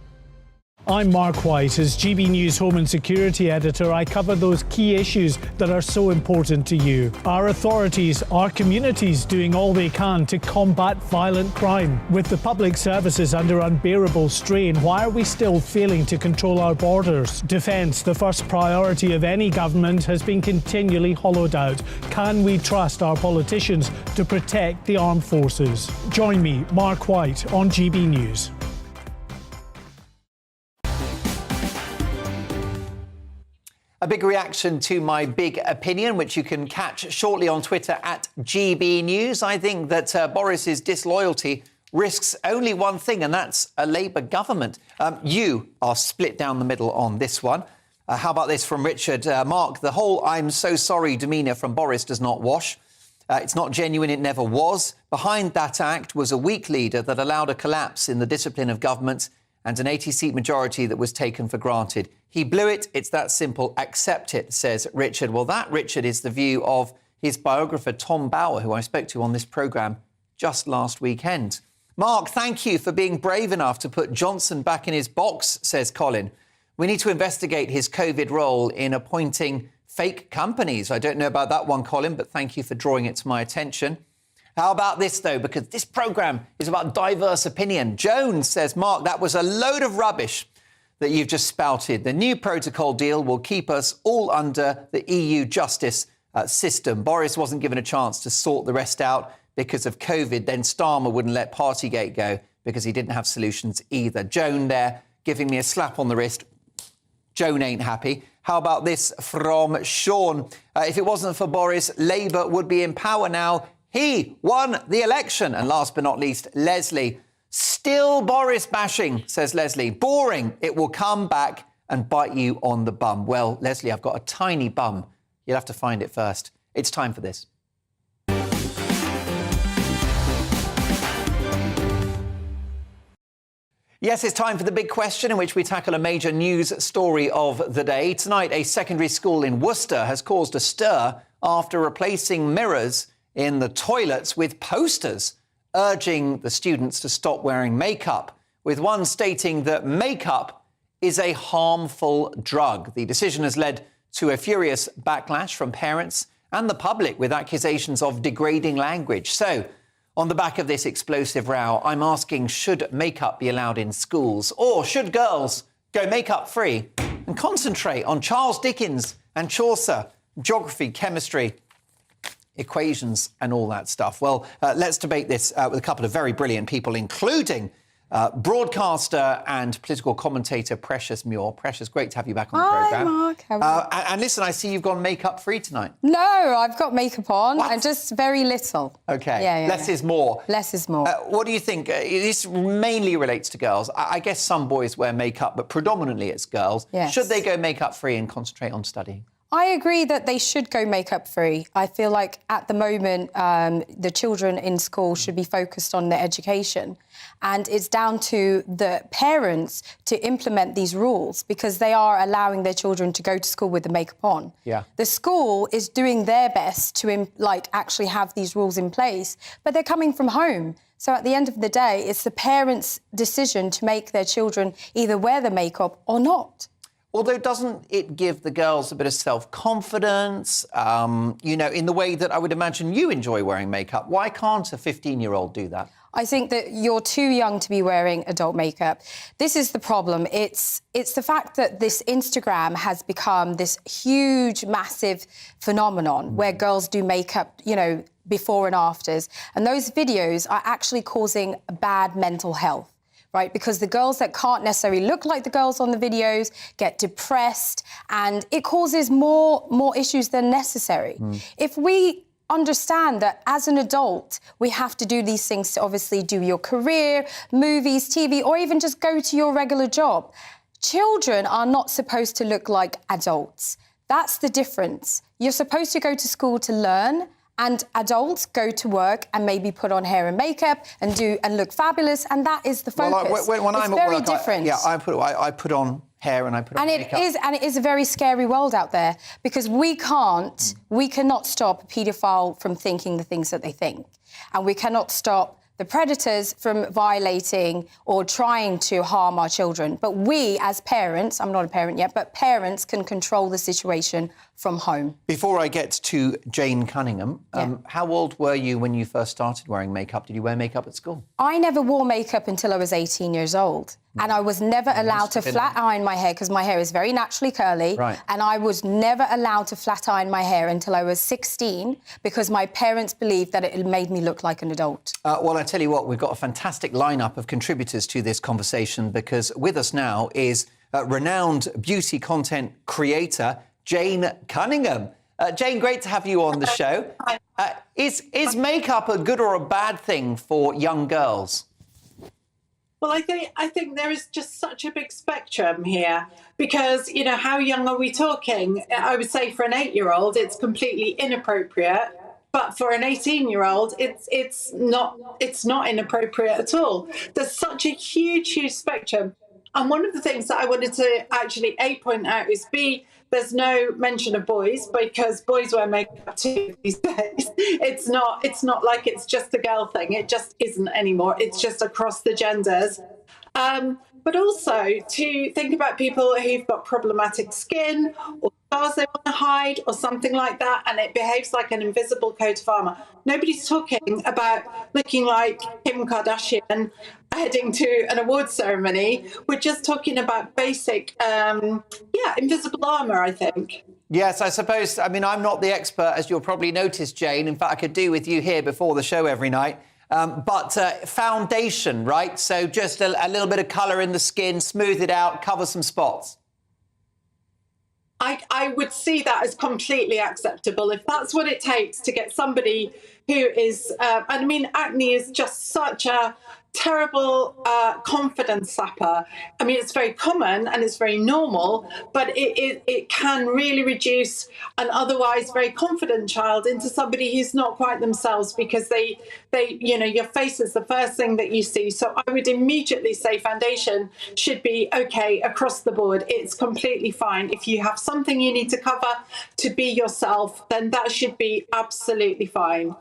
I'm Mark White. As GB News Home and Security Editor, I cover those key issues that are so important to you. Are authorities, our communities doing all they can to combat violent crime? With the public services under unbearable strain, why are we still failing to control our borders? Defence, the first priority of any government, has been continually hollowed out. Can we trust our politicians to protect the armed forces? Join me, Mark White, on GB News. A big reaction to my big opinion, which you can catch shortly on Twitter at GB News. I think that Boris's disloyalty risks only one thing, and that's a Labour government. You are split down the middle on this one. How about this from Richard? Mark, the whole "I'm so sorry" demeanour from Boris does not wash. It's not genuine, it never was. Behind that act was a weak leader that allowed a collapse in the discipline of government and an 80-seat majority that was taken for granted. He blew it. It's that simple. Accept it, says Richard. Well, that, Richard, is the view of his biographer, Tom Bauer, who I spoke to on this programme just last weekend. Mark, thank you for being brave enough to put Johnson back in his box, says Colin. We need to investigate his COVID role in appointing fake companies. I don't know about that one, Colin, but thank you for drawing it to my attention. How about this, though? Because this programme is about diverse opinion. Jones says, Mark, that was a load of rubbish that you've just spouted. The new protocol deal will keep us all under the EU justice system. Boris wasn't given a chance to sort the rest out because of COVID. Then Starmer wouldn't let Partygate go because he didn't have solutions either. Joan there giving me a slap on the wrist. Joan ain't happy. How about this from Sean? If it wasn't for Boris, Labour would be in power now. He won the election. And last but not least, Leslie. Still Boris bashing, says Leslie. Boring. It will come back and bite you on the bum. Well, Leslie, I've got a tiny bum. You'll have to find it first. It's time for this. Yes, it's time for the big question in which we tackle a major news story of the day. Tonight, a secondary school in Worcester has caused a stir after replacing mirrors in the toilets with posters urging the students to stop wearing makeup, with one stating that makeup is a harmful drug. The decision has led to a furious backlash from parents and the public with accusations of degrading language. So, on the back of this explosive row, I'm asking, should makeup be allowed in schools? Or should girls go makeup free and concentrate on Charles Dickens and Chaucer, geography, chemistry, equations and all that stuff? Well, let's debate this with a couple of very brilliant people, including broadcaster and political commentator Precious Muir. Precious, great to have you back on the programme. Hi, Mark. How are you? And listen, I see you've gone makeup free tonight. No, I've got makeup on. And just very little. OK. Yeah, Less is more. Less is more. What do you think? This mainly relates to girls. I guess some boys wear makeup, but predominantly it's girls. Yes. Should they go makeup free and concentrate on studying? I agree that they should go makeup free. I feel like at the moment, the children in school should be focused on their education. And it's down to the parents to implement these rules because they are allowing their children to go to school with the makeup on. Yeah. The school is doing their best to actually have these rules in place, but they're coming from home. So at the end of the day, it's the parents' decision to make their children either wear the makeup or not. Although doesn't it give the girls a bit of self-confidence, in the way that I would imagine you enjoy wearing makeup? Why can't a 15-year-old do that? I think that you're too young to be wearing adult makeup. This is the problem. It's the fact that this Instagram has become this huge, massive phenomenon where girls do makeup, before and afters. And those videos are actually causing bad mental health. Right, because the girls that can't necessarily look like the girls on the videos get depressed and it causes more issues than necessary. If we understand that as an adult, we have to do these things to obviously do your career, movies, TV, or even just go to your regular job, Children are not supposed to look like adults. That's the difference. You're supposed to go to school to learn, and adults go to work and maybe put on hair and makeup and look fabulous, and that is the focus. When it's I'm very at work, different. I put on hair and I put on makeup. It is a very scary world out there, because we cannot stop a paedophile from thinking the things that they think, and we cannot stop the predators from violating or trying to harm our children. But we, as parents, I'm not a parent yet, but parents can control the situation from home. Before I get to Jane Cunningham, how old were you when you first started wearing makeup? Did you wear makeup at school? I never wore makeup until I was 18 years old. And I was never allowed to flat iron my hair, because my hair is very naturally curly. Right. And I was never allowed to flat iron my hair until I was 16, because my parents believed that it made me look like an adult. Well, I tell you what, we've got a fantastic lineup of contributors to this conversation, because with us now is renowned beauty content creator Jane Cunningham. Jane, great to have you on the show. Is makeup a good or a bad thing for young girls? Well, I think there is just such a big spectrum here, because, you know, how young are we talking? I would say for an 8-year-old, it's completely inappropriate. But for an 18-year-old, it's not inappropriate at all. There's such a huge spectrum. And one of the things that I wanted to actually point out is there's no mention of boys, because boys wear makeup too these days. It's not like it's just a girl thing. It just isn't anymore. It's just across the genders. But also to think about people who've got problematic skin or scars they want to hide or something like that, and it behaves like an invisible coat of armour. Nobody's talking about looking like Kim Kardashian heading to an awards ceremony. We're just talking about basic, invisible armour, I think. Yes, I suppose. I mean, I'm not the expert, as you'll probably notice, Jane. In fact, I could do with you here before the show every night. But foundation, right? So just a little bit of colour in the skin, smooth it out, cover some spots. I would see that as completely acceptable. If that's what it takes to get somebody who is... I mean, acne is just such a terrible confidence sapper. I mean, it's very common and it's very normal, but it can really reduce an otherwise very confident child into somebody who's not quite themselves, because they your face is the first thing that you see. So I would immediately say foundation should be okay across the board. It's completely fine. If you have something you need to cover to be yourself, then that should be absolutely fine.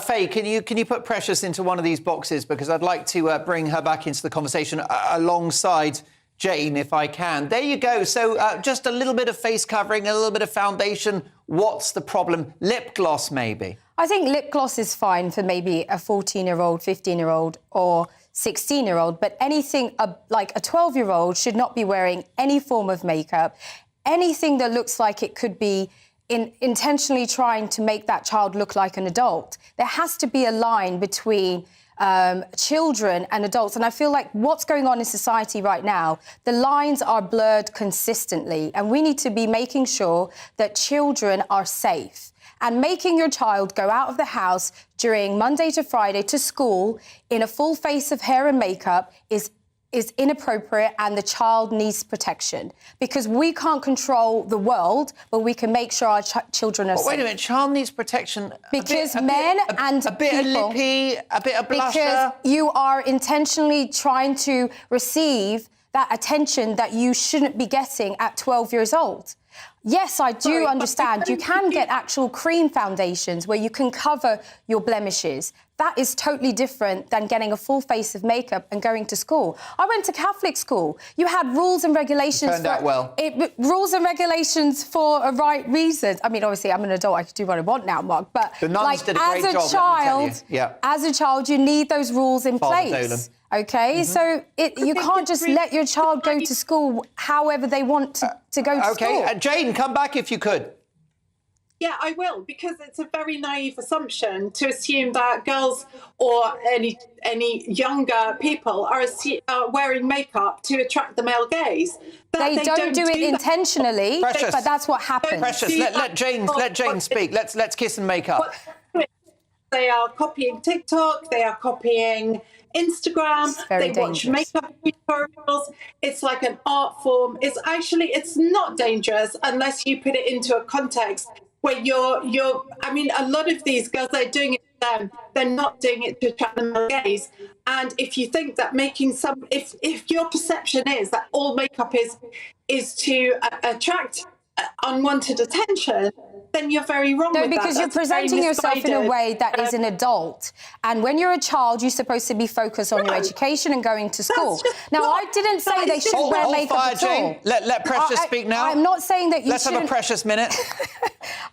Faye, can you put Precious into one of these boxes? Because I'd like to bring her back into the conversation alongside Jane, if I can. There you go. So just a little bit of face covering, a little bit of foundation. What's the problem? Lip gloss, maybe? I think lip gloss is fine for maybe a 14-year-old, 15-year-old or 16-year-old, but anything like a 12-year-old should not be wearing any form of makeup. Anything that looks like it could be intentionally trying to make that child look like an adult. There has to be a line between children and adults. And I feel like what's going on in society right now, the lines are blurred consistently. And we need to be making sure that children are safe. And making your child go out of the house during Monday to Friday to school in a full face of hair and makeup is inappropriate, and the child needs protection, because we can't control the world, but we can make sure our children are safe. Wait a minute, child needs protection. Because a bit of lippy, a bit of blusher. Because you are intentionally trying to receive that attention that you shouldn't be getting at 12 years old. Yes, I do understand. You can get actual cream foundations where you can cover your blemishes. That is totally different than getting a full face of makeup and going to school. I went to Catholic school. You had rules and regulations. Turned out well. Rules and regulations for a right reason. I mean, obviously, I'm an adult. I can do what I want now, Mark. But the nuns did a great job, as a child, as a child, you need those rules in Father place. Dolan. OK, so you can't just let your child go to school however they want to go to school. OK, Jane, come back if you could. Yeah, I will, because it's a very naive assumption to assume that girls or any younger people are wearing makeup to attract the male gaze. They don't do it intentionally, but that's what happens. Precious, let Jane speak. Let's kiss and make up. they are copying TikTok, they are copying Instagram, they watch makeup tutorials. It's like an art form. It's not dangerous unless you put it into a context where I mean, a lot of these girls, they're doing it to them. They're not doing it to attract the male gaze. And if you think that if your perception is that all makeup is to attract unwanted attention, then you're very wrong. No, because you're presenting yourself in a way that is an adult. And when you're a child, you're supposed to be focused on your education and going to school. Now, I didn't say they shouldn't wear makeup at all. Let Precious speak now. I'm not saying that you Let's have a Precious minute.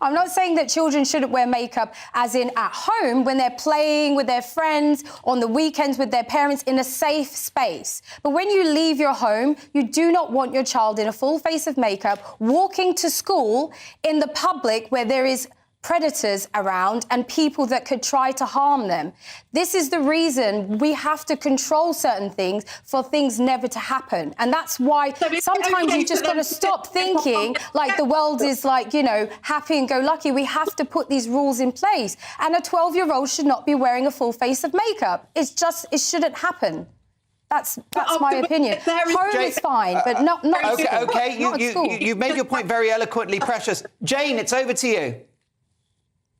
I'm not saying that children shouldn't wear makeup as in at home when they're playing with their friends, on the weekends with their parents in a safe space. But when you leave your home, you do not want your child in a full face of makeup walking to school in the public where there is predators around and people that could try to harm them. This is the reason we have to control certain things for things never to happen. And that's why sometimes you've just got to stop thinking like the world is like, you know, happy and go lucky. We have to put these rules in place. And a 12-year-old should not be wearing a full face of makeup. It shouldn't happen. That's my opinion. Home is fine, but not okay, school. okay. Not at school. You've made your point very eloquently, Precious. Jane, it's over to you.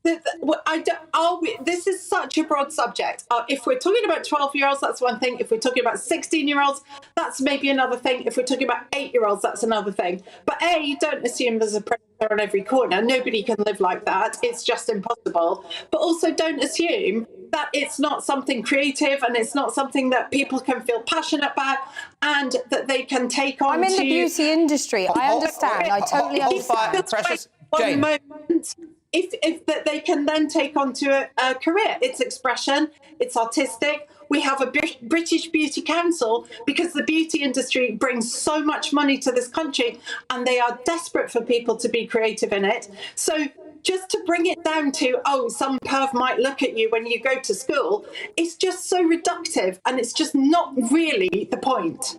This is such a broad subject. If we're talking about 12-year-olds, that's one thing. If we're talking about 16-year-olds, that's maybe another thing. If we're talking about 8-year-olds, that's another thing. But don't assume there's a predator on every corner. Nobody can live like that. It's just impossible. But also don't assume that it's not something creative and it's not something that people can feel passionate about and that they can take on. I'm in the beauty industry. I understand. I totally understand. Precious. Jane. Moment, if that they can then take on to a career. It's expression, it's artistic. We have a British Beauty Council because the beauty industry brings so much money to this country and they are desperate for people to be creative in it. So just to bring it down to, some perv might look at you when you go to school, it's just so reductive and it's just not really the point.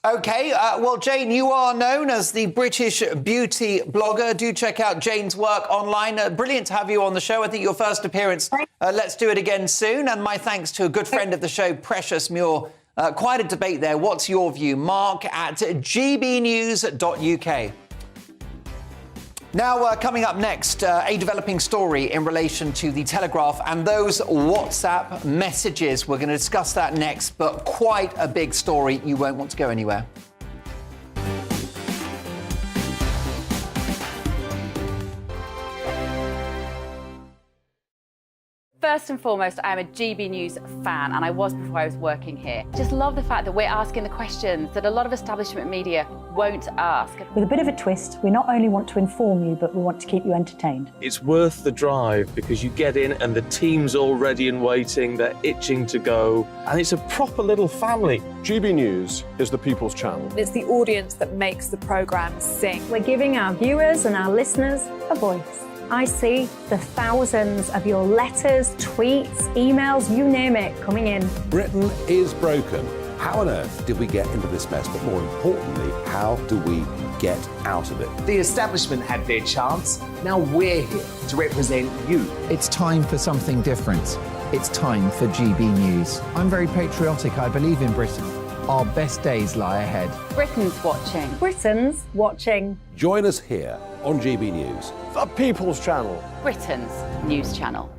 OK, well, Jane, you are known as the British beauty blogger. Do check out Jane's work online. Brilliant to have you on the show. I think your first appearance. Let's do it again soon. And my thanks to a good friend of the show, Precious Muir. Quite a debate there. What's your view? Mark at gbnews.uk. Now, coming up next, a developing story in relation to the Telegraph and those WhatsApp messages. We're going to discuss that next, but quite a big story. You won't want to go anywhere. First and foremost, I am a GB News fan, and I was before I was working here. Just love the fact that we're asking the questions that a lot of establishment media won't ask. With a bit of a twist, we not only want to inform you, but we want to keep you entertained. It's worth the drive because you get in and the team's all ready and waiting, they're itching to go, and it's a proper little family. GB News is the People's Channel. It's the audience that makes the programme sing. We're giving our viewers and our listeners a voice. I see the thousands of your letters, tweets, emails, you name it, coming in. Britain is broken. How on earth did we get into this mess? But more importantly, how do we get out of it? The establishment had their chance. Now we're here to represent you. It's time for something different. It's time for GB News. I'm very patriotic. I believe in Britain. Our best days lie ahead. Britain's watching. Britain's watching. Join us here on GB News. The People's Channel. Britain's news channel.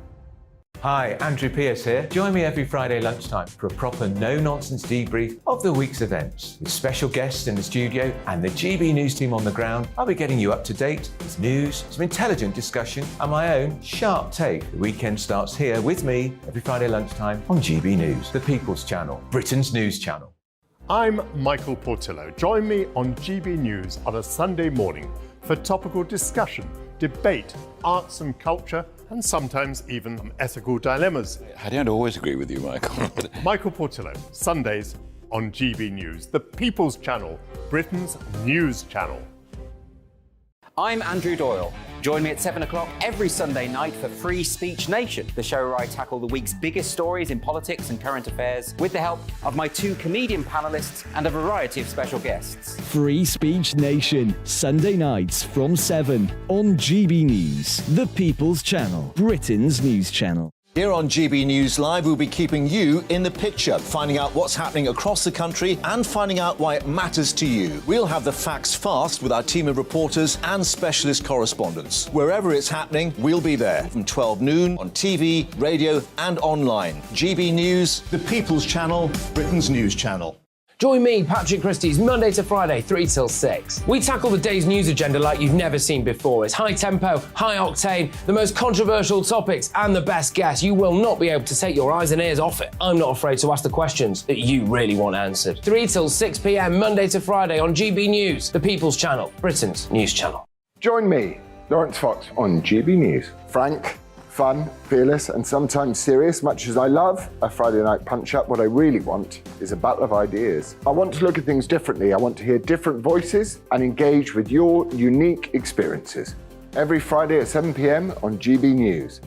Hi, Andrew Pierce here. Join me every Friday lunchtime for a proper no-nonsense debrief of the week's events. With special guests in the studio and the GB News team on the ground, I'll be getting you up to date with news, some intelligent discussion and my own sharp take. The weekend starts here with me every Friday lunchtime on GB News, the People's Channel, Britain's news channel. I'm Michael Portillo. Join me on GB News on a Sunday morning for topical discussion, debate, arts and culture, and sometimes even some ethical dilemmas. I don't always agree with you, Michael. Michael Portillo, Sundays on GB News, the People's Channel, Britain's news channel. I'm Andrew Doyle. Join me at 7 o'clock every Sunday night for Free Speech Nation, the show where I tackle the week's biggest stories in politics and current affairs with the help of my two comedian panellists and a variety of special guests. Free Speech Nation, Sunday nights from 7 on GB News, the People's Channel, Britain's news channel. Here on GB News Live, we'll be keeping you in the picture, finding out what's happening across the country and finding out why it matters to you. We'll have the facts fast with our team of reporters and specialist correspondents. Wherever it's happening, we'll be there from 12 noon on TV, radio and online. GB News, the People's Channel, Britain's news channel. Join me, Patrick Christie's, Monday to Friday, 3 till 6. We tackle the day's news agenda like you've never seen before. It's high tempo, high octane, the most controversial topics, and the best guests. You will not be able to take your eyes and ears off it. I'm not afraid to ask the questions that you really want answered. 3 till 6 p.m, Monday to Friday on GB News, the People's Channel, Britain's news channel. Join me, Lawrence Fox, on GB News. Frank, fun, fearless, and sometimes serious. Much as I love a Friday night punch-up, what I really want is a battle of ideas. I want to look at things differently. I want to hear different voices and engage with your unique experiences. Every Friday at 7 p.m. on GB News.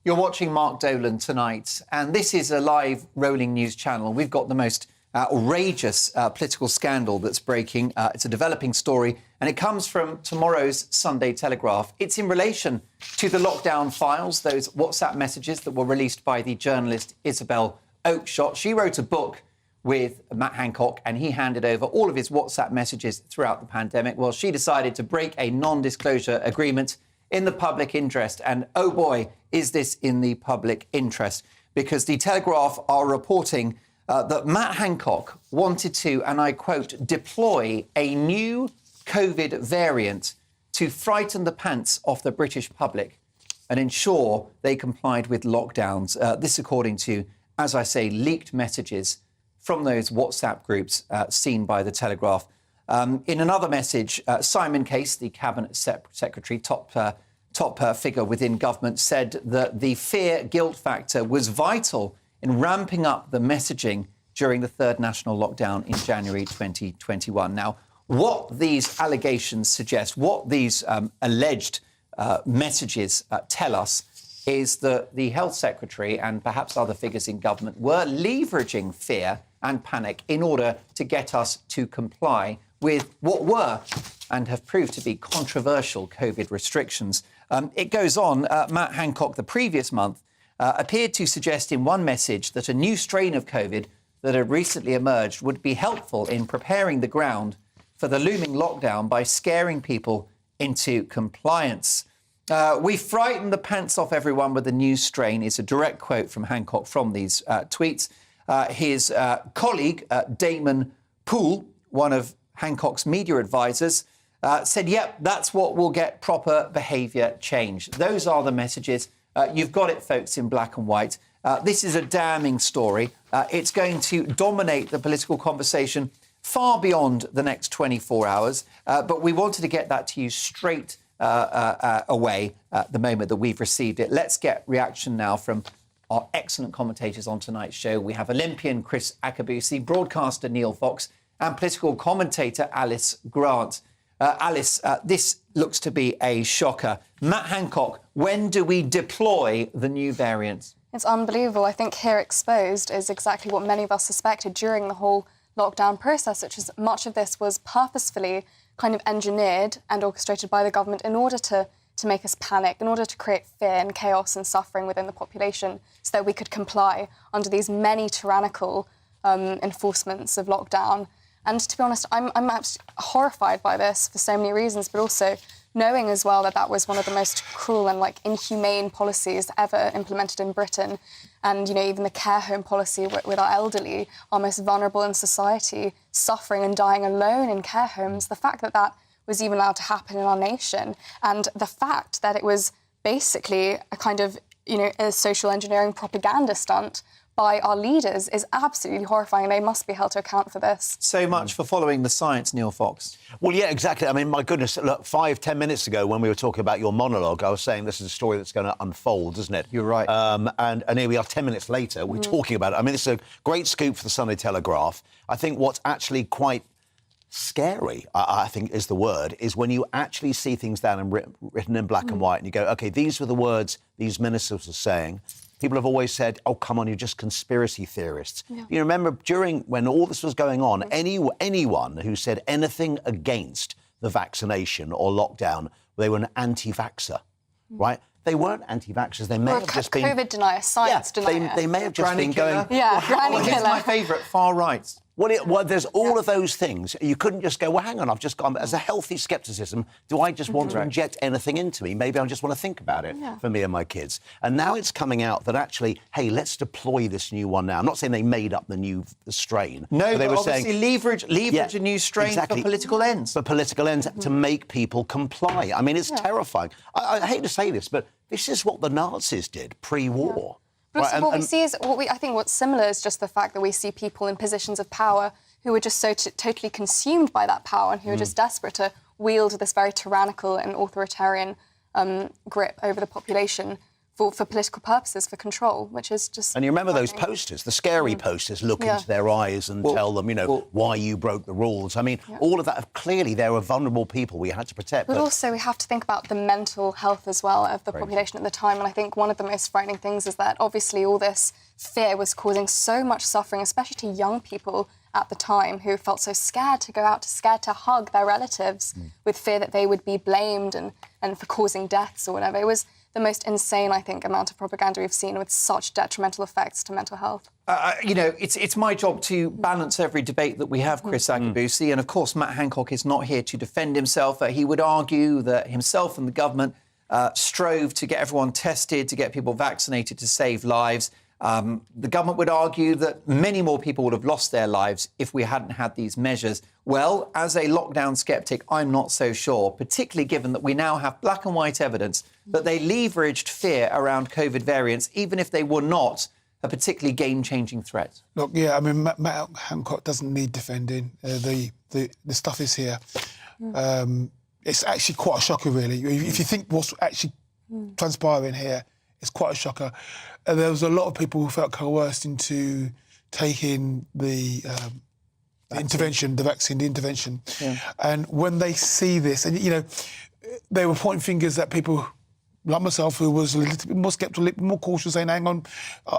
You're watching Mark Dolan tonight, and this is a live rolling news channel. We've got the most outrageous political scandal that's breaking. It's a developing story, and it comes from tomorrow's Sunday Telegraph. It's in relation to the lockdown files, those WhatsApp messages that were released by the journalist Isabel Oakeshott. She wrote a book with Matt Hancock, and he handed over all of his WhatsApp messages throughout the pandemic. Well, she decided to break a non-disclosure agreement in the public interest. And oh boy, is this in the public interest, because the Telegraph are reporting that Matt Hancock wanted to, and I quote, deploy a new COVID variant to frighten the pants off the British public and ensure they complied with lockdowns. This according to, as I say, leaked messages from those WhatsApp groups seen by the Telegraph. In another message, Simon Case, the Cabinet Secretary, top figure within government, said that the fear-guilt factor was vital in ramping up the messaging during the third national lockdown in January 2021. Now, what these allegations suggest, what these alleged messages tell us, is that the Health Secretary and perhaps other figures in government were leveraging fear and panic in order to get us to comply with what were and have proved to be controversial COVID restrictions. It goes on, Matt Hancock, the previous month, appeared to suggest in one message that a new strain of COVID that had recently emerged would be helpful in preparing the ground for the looming lockdown by scaring people into compliance. We frightened the pants off everyone with the new strain is a direct quote from Hancock from these tweets. His colleague, Damon Poole, one of Hancock's media advisors, said, yep, that's what will get proper behaviour change. Those are the messages. You've got it, folks, in black and white. This is a damning story. It's going to dominate the political conversation far beyond the next 24 hours. But we wanted to get that to you straight away the moment that we've received it. Let's get reaction now from our excellent commentators on tonight's show. We have Olympian Chris Akabusi, broadcaster Neil Fox, and political commentator Alice Grant. Alice, this looks to be a shocker. Matt Hancock, when do we deploy the new variants? It's unbelievable. I think here exposed is exactly what many of us suspected during the whole lockdown process, which is much of this was purposefully kind of engineered and orchestrated by the government in order to make us panic, in order to create fear and chaos and suffering within the population so that we could comply under these many tyrannical enforcements of lockdown. And to be honest, I'm absolutely horrified by this for so many reasons, but also knowing as well that that was one of the most cruel and inhumane policies ever implemented in Britain. And, even the care home policy with our elderly, our most vulnerable in society, suffering and dying alone in care homes, the fact that that was even allowed to happen in our nation, and the fact that it was basically a kind of, a social engineering propaganda stunt by our leaders is absolutely horrifying. They must be held to account for this. So much for following the science, Neil Fox. Well, yeah, exactly. I mean, my goodness, look, 5-10 minutes ago when we were talking about your monologue, I was saying this is a story that's going to unfold, isn't it? You're right. And here we are 10 minutes later, we're talking about it. I mean, it's a great scoop for the Sunday Telegraph. I think what's actually quite scary, I think is the word, is when you actually see things down and written in black and white and you go, OK, these were the words these ministers were saying. People have always said, oh, come on, you're just conspiracy theorists. Yeah. You remember when all this was going on, anyone who said anything against the vaccination or lockdown, they were an anti-vaxxer, right? They weren't anti-vaxxers. They may Or have just been COVID denier, science denier. They may have just been going. Yeah, granny Well, killer. here's my favourite, far right. Well, there's all of those things. You couldn't just go, well, hang on, I've just gone... As a healthy scepticism, do I just want to inject anything into me? Maybe I just want to think about it for me and my kids. And now it's coming out that actually, hey, let's deploy this new one now. I'm not saying they made up the strain. No, but they were obviously saying... leverage a new strain for political ends. For political ends, to make people comply. I mean, it's terrifying. I hate to say this, but this is what the Nazis did pre-war. But also what we see is, I think what's similar is just the fact that we see people in positions of power who are just so totally consumed by that power and who are just desperate to wield this very tyrannical and authoritarian grip over the population for political purposes, for control, which is just... And you remember those posters, the scary posters, look into their eyes and tell them, why you broke the rules. I mean, all of that, clearly there were vulnerable people we had to protect. But also we have to think about the mental health as well of the population at the time. And I think one of the most frightening things is that obviously all this fear was causing so much suffering, especially to young people at the time who felt so scared to go out, scared to hug their relatives with fear that they would be blamed and for causing deaths or whatever. It was the most insane, I think, amount of propaganda we've seen with such detrimental effects to mental health. It's my job to balance every debate that we have, Chris Agabusi, and of course Matt Hancock is not here to defend himself. He would argue that himself and the government strove to get everyone tested, to get people vaccinated to save lives. The government would argue that many more people would have lost their lives if we hadn't had these measures. Well, as a lockdown sceptic, I'm not so sure, particularly given that we now have black and white evidence that they leveraged fear around COVID variants, even if they were not a particularly game-changing threat. Look, yeah, I mean, Matt Hancock doesn't need defending. The stuff is here. It's actually quite a shocker, really. If you think what's actually transpiring here, it's quite a shocker. There was a lot of people who felt coerced into taking the intervention. Yeah. And when they see this, and, they were pointing fingers at people like myself, who was a little bit more sceptical, a little bit more cautious, saying, hang on,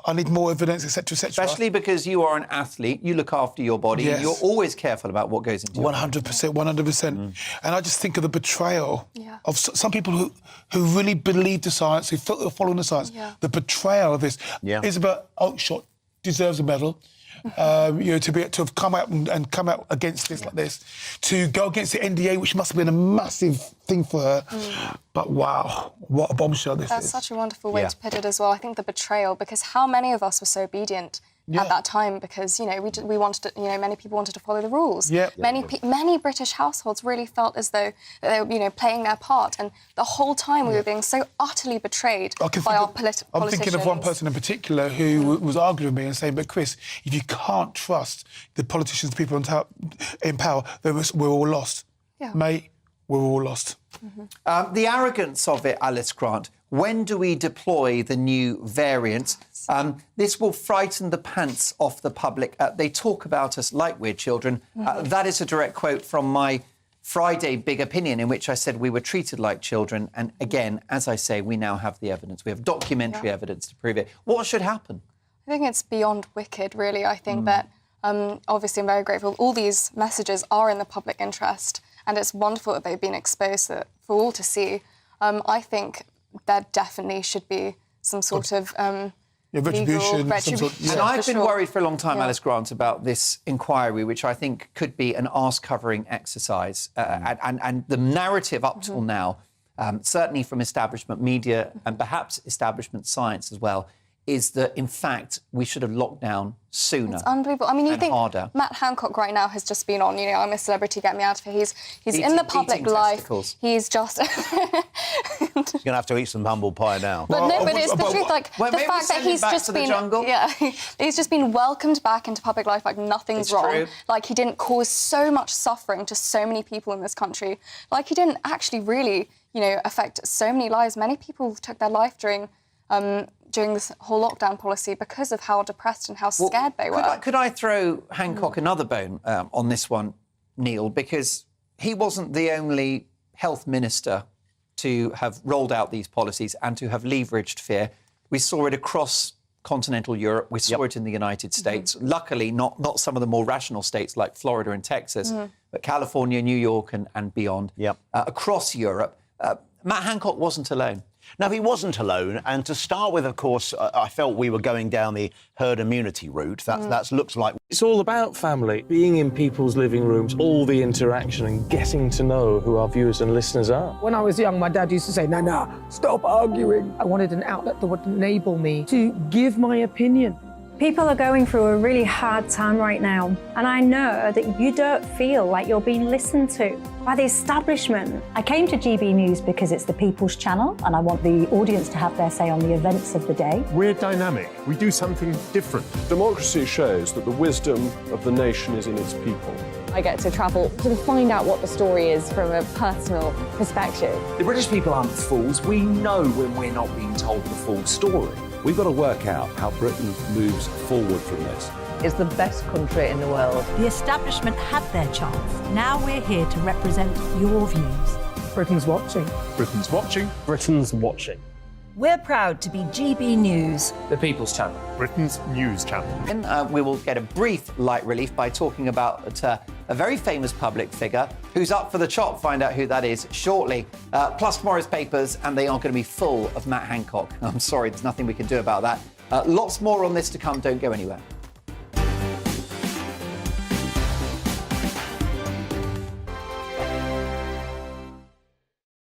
I need more evidence, etc., etc. Especially because you are an athlete, you look after your body, and you're always careful about what goes into your 100%. And I just think of the betrayal of some people who really believe the science, who are following the science. The betrayal of this is about Oakeshott deserves a medal. To have come out and come out against this like this, to go against the NDA, which must have been a massive thing for her. But wow, what a bombshell this is. That's such a wonderful way to put it as well. I think the betrayal, because how many of us were so obedient at that time? Because we wanted to, many people wanted to follow the rules. Many British households really felt as though they were, playing their part, and the whole time we were being so utterly betrayed by our politicians. I'm thinking of one person in particular who was arguing with me and saying, "But Chris, if you can't trust the politicians, the people in power, then we're all lost, mate. We're all lost." The arrogance of it, Alice Grant. When do we deploy the new variant? This will frighten the pants off the public. They talk about us like we're children. That is a direct quote from my Friday Big Opinion, in which I said we were treated like children. And again, as I say, we now have the evidence. We have documentary evidence to prove it. What should happen? I think it's beyond wicked, really. I think that, obviously, I'm very grateful. All these messages are in the public interest, and it's wonderful that they've been exposed for all to see. I think there definitely should be some sort of retribution. And I've been worried for a long time, Alice Grant, about this inquiry, which I think could be an arse-covering exercise. And the narrative up till now, certainly from establishment media and perhaps establishment science as well, is that, in fact, we should have locked down sooner. It's unbelievable. I mean, you think harder. Matt Hancock right now has just been on, I'm a celebrity, get me out of here. He's in the public life. Testicles. He's just... You're going to have to eat some humble pie now. But it's the truth. The fact that he's just been... he's just been welcomed back into public life like nothing's wrong. True. Like he didn't cause so much suffering to so many people in this country. Like he didn't actually really, affect so many lives. Many people took their life during this whole lockdown policy because of how depressed and how scared they were. Could I throw Hancock another bone on this one, Neil? Because he wasn't the only health minister to have rolled out these policies and to have leveraged fear. We saw it across continental Europe. We saw it in the United States. Luckily, not some of the more rational states like Florida and Texas. but California, New York and beyond, across Europe. Matt Hancock wasn't alone. No, he wasn't alone. And to start with, of course, I felt we were going down the herd immunity route. That's looked like... It's all about family, being in people's living rooms, all the interaction and getting to know who our viewers and listeners are. When I was young, my dad used to say, "Nah, stop arguing." I wanted an outlet that would enable me to give my opinion. People are going through a really hard time right now, and I know that you don't feel like you're being listened to by the establishment. I came to GB News because it's the People's Channel, and I want the audience to have their say on the events of the day. We're dynamic. We do something different. Democracy shows that the wisdom of the nation is in its people. I get to travel to find out what the story is from a personal perspective. The British people aren't fools. We know when we're not being told the full story. We've got to work out how Britain moves forward from this. It's the best country in the world. The establishment had their chance. Now we're here to represent your views. Britain's watching. Britain's watching. Britain's watching. We're proud to be GB News. The People's Channel. Britain's news channel. And we will get a brief light relief by talking about a very famous public figure who's up for the chop. Find out who that is shortly. Plus tomorrow's papers, and they are going to be full of Matt Hancock. I'm sorry, there's nothing we can do about that. Lots more on this to come. Don't go anywhere.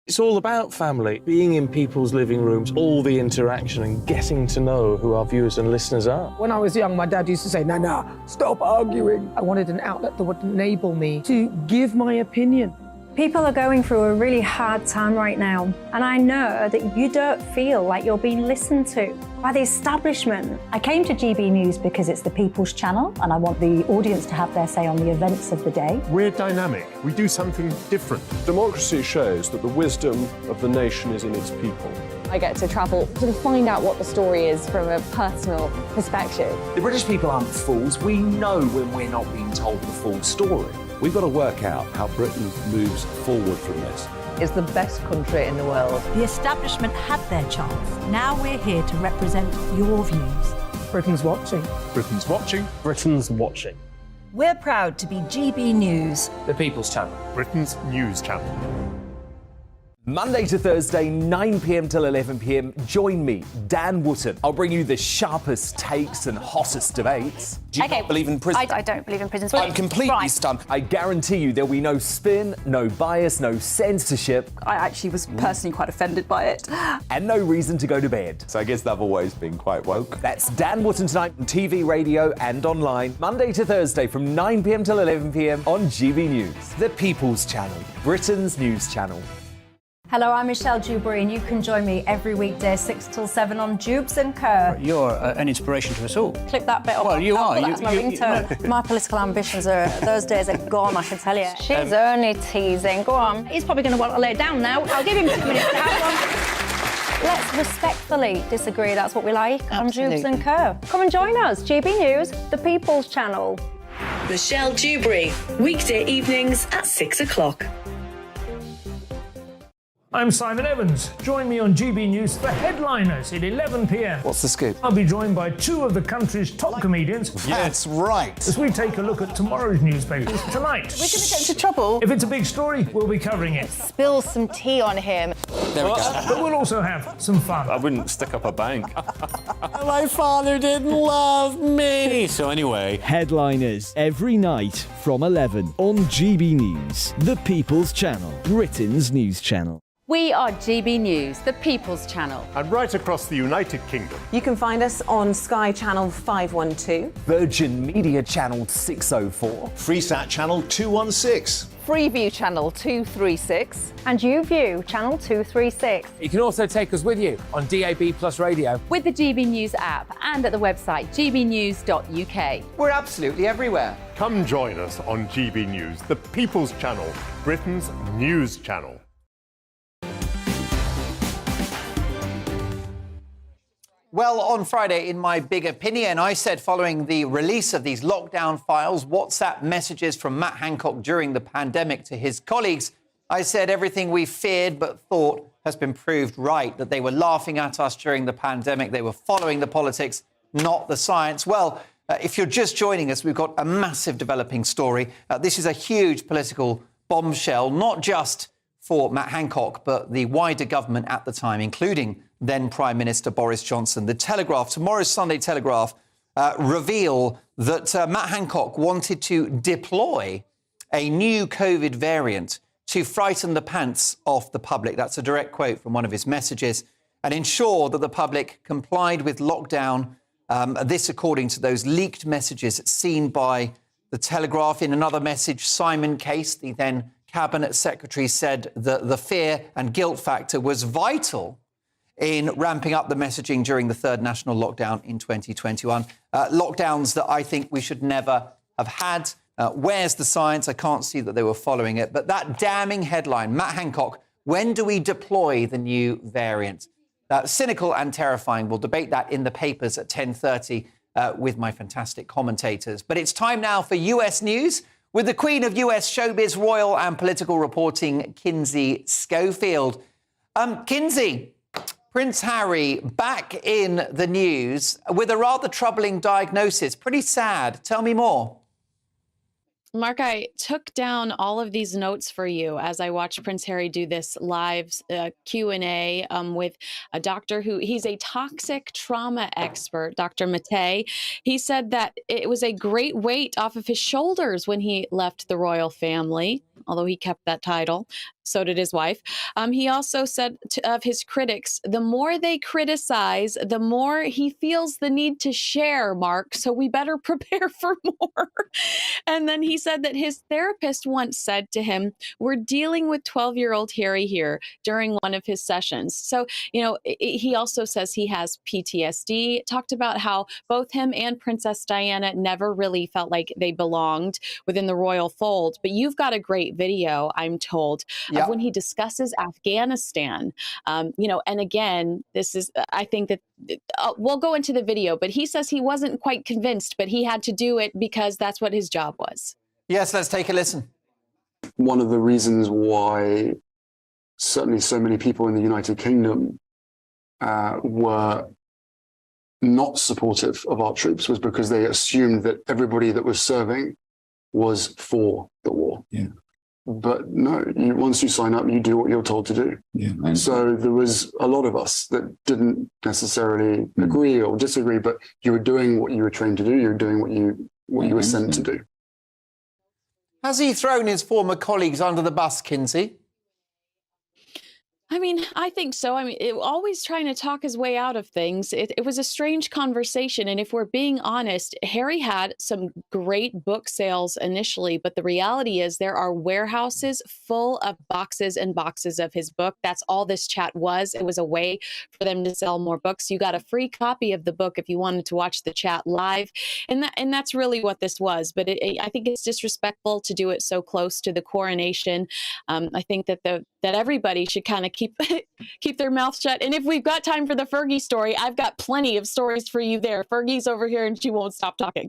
It's all about family, being in people's living rooms, all the interaction and getting to know who our viewers and listeners are. When I was young, my dad used to say, "Nah, stop arguing." I wanted an outlet that would enable me to give my opinion. People are going through a really hard time right now, and I know that you don't feel like you're being listened to by the establishment. I came to GB News because it's the People's Channel, and I want the audience to have their say on the events of the day. We're dynamic. We do something different. Democracy shows that the wisdom of the nation is in its people. I get to travel to find out what the story is from a personal perspective. The British people aren't fools. We know when we're not being told the full story. We've got to work out how Britain moves forward from this. It's the best country in the world. The establishment had their chance. Now we're here to represent your views. Britain's watching. Britain's watching. Britain's watching. We're proud to be GB News. The People's Channel. Britain's news channel. Monday to Thursday, 9 p.m. till 11 p.m. Join me, Dan Wootton. I'll bring you the sharpest takes and hottest debates. Do you not believe in prison? I don't believe in prisons. I'm completely stunned. I guarantee you there'll be no spin, no bias, no censorship. I actually was personally quite offended by it. And no reason to go to bed. So I guess they've always been quite woke. That's Dan Wootton tonight on TV, radio and online. Monday to Thursday from 9 p.m. till 11 p.m. on GB News. The People's Channel. Britain's news channel. Hello, I'm Michelle Dewberry, and you can join me every weekday 6 till 7 on Jubes and Kerr. You're an inspiration to us all. Clip that bit up. Well, you are. That's my ringtone. My political ambitions those days are gone, I can tell you. She's only teasing. Go on. He's probably going to want to lay down now. I'll give him 2 minutes to have one. Let's respectfully disagree. That's what we like Absolutely. on Jubes and Kerr. Come and join us. GB News, the People's Channel. Michelle Dewberry, weekday evenings at 6 o'clock. I'm Simon Evans. Join me on GB News for Headliners at 11 p.m. What's the scoop? I'll be joined by two of the country's top comedians. That's right. As we take a look at tomorrow's newspapers tonight. We're going to get into trouble. If it's a big story, we'll be covering it. Spill some tea on him. There we go. But we'll also have some fun. I wouldn't stick up a bank. My father didn't love me. So anyway. Headliners every night from 11 on GB News, the People's Channel, Britain's news channel. We are GB News, the People's Channel. And right across the United Kingdom. You can find us on Sky Channel 512. Virgin Media Channel 604. Freesat Channel 216. Freeview Channel 236. And YouView Channel 236. You can also take us with you on DAB Plus Radio. With the GB News app and at the website gbnews.uk. We're absolutely everywhere. Come join us on GB News, the People's Channel, Britain's news channel. Well, on Friday, in my big opinion, I said following the release of these lockdown files, WhatsApp messages from Matt Hancock during the pandemic to his colleagues, I said everything we feared but thought has been proved right, that they were laughing at us during the pandemic, they were following the politics, not the science. Well, If you're just joining us, we've got a massive developing story. This is a huge political bombshell, not just for Matt Hancock, but the wider government at the time, including then Prime Minister Boris Johnson. The Telegraph, tomorrow's Sunday Telegraph, reveal that Matt Hancock wanted to deploy a new COVID variant to frighten the pants off the public. That's a direct quote from one of his messages, and ensure that the public complied with lockdown. This according to those leaked messages seen by the Telegraph. In another message, Simon Case, the then Cabinet Secretary, said that the fear and guilt factor was vital in ramping up the messaging during the third national lockdown in 2021. Lockdowns that I think we should never have had. Where's the science? I can't see that they were following it. But that damning headline, Matt Hancock, when do we deploy the new variant? Cynical and terrifying. We'll debate that in the papers at 10:30 with my fantastic commentators. But it's time now for US News with the Queen of US showbiz, royal and political reporting, Kinsey Schofield. Kinsey, Prince Harry back in the news with a rather troubling diagnosis. Pretty sad. Tell me more. Mark, I took down all of these notes for you as I watched Prince Harry do this live Q&A with a doctor he's a toxic trauma expert, Dr. Matei. He said that it was a great weight off of his shoulders when he left the royal family, although he kept that title. So did his wife. He also said of his critics, the more they criticize, the more he feels the need to share, Mark. So we better prepare for more. And then he said that his therapist once said to him, we're dealing with 12-year-old Harry here during one of his sessions. So, he also says he has PTSD, talked about how both him and Princess Diana never really felt like they belonged within the royal fold. But you've got a great video, I'm told, of when he discusses Afghanistan. And again, this is, I think that we'll go into the video, but he says he wasn't quite convinced, but he had to do it because that's what his job was. Yes, let's take a listen. One of the reasons why certainly so many people in the United Kingdom were not supportive of our troops was because they assumed that everybody that was serving was for the war. Yeah. But no, once you sign up, you do what you're told to do. Yeah, so there was a lot of us that didn't necessarily agree or disagree, but you were doing what you were trained to do. You were doing what you were sent to do. Has he thrown his former colleagues under the bus, Kinsey? I mean, I think so. I mean, always trying to talk his way out of things. It was a strange conversation. And if we're being honest, Harry had some great book sales initially, but the reality is there are warehouses full of boxes and boxes of his book. That's all this chat was. It was a way for them to sell more books. You got a free copy of the book if you wanted to watch the chat live. And that's really what this was. But I think it's disrespectful to do it so close to the coronation. I think that everybody should kind of keep their mouth shut. And if we've got time for the Fergie story, I've got plenty of stories for you there. Fergie's over here and she won't stop talking.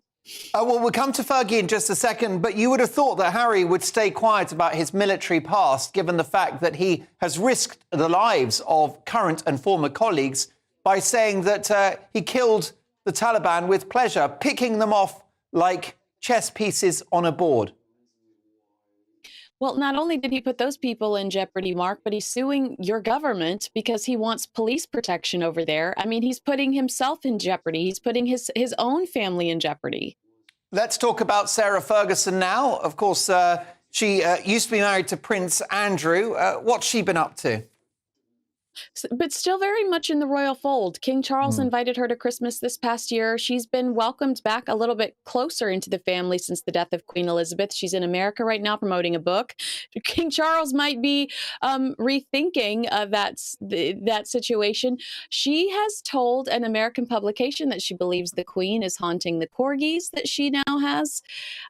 Well, we'll come to Fergie in just a second, but you would have thought that Harry would stay quiet about his military past, given the fact that he has risked the lives of current and former colleagues by saying that he killed the Taliban with pleasure, picking them off like chess pieces on a board. Well, not only did he put those people in jeopardy, Mark, but he's suing your government because he wants police protection over there. I mean, he's putting himself in jeopardy. He's putting his own family in jeopardy. Let's talk about Sarah Ferguson now. Of course, she used to be married to Prince Andrew. What's she been up to? But still very much in the royal fold. King Charles invited her to Christmas this past year. She's been welcomed back a little bit closer into the family since the death of Queen Elizabeth. She's in America right now promoting a book. King Charles might be rethinking that situation. She has told an American publication that she believes the Queen is haunting the corgis that she now has,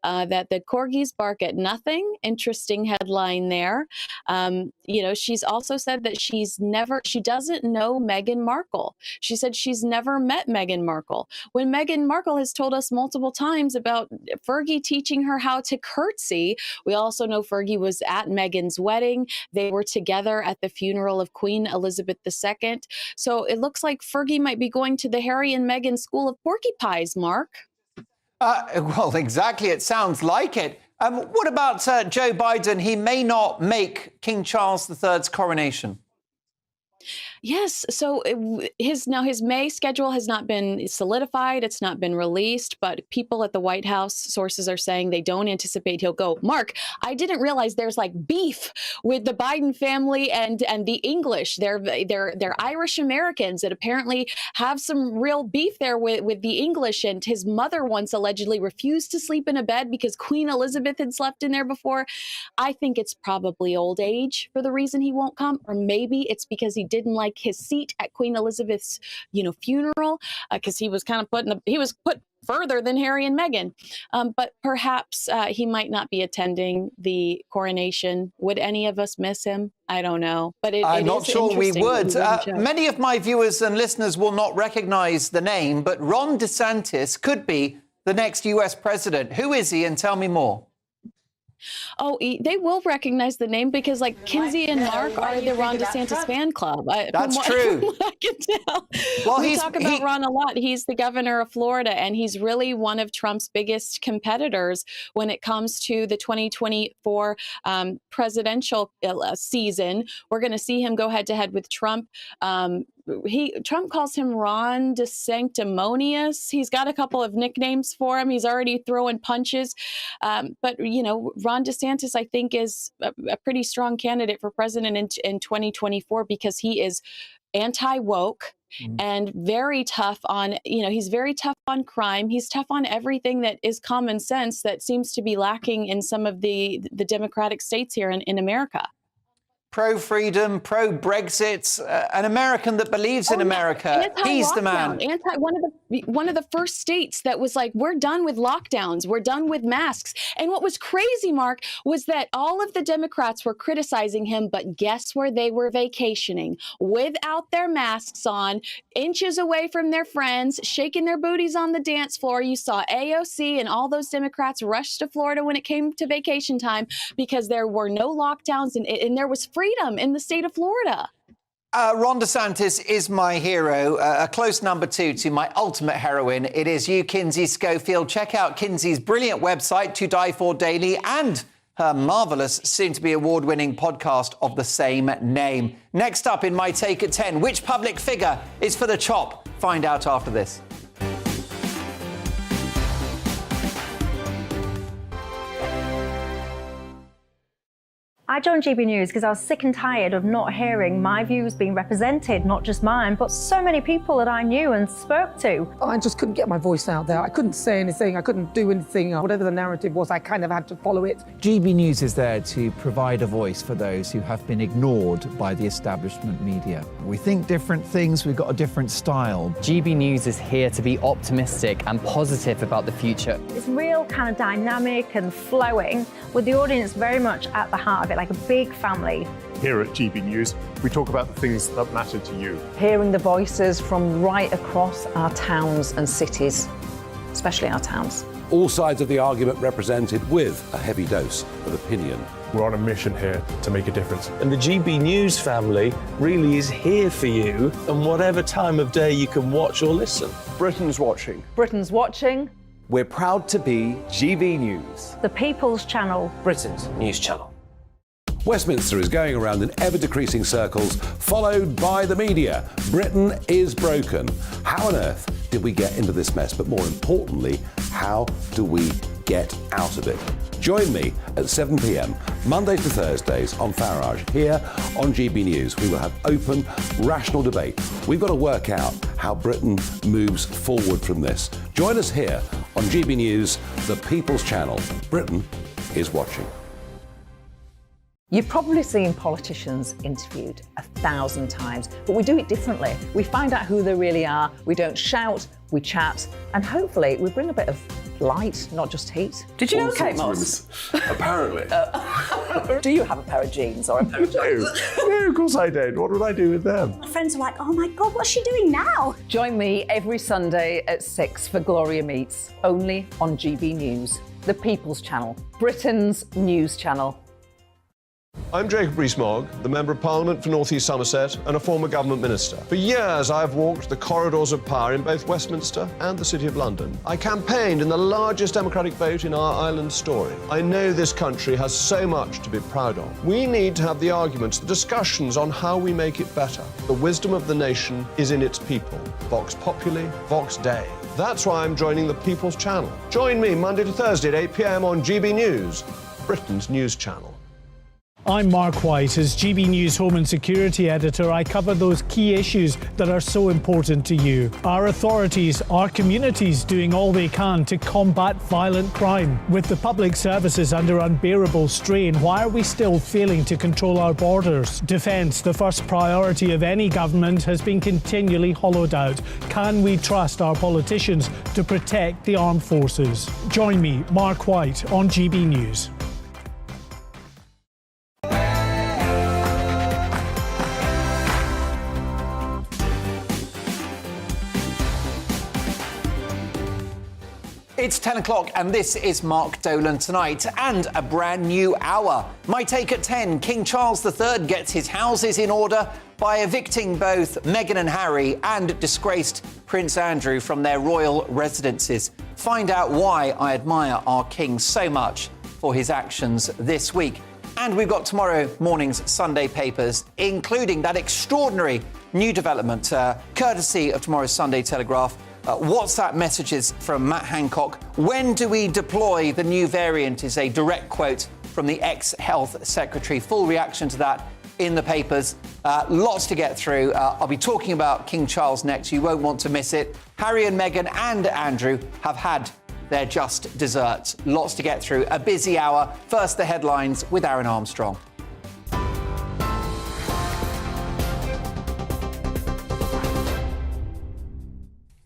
that the corgis bark at nothing. Interesting headline there. She's also said that she doesn't know Meghan Markle. She said she's never met Meghan Markle. When Meghan Markle has told us multiple times about Fergie teaching her how to curtsy, we also know Fergie was at Meghan's wedding. They were together at the funeral of Queen Elizabeth II. So it looks like Fergie might be going to the Harry and Meghan School of Porky Pies, Mark. Well, exactly. It sounds like it. What about Joe Biden? He may not make King Charles III's coronation. Yes. So his May schedule has not been solidified. It's not been released, but people at the White House, sources are saying they don't anticipate he'll go. Mark, I didn't realize there's like beef with the Biden family and the English. They're Irish Americans that apparently have some real beef there with the English. And his mother once allegedly refused to sleep in a bed because Queen Elizabeth had slept in there before. I think it's probably old age for the reason he won't come, or maybe it's because he didn't like his seat at Queen Elizabeth's, funeral, because he was kind of put further than Harry and Meghan. But perhaps he might not be attending the coronation. Would any of us miss him? I don't know. But I'm not sure we would. Many of my viewers and listeners will not recognize the name, but Ron DeSantis could be the next US president. Who is he, and tell me more? Oh, they will recognize the name because, like, Kinsey and Mark are the Ron DeSantis fan club. That's true. From what I can tell. Well, we talk about Ron a lot. He's the governor of Florida, and he's really one of Trump's biggest competitors when it comes to the 2024 presidential season. We're going to see him go head-to-head with Trump. Trump calls him Ron DeSanctimonious. He's got a couple of nicknames for him. He's already throwing punches. But, Ron DeSantis, I think, is a pretty strong candidate for president in 2024 because he is anti-woke and very tough on, he's very tough on crime. He's tough on everything that is common sense that seems to be lacking in some of the Democratic states here in America. Pro-freedom, pro-Brexit, an American that believes in America. He's the man. One of the first states that was like, we're done with lockdowns. We're done with masks. And what was crazy, Mark, was that all of the Democrats were criticizing him, but guess where they were vacationing? Without their masks on, inches away from their friends, shaking their booties on the dance floor. You saw AOC and all those Democrats rush to Florida when it came to vacation time because there were no lockdowns and there was freedom in the state of Florida. Ron DeSantis is my hero, a close number 2 to my ultimate heroine. It is you, Kinsey Schofield. Check out Kinsey's brilliant website, To Die For Daily, and her marvellous, soon-to-be award-winning podcast of the same name. Next up in my Take at 10, which public figure is for the chop? Find out after this. I joined GB News because I was sick and tired of not hearing my views being represented, not just mine, but so many people that I knew and spoke to. I just couldn't get my voice out there. I couldn't say anything. I couldn't do anything. Whatever the narrative was, I kind of had to follow it. GB News is there to provide a voice for those who have been ignored by the establishment media. We think different things. We've got a different style. GB News is here to be optimistic and positive about the future. It's real kind of dynamic and flowing, with the audience very much at the heart of it, like a big family. Here at GB News, we talk about the things that matter to you. Hearing the voices from right across our towns and cities, especially our towns. All sides of the argument represented with a heavy dose of opinion. We're on a mission here to make a difference. And the GB News family really is here for you, and whatever time of day you can watch or listen. Britain's watching. Britain's watching. We're proud to be GB News. The People's Channel. Britain's news channel. Westminster is going around in ever-decreasing circles, followed by the media. Britain is broken. How on earth did we get into this mess? But more importantly, how do we get out of it? Join me at 7 p.m, Mondays to Thursdays on Farage, here on GB News. We will have open, rational debate. We've got to work out how Britain moves forward from this. Join us here on GB News, the People's Channel. Britain is watching. You've probably seen politicians interviewed 1,000 times, but we do it differently. We find out who they really are. We don't shout, we chat, and hopefully we bring a bit of light, not just heat. Did you know Kate Moss? Apparently. Do you have a pair of jeans or a pair of jeans? No, of course I don't. What would I do with them? My friends are like, oh my God, what's she doing now? Join me every Sunday at 6 for Gloria Meets, only on GB News, the People's Channel, Britain's news channel. I'm Jacob Rees-Mogg, the Member of Parliament for North East Somerset and a former government minister. For years, I've walked the corridors of power in both Westminster and the City of London. I campaigned in the largest democratic vote in our island story. I know this country has so much to be proud of. We need to have the arguments, the discussions on how we make it better. The wisdom of the nation is in its people. Vox Populi, Vox Dei. That's why I'm joining the People's Channel. Join me Monday to Thursday at 8 p.m. on GB News, Britain's news channel. I'm Mark White. As GB News Home and Security Editor, I cover those key issues that are so important to you. Our authorities, our communities doing all they can to combat violent crime. With the public services under unbearable strain, why are we still failing to control our borders? Defence, the first priority of any government, has been continually hollowed out. Can we trust our politicians to protect the armed forces? Join me, Mark White, on GB News. It's 10 o'clock and this is Mark Dolan Tonight and a brand new hour. My take at 10, King Charles III gets his houses in order by evicting both Meghan and Harry and disgraced Prince Andrew from their royal residences. Find out why I admire our king so much for his actions this week. And we've got tomorrow morning's Sunday papers, including that extraordinary new development, courtesy of tomorrow's Sunday Telegraph. WhatsApp messages from Matt Hancock. When do we deploy the new variant is a direct quote from the ex-Health Secretary. Full reaction to that in the papers. Lots to get through. I'll be talking about King Charles next. You won't want to miss it. Harry and Meghan and Andrew have had their just desserts. Lots to get through. A busy hour. First, the headlines with Aaron Armstrong.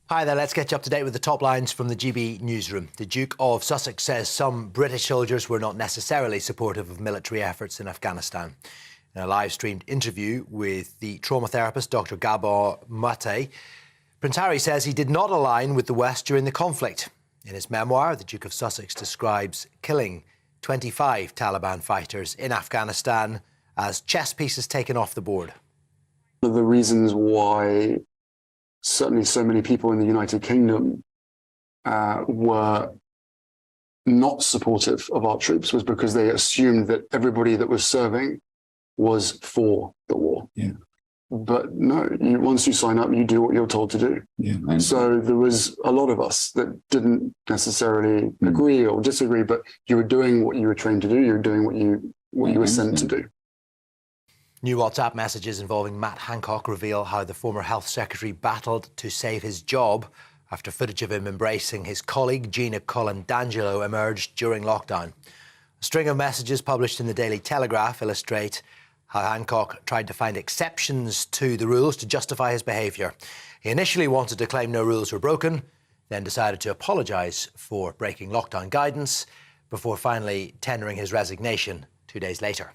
Hi there, let's get you up to date with the top lines from the GB newsroom. The Duke of Sussex says some British soldiers were not necessarily supportive of military efforts in Afghanistan. In a live-streamed interview with the trauma therapist Dr. Gabor Mate, Prince Harry says he did not align with the West during the conflict. In his memoir, the Duke of Sussex describes killing 25 Taliban fighters in Afghanistan as chess pieces taken off the board. One of the reasons why certainly so many people in the United Kingdom were not supportive of our troops was because they assumed that everybody that was serving was for the war. Yeah. But no, once you sign up, you do what you're told to do. Yeah. So there was a lot of us that didn't necessarily agree or disagree, but you were doing what you were trained to do. You were doing what you were sent to do. New WhatsApp messages involving Matt Hancock reveal how the former health secretary battled to save his job after footage of him embracing his colleague Gina Cullen D'Angelo emerged during lockdown. A string of messages published in the Daily Telegraph illustrate how Hancock tried to find exceptions to the rules to justify his behaviour. He initially wanted to claim no rules were broken, then decided to apologise for breaking lockdown guidance before finally tendering his resignation 2 days later.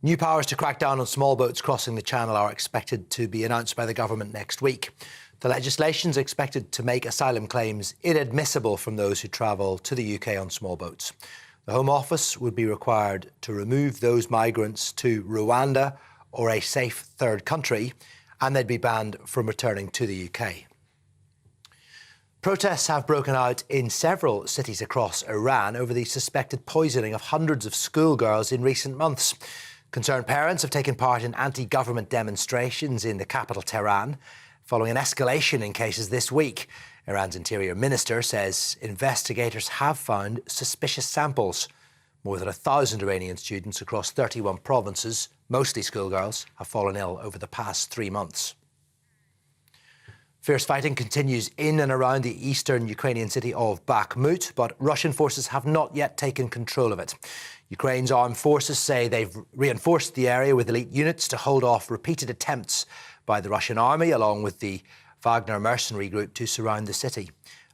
New powers to crack down on small boats crossing the Channel are expected to be announced by the government next week. The legislation is expected to make asylum claims inadmissible from those who travel to the UK on small boats. The Home Office would be required to remove those migrants to Rwanda or a safe third country, and they'd be banned from returning to the UK. Protests have broken out in several cities across Iran over the suspected poisoning of hundreds of schoolgirls in recent months. Concerned parents have taken part in anti-government demonstrations in the capital, Tehran, following an escalation in cases this week. Iran's interior minister says investigators have found suspicious samples. More than 1,000 Iranian students across 31 provinces, mostly schoolgirls, have fallen ill over the past 3 months. Fierce fighting continues in and around the eastern Ukrainian city of Bakhmut, but Russian forces have not yet taken control of it. Ukraine's armed forces say they've reinforced the area with elite units to hold off repeated attempts by the Russian army, along with the Wagner mercenary group, to surround the city.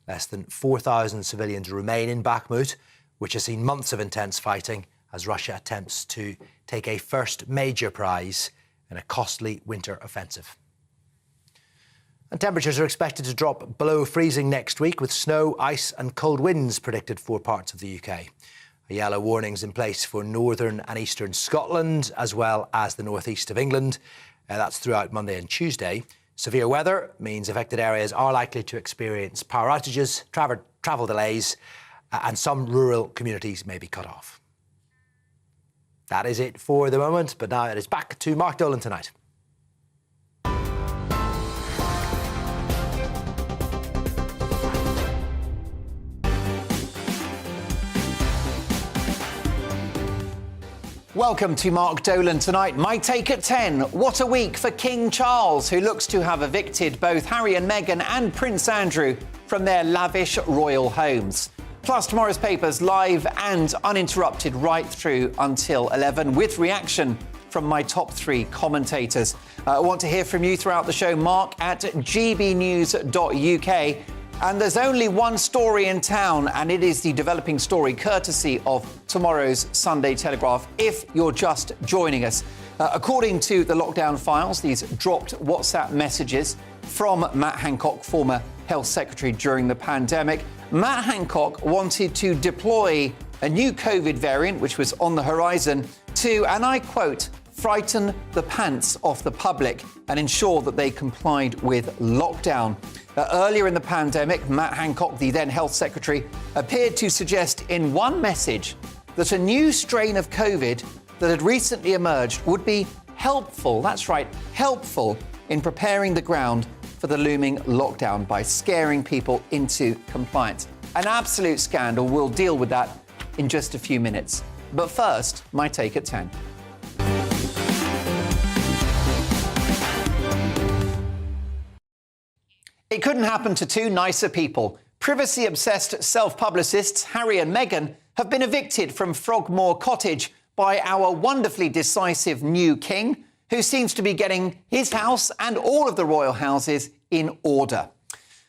Less than 4,000 civilians remain in Bakhmut, which has seen months of intense fighting as Russia attempts to take a first major prize in a costly winter offensive. And temperatures are expected to drop below freezing next week, with snow, ice and cold winds predicted for parts of the UK. A yellow warning's in place for northern and eastern Scotland, as well as the northeast of England. That's throughout Monday and Tuesday. Severe weather means affected areas are likely to experience power outages, travel delays, and some rural communities may be cut off. That is it for the moment, but now it is back to Mark Dolan tonight. Welcome to Mark Dolan tonight. My take at 10. What a week for King Charles, who looks to have evicted both Harry and Meghan and Prince Andrew from their lavish royal homes. Plus, tomorrow's papers live and uninterrupted right through until 11 with reaction from my top 3 commentators. I want to hear from you throughout the show. Mark at gbnews.uk. And there's only one story in town, and it is the developing story courtesy of tomorrow's Sunday Telegraph, if you're just joining us. According to the lockdown files, these dropped WhatsApp messages from Matt Hancock, former Health Secretary during the pandemic. Matt Hancock wanted to deploy a new COVID variant, which was on the horizon, to, and I quote, frighten the pants off the public and ensure that they complied with lockdown. Earlier in the pandemic, Matt Hancock, the then Health Secretary, appeared to suggest in one message that a new strain of COVID that had recently emerged would be helpful, that's right, helpful in preparing the ground for the looming lockdown by scaring people into compliance. An absolute scandal. We'll deal with that in just a few minutes. But first, my take at 10. It couldn't happen to two nicer people. Privacy-obsessed self-publicists Harry and Meghan have been evicted from Frogmore Cottage by our wonderfully decisive new king, who seems to be getting his house and all of the royal houses in order.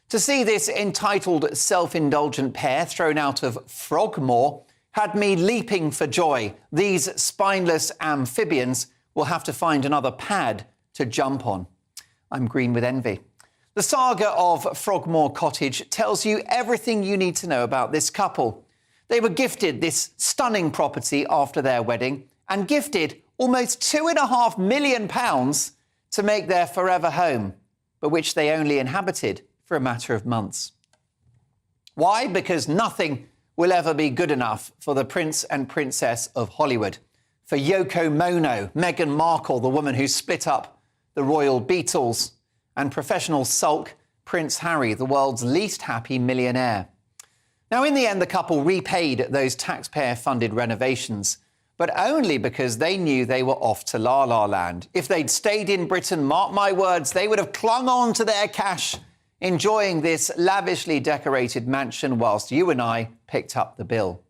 To see this entitled, self-indulgent pair thrown out of Frogmore had me leaping for joy. These spineless amphibians will have to find another pad to jump on. I'm green with envy. The saga of Frogmore Cottage tells you everything you need to know about this couple. They were gifted this stunning property after their wedding and gifted almost £2.5 million to make their forever home, but which they only inhabited for a matter of months. Why? Because nothing will ever be good enough for the Prince and Princess of Hollywood, for Yoko Ono, Meghan Markle, the woman who split up the royal Beatles, and professional sulk Prince Harry, the world's least happy millionaire. Now, in the end, the couple repaid those taxpayer-funded renovations, but only because they knew they were off to La La Land. If they'd stayed in Britain, mark my words, they would have clung on to their cash, enjoying this lavishly decorated mansion whilst you and I picked up the bill.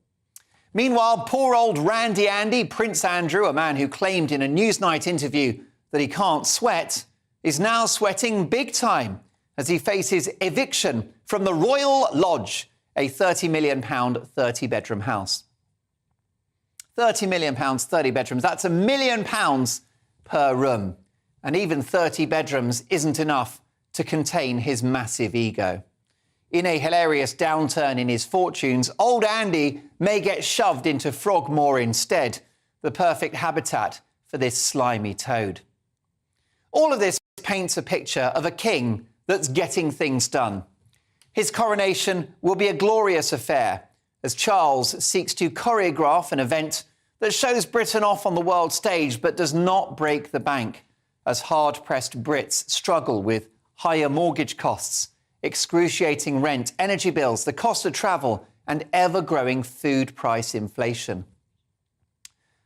Meanwhile, poor old Randy Andy, Prince Andrew, a man who claimed in a Newsnight interview that he can't sweat, is now sweating big time as he faces eviction from the Royal Lodge, a £30 million, 30-bedroom house. £30 million, 30 bedrooms. That's £1 million per room. And even 30 bedrooms isn't enough to contain his massive ego. In a hilarious downturn in his fortunes, old Andy may get shoved into Frogmore instead, the perfect habitat for this slimy toad. All of this paints a picture of a king that's getting things done. His coronation will be a glorious affair as Charles seeks to choreograph an event that shows Britain off on the world stage but does not break the bank as hard-pressed Brits struggle with higher mortgage costs, excruciating rent, energy bills, the cost of travel and ever-growing food price inflation.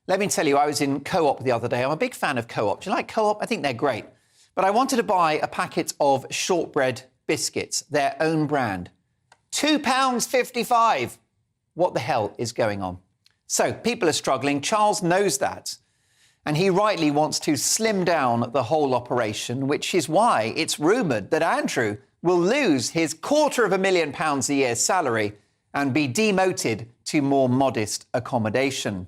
Let me tell you, I was in Co-op the other day. I'm a big fan of Co-op. Do you like Co-op? I think they're great. But I wanted to buy a packet of shortbread biscuits, their own brand. £2.55. What the hell is going on? So people are struggling. Charles knows that. And he rightly wants to slim down the whole operation, which is why it's rumoured that Andrew will lose his £250,000 a year salary and be demoted to more modest accommodation.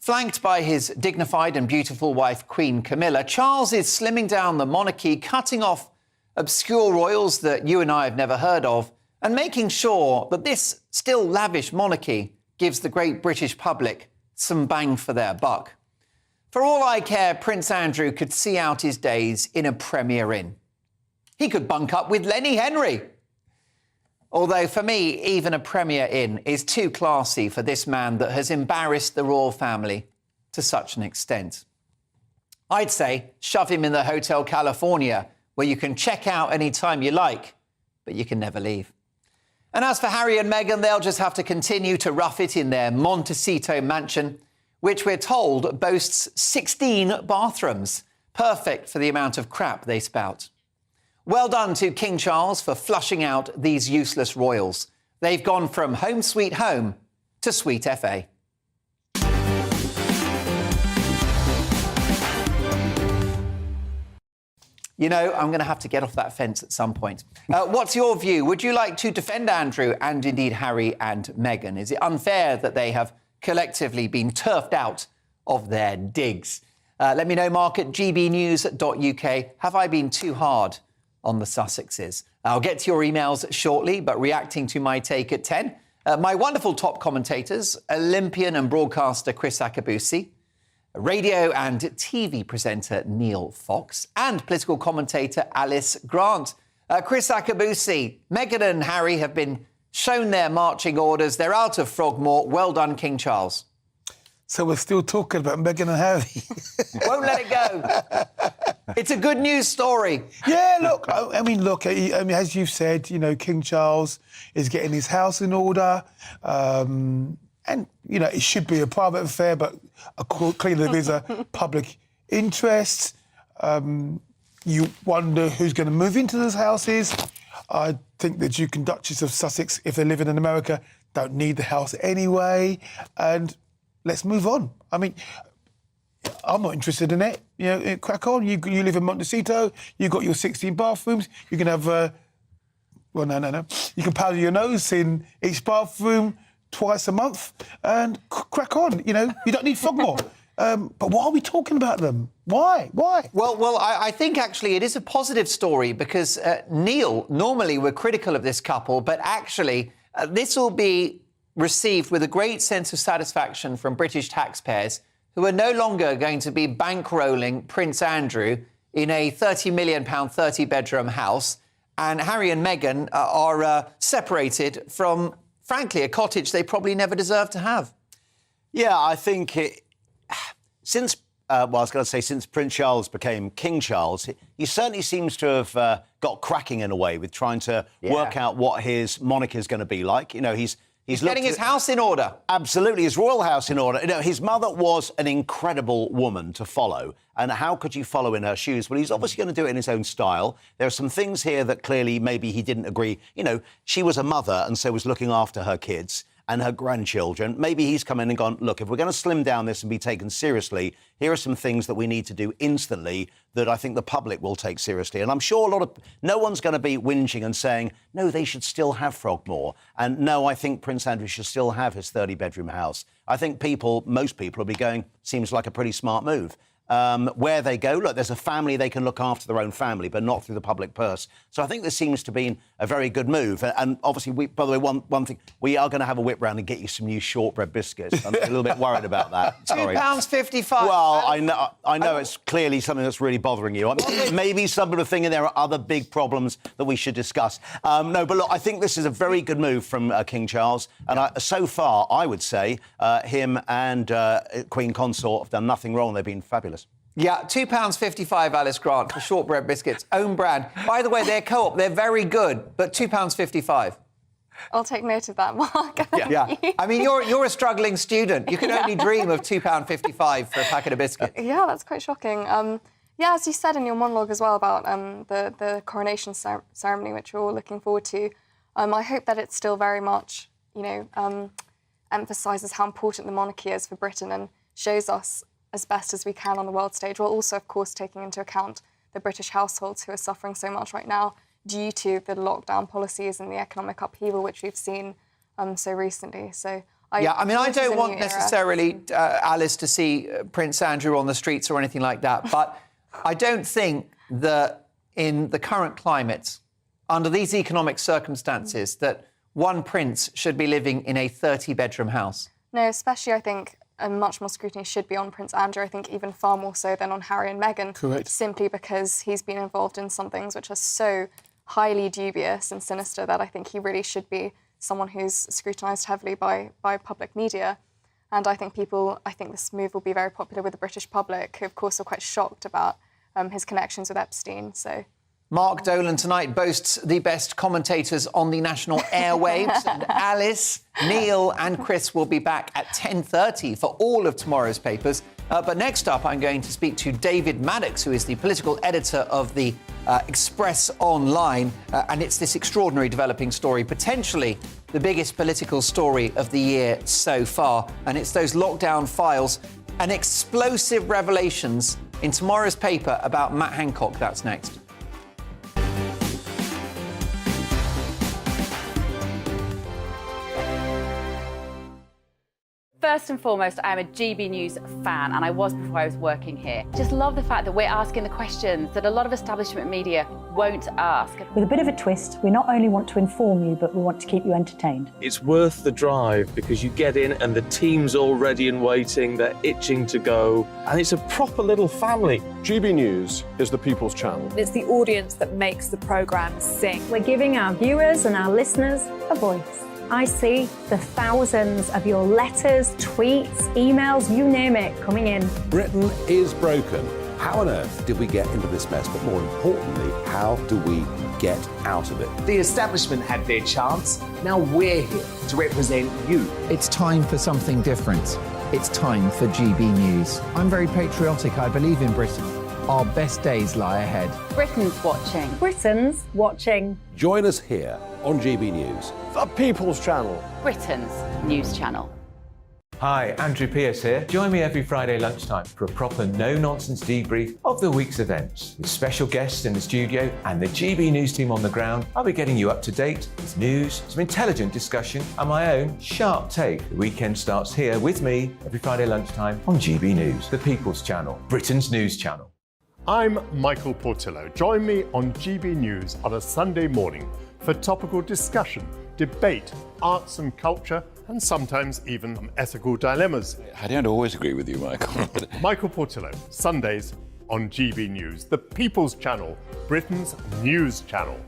Flanked by his dignified and beautiful wife, Queen Camilla, Charles is slimming down the monarchy, cutting off obscure royals that you and I have never heard of, and making sure that this still lavish monarchy gives the great British public some bang for their buck. For all I care, Prince Andrew could see out his days in a Premier Inn. He could bunk up with Lenny Henry. Although, for me, even a Premier Inn is too classy for this man that has embarrassed the royal family to such an extent. I'd say shove him in the Hotel California, where you can check out any time you like, but you can never leave. And as for Harry and Meghan, they'll just have to continue to rough it in their Montecito mansion, which we're told boasts 16 bathrooms, perfect for the amount of crap they spout. Well done to King Charles for flushing out these useless royals. They've gone from home sweet home to sweet FA. You know, I'm going to have to get off that fence at some point. What's your view? Would you like to defend Andrew and indeed Harry and Meghan? Is it unfair that they have collectively been turfed out of their digs? Let me know, Mark, at gbnews.uk. Have I been too hard on the Sussexes? I'll get to your emails shortly, but reacting to my take at 10, my wonderful top commentators, Olympian and broadcaster Chris Akabusi, radio and TV presenter Neil Fox, and political commentator Alice Grant. Chris Akabusi, Meghan and Harry have been shown their marching orders. They're out of Frogmore. Well done, King Charles. So we're still talking about Meghan and Harry. Won't let it go. It's a good news story. Yeah, look, I mean, as you've said, you know, King Charles is getting his house in order. And, you know, it should be a private affair, but clearly there is a public interest. You wonder who's going to move into those houses. I think the Duke and Duchess of Sussex, if they're living in America, don't need the house anyway. And let's move on. I mean, I'm not interested in it. You know, crack on. You live in Montecito. You've got your 16 bathrooms. You can have... well, no. You can powder your nose in each bathroom twice a month and crack on. You know, you don't need Frogmore. But why are we talking about them? Why? Well, I think actually it is a positive story because, Neil, normally we're critical of this couple, but actually this will be received with a great sense of satisfaction from British taxpayers who are no longer going to be bankrolling Prince Andrew in a £30 million, 30-bedroom house, and Harry and Meghan are separated from, frankly, a cottage they probably never deserved to have. Yeah, I think since Prince Charles became King Charles, he certainly seems to have got cracking in a way with trying to work out what his monarchy is going to be like. You know, he's getting his house in order. Absolutely, his royal house in order. You know, his mother was an incredible woman to follow. And how could you follow in her shoes? Well, he's obviously going to do it in his own style. There are some things here that clearly maybe he didn't agree. You know, she was a mother and so was looking after her kids and her grandchildren. Maybe he's come in and gone, look, if we're going to slim down this and be taken seriously, here are some things that we need to do instantly that I think the public will take seriously. And I'm sure no one's going to be whinging and saying, no, they should still have Frogmore. And no, I think Prince Andrew should still have his 30-bedroom house. I think most people will be going, seems like a pretty smart move. Where they go, look, there's a family, they can look after their own family, but not through the public purse. So I think this seems to be a very good move. And obviously, by the way, one thing, we are going to have a whip round and get you some new shortbread biscuits. I'm a little bit worried about that. Sorry. £2.55. Well, I know it's clearly something that's really bothering you. I mean, maybe some people are thinking there are other big problems that we should discuss. No, but look, I think this is a very good move from King Charles. And so far, I would say him and Queen Consort have done nothing wrong. They've been fabulous. Yeah, £2.55, Alice Grant, for shortbread biscuits, own brand. By the way, they're Co-op, they're very good, but £2.55. I'll take note of that, Mark. Yeah. I mean, you're a struggling student. You can only dream of £2.55 for a packet of biscuits. Yeah, that's quite shocking. Yeah, as you said in your monologue as well about the coronation ceremony, which we're all looking forward to, I hope that it still very much, emphasises how important the monarchy is for Britain and shows us as best as we can on the world stage, while also, of course, taking into account the British households who are suffering so much right now due to the lockdown policies and the economic upheaval which we've seen so recently. So I don't want necessarily, Alice, to see Prince Andrew on the streets or anything like that, but I don't think that in the current climate, under these economic circumstances, that one prince should be living in a 30-bedroom house? No, especially I think much more scrutiny should be on Prince Andrew, I think even far more so than on Harry and Meghan. Correct. Simply because he's been involved in some things which are so highly dubious and sinister that I think he really should be someone who's scrutinised heavily by public media. And I think this move will be very popular with the British public, who of course are quite shocked about his connections with Epstein. So. Mark Dolan tonight boasts the best commentators on the national airwaves. And Alice, Neil and Chris will be back at 10:30 for all of tomorrow's papers. But next up, I'm going to speak to David Maddox, who is the political editor of the Express Online. And it's this extraordinary developing story, potentially the biggest political story of the year so far. And it's those lockdown files and explosive revelations in tomorrow's paper about Matt Hancock. That's next. First and foremost, I'm a GB News fan, and I was before I was working here. Just love the fact that we're asking the questions that a lot of establishment media won't ask. With a bit of a twist, we not only want to inform you, but we want to keep you entertained. It's worth the drive because you get in and the team's all ready and waiting, they're itching to go, and it's a proper little family. GB News is the People's Channel. It's the audience that makes the programme sing. We're giving our viewers and our listeners a voice. I see the thousands of your letters, tweets, emails, you name it, coming in. Britain is broken. How on earth did we get into this mess? But more importantly, how do we get out of it? The establishment had their chance. Now we're here to represent you. It's time for something different. It's time for GB News. I'm very patriotic. I believe in Britain. Our best days lie ahead. Britain's watching. Britain's watching. Join us here on GB News. The People's Channel. Britain's news channel. Hi, Andrew Pierce here. Join me every Friday lunchtime for a proper no-nonsense debrief of the week's events. With special guests in the studio and the GB News team on the ground, I'll be getting you up to date with news, some intelligent discussion and my own sharp take. The weekend starts here with me every Friday lunchtime on GB News, the People's Channel, Britain's news channel. I'm Michael Portillo. Join me on GB News on a Sunday morning for topical discussion, debate, arts and culture, and sometimes even some ethical dilemmas. I don't always agree with you, Michael. Michael Portillo, Sundays on GB News, the People's Channel, Britain's news channel.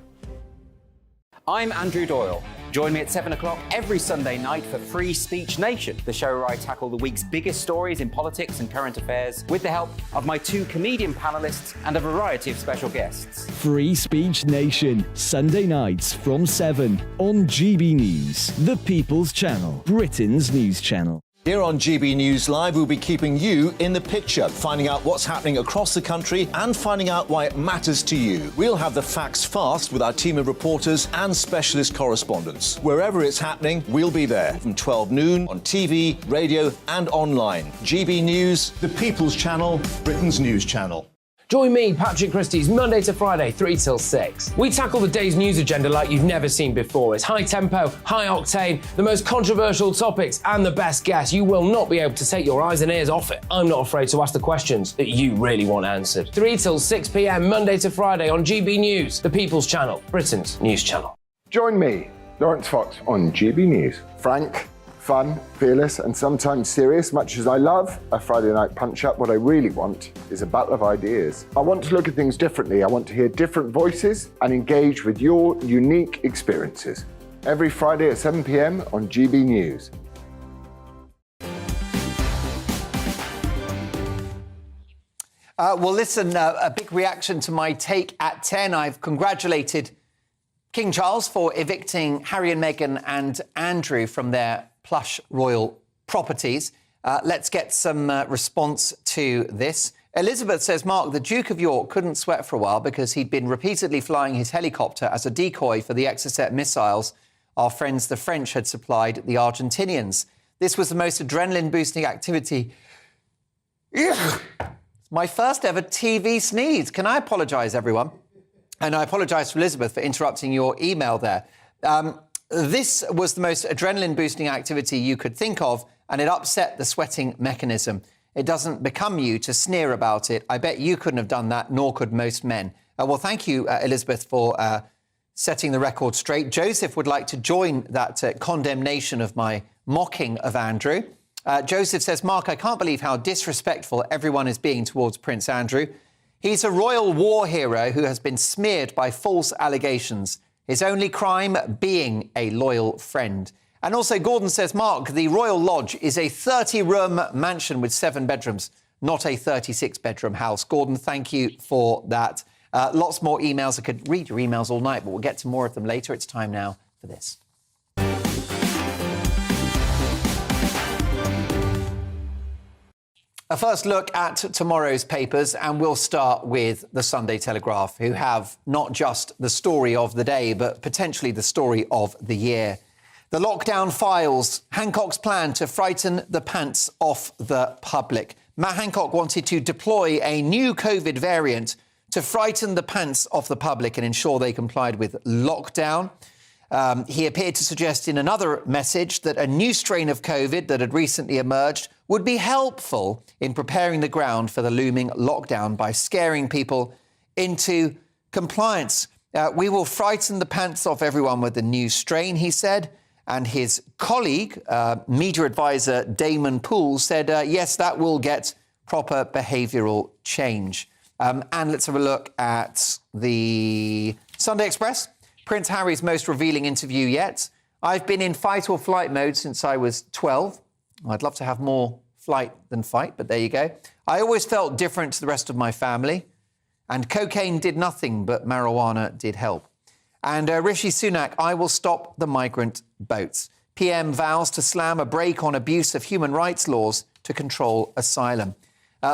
I'm Andrew Doyle. Join me at 7 o'clock every Sunday night for Free Speech Nation, the show where I tackle the week's biggest stories in politics and current affairs with the help of my two comedian panellists and a variety of special guests. Free Speech Nation, Sunday nights from 7 on GB News, the People's Channel, Britain's news channel. Here on GB News Live, we'll be keeping you in the picture, finding out what's happening across the country and finding out why it matters to you. We'll have the facts fast with our team of reporters and specialist correspondents. Wherever it's happening, we'll be there from 12 noon on TV, radio and online. GB News, the People's Channel, Britain's news channel. Join me, Patrick Christie's, Monday to Friday, 3 till 6. We tackle the day's news agenda like you've never seen before. It's high tempo, high octane, the most controversial topics, and the best guests. You will not be able to take your eyes and ears off it. I'm not afraid to ask the questions that you really want answered. 3 till 6 p.m, Monday to Friday on GB News, the People's Channel, Britain's news channel. Join me, Lawrence Fox, on GB News. Frank, fun, fearless, and sometimes serious. Much as I love a Friday night punch-up, what I really want is a battle of ideas. I want to look at things differently. I want to hear different voices and engage with your unique experiences. Every Friday at 7 p.m. on GB News. Well, listen, a big reaction to my take at 10. I've congratulated King Charles for evicting Harry and Meghan and Andrew from their plush royal properties. Let's get some response to this. Elizabeth says, Mark, the Duke of York couldn't sweat for a while because he'd been repeatedly flying his helicopter as a decoy for the Exocet missiles our friends the French had supplied the Argentinians. This was the most adrenaline-boosting activity. My first ever TV sneeze. Can I apologise, everyone? And I apologise to Elizabeth for interrupting your email there. This was the most adrenaline-boosting activity you could think of, and it upset the sweating mechanism. It doesn't become you to sneer about it. I bet you couldn't have done that, nor could most men. Well, thank you, Elizabeth, for setting the record straight. Joseph would like to join that condemnation of my mocking of Andrew. Joseph says, Mark, I can't believe how disrespectful everyone is being towards Prince Andrew. He's a royal war hero who has been smeared by false allegations. His only crime being a loyal friend. And also Gordon says, Mark, the Royal Lodge is a 30-room mansion with 7 bedrooms, not a 36-bedroom house. Gordon, thank you for that. Lots more emails. I could read your emails all night, but we'll get to more of them later. It's time now for this. A first look at tomorrow's papers, and we'll start with the Sunday Telegraph, who have not just the story of the day, but potentially the story of the year. The lockdown files, Hancock's plan to frighten the pants off the public. Matt Hancock wanted to deploy a new COVID variant to frighten the pants off the public and ensure they complied with lockdown. He appeared to suggest in another message that a new strain of COVID that had recently emerged would be helpful in preparing the ground for the looming lockdown by scaring people into compliance. We will frighten the pants off everyone with the new strain, he said. And his colleague, media advisor Damon Poole, said, yes, that will get proper behavioural change. And let's have a look at the Sunday Express. Prince Harry's most revealing interview yet. I've been in fight or flight mode since I was 12. I'd love to have more flight than fight, but there you go. I always felt different to the rest of my family. And cocaine did nothing, but marijuana did help. And Rishi Sunak, I will stop the migrant boats. PM vows to slam a brake on abuse of human rights laws to control asylum.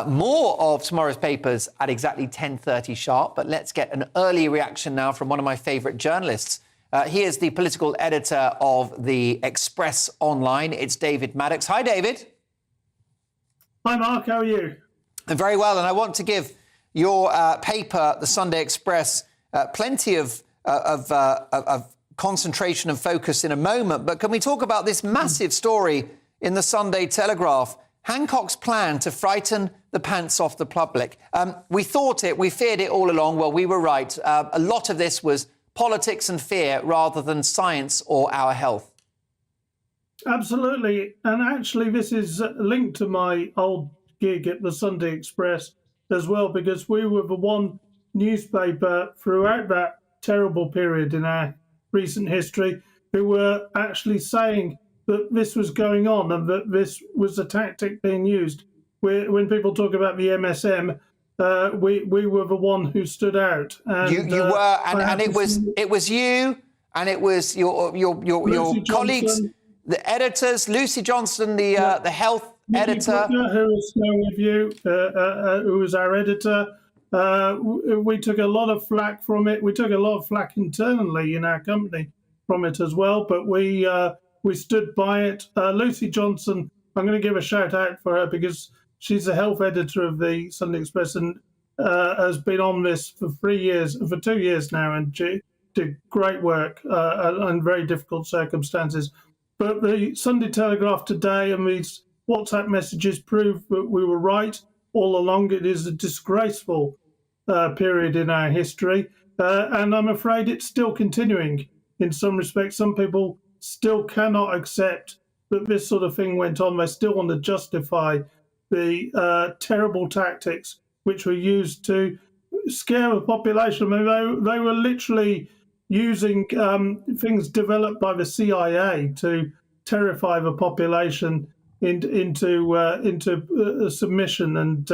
More of tomorrow's papers at exactly 10:30 sharp, but let's get an early reaction now from one of my favourite journalists. He is the political editor of the Express Online. It's David Maddox. Hi, David. Hi, Mark. How are you? I'm very well, and I want to give your paper, the Sunday Express, plenty of concentration and focus in a moment. But can we talk about this massive story in the Sunday Telegraph? Hancock's plan to frighten the pants off the public. We feared it all along. Well, we were right. A lot of this was politics and fear rather than science or our health. Absolutely. And actually, this is linked to my old gig at the Sunday Express as well, because we were the one newspaper throughout that terrible period in our recent history who were actually saying that this was going on and that this was a tactic being used. When people talk about the MSM, we were the one who stood out. And, you were, and it was you, and it was your colleagues, the editors, Lucy Johnson, the health editor, who is now with you, who was our editor. We took a lot of flack from it. We took a lot of flack internally in our company from it as well, but we stood by it. Lucy Johnson, I'm going to give a shout out for her because she's the health editor of the Sunday Express and has been on this for 2 years now, and she did great work under very difficult circumstances. But the Sunday Telegraph today and these WhatsApp messages prove that we were right all along. It is a disgraceful period in our history, and I'm afraid it's still continuing in some respects. Some people still cannot accept that this sort of thing went on. They still want to justify the terrible tactics which were used to scare the population. I mean, they were literally using things developed by the CIA to terrify the population into submission, and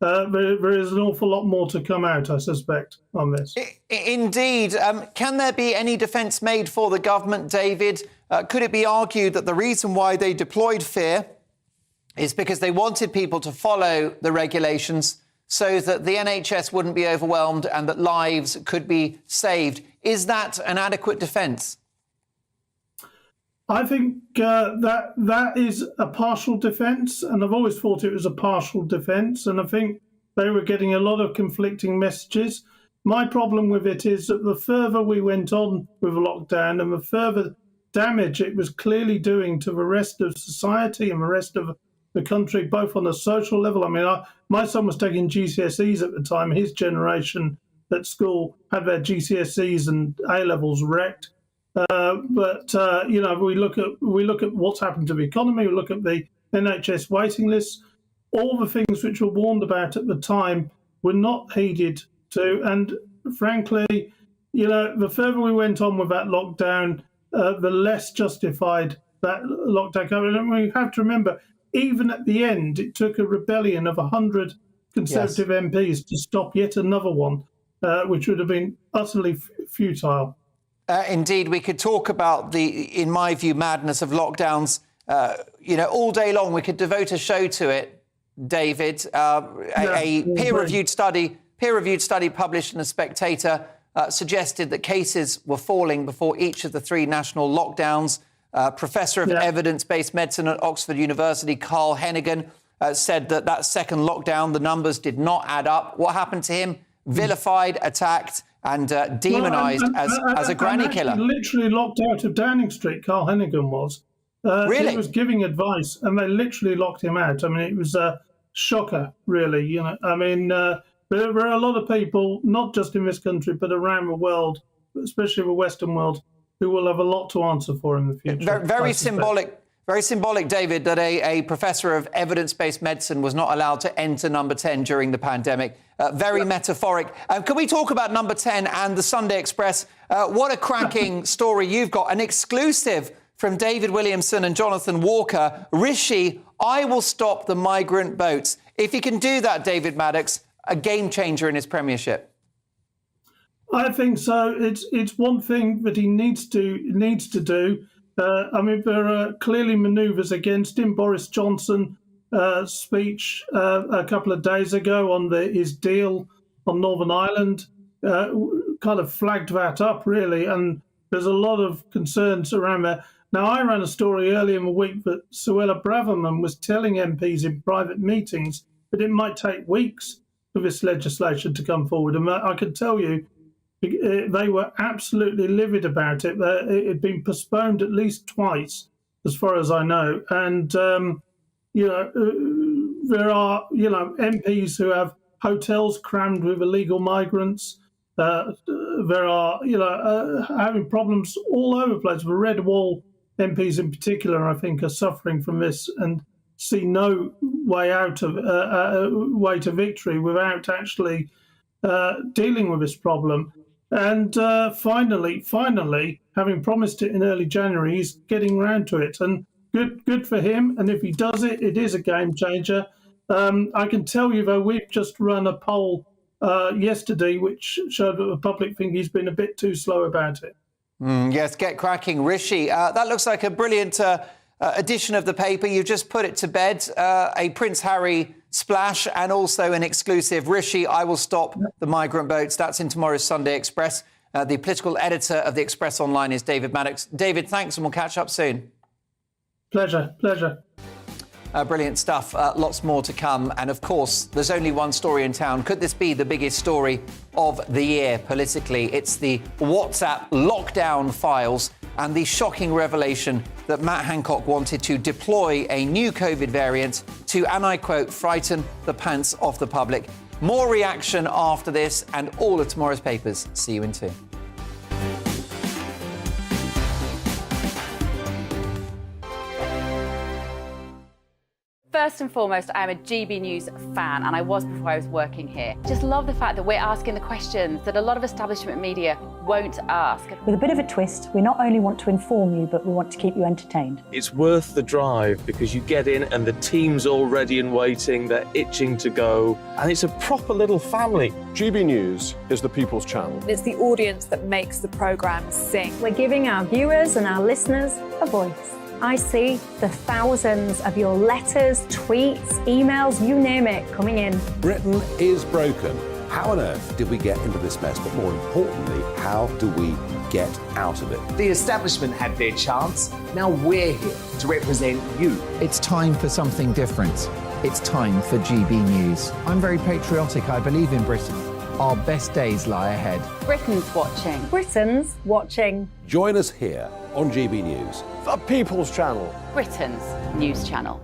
there is an awful lot more to come out, I suspect, on this. Indeed. Can there be any defence made for the government, David? Could it be argued that the reason why they deployed fear is because they wanted people to follow the regulations so that the NHS wouldn't be overwhelmed and that lives could be saved? Is that an adequate defence? I think that is a partial defence, and I've always thought it was a partial defence, and I think they were getting a lot of conflicting messages. My problem with it is that the further we went on with lockdown and the further damage it was clearly doing to the rest of society and the rest of the country, both on a social level. I mean, my son was taking GCSEs at the time. His generation at school have their GCSEs and A levels wrecked. But we look at what's happened to the economy. We look at the NHS waiting lists. All the things which were warned about at the time were not heeded to. And frankly, the further we went on with that lockdown, the less justified that lockdown. And we have to remember, even at the end, it took a rebellion of 100 Conservative MPs to stop yet another one, which would have been utterly futile. Indeed, we could talk about in my view, madness of lockdowns, all day long. We could devote a show to it, David. A peer-reviewed study published in The Spectator suggested that cases were falling before each of the 3 national lockdowns. Professor of evidence-based medicine at Oxford University, Carl Hennigan, said that second lockdown, the numbers did not add up. What happened to him? Vilified, attacked, and demonised as a granny killer. Literally locked out of Downing Street, Carl Hennigan was. Really? He was giving advice, and they literally locked him out. I mean, it was a shocker, really. I mean, there are a lot of people, not just in this country, but around the world, especially the Western world, who will have a lot to answer for in the future. Very symbolic, David, that a professor of evidence-based medicine was not allowed to enter Number 10 during the pandemic. Very metaphoric. Can we talk about Number 10 and the Sunday Express? What a cracking story you've got. An exclusive from David Williamson and Jonathan Walker. Rishi, I will stop the migrant boats. If he can do that, David Maddox, a game changer in his premiership. I think so. It's one thing that he needs to do. I mean, there are clearly manoeuvres against him. Boris Johnson speech a couple of days ago on his deal on Northern Ireland kind of flagged that up, really, and there's a lot of concerns around that. Now, I ran a story earlier in the week that Suella Braverman was telling MPs in private meetings that it might take weeks for this legislation to come forward, and I can tell you, they were absolutely livid about it. It had been postponed at least twice, as far as I know. And, there are, MPs who have hotels crammed with illegal migrants. There are, having problems all over the place. The Red Wall MPs in particular, I think, are suffering from this and see no way out of way to victory without actually dealing with this problem. And finally, having promised it in early January, he's getting round to it. And good for him. And if he does it, it is a game changer. I can tell you, though, we've just run a poll yesterday which showed that the public think he's been a bit too slow about it. Yes, get cracking, Rishi. That looks like a brilliant edition of the paper. You've just put it to bed. A Prince Harry splash and also an exclusive. Rishi, I will stop the migrant boats. That's in tomorrow's Sunday Express. The political editor of the Express Online is David Maddox. David, thanks, and we'll catch up soon. Pleasure. Brilliant stuff. Lots more to come. And of course, there's only one story in town. Could this be the biggest story of the year politically? It's the WhatsApp lockdown files and the shocking revelation that Matt Hancock wanted to deploy a new COVID variant to, and I quote, frighten the pants off the public. More reaction after this and all of tomorrow's papers. See you in 2. First and foremost, I am a GB News fan, and I was before I was working here. Just love the fact that we're asking the questions that a lot of establishment media won't ask. With a bit of a twist, we not only want to inform you, but we want to keep you entertained. It's worth the drive because you get in and the team's all ready and waiting, they're itching to go, and it's a proper little family. GB News is the People's Channel. It's the audience that makes the programme sing. We're giving our viewers and our listeners a voice. I see the thousands of your letters, tweets, emails, you name it, coming in. Britain is broken. How on earth did we get into this mess? But more importantly, how do we get out of it? The establishment had their chance. Now we're here to represent you. It's time for something different. It's time for GB News. I'm very patriotic. I believe in Britain. Our best days lie ahead. Britain's watching. Britain's watching. Join us here on GB News. The People's Channel. Britain's news channel.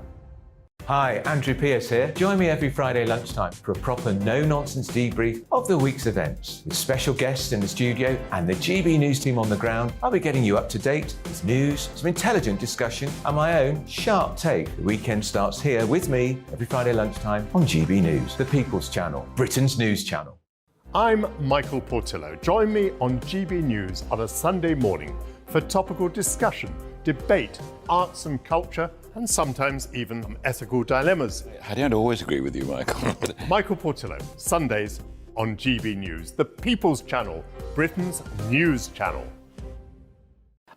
Hi, Andrew Pierce here. Join me every Friday lunchtime for a proper no-nonsense debrief of the week's events. With special guests in the studio and the GB News team on the ground, I'll be getting you up to date with news, some intelligent discussion and my own sharp take. The weekend starts here with me every Friday lunchtime on GB News, the People's Channel, Britain's news channel. I'm Michael Portillo. Join me on GB News on a Sunday morning for topical discussion, debate, arts and culture, and sometimes even ethical dilemmas. I don't always agree with you, Michael. Michael Portillo, Sundays on GB News, the People's Channel, Britain's news channel.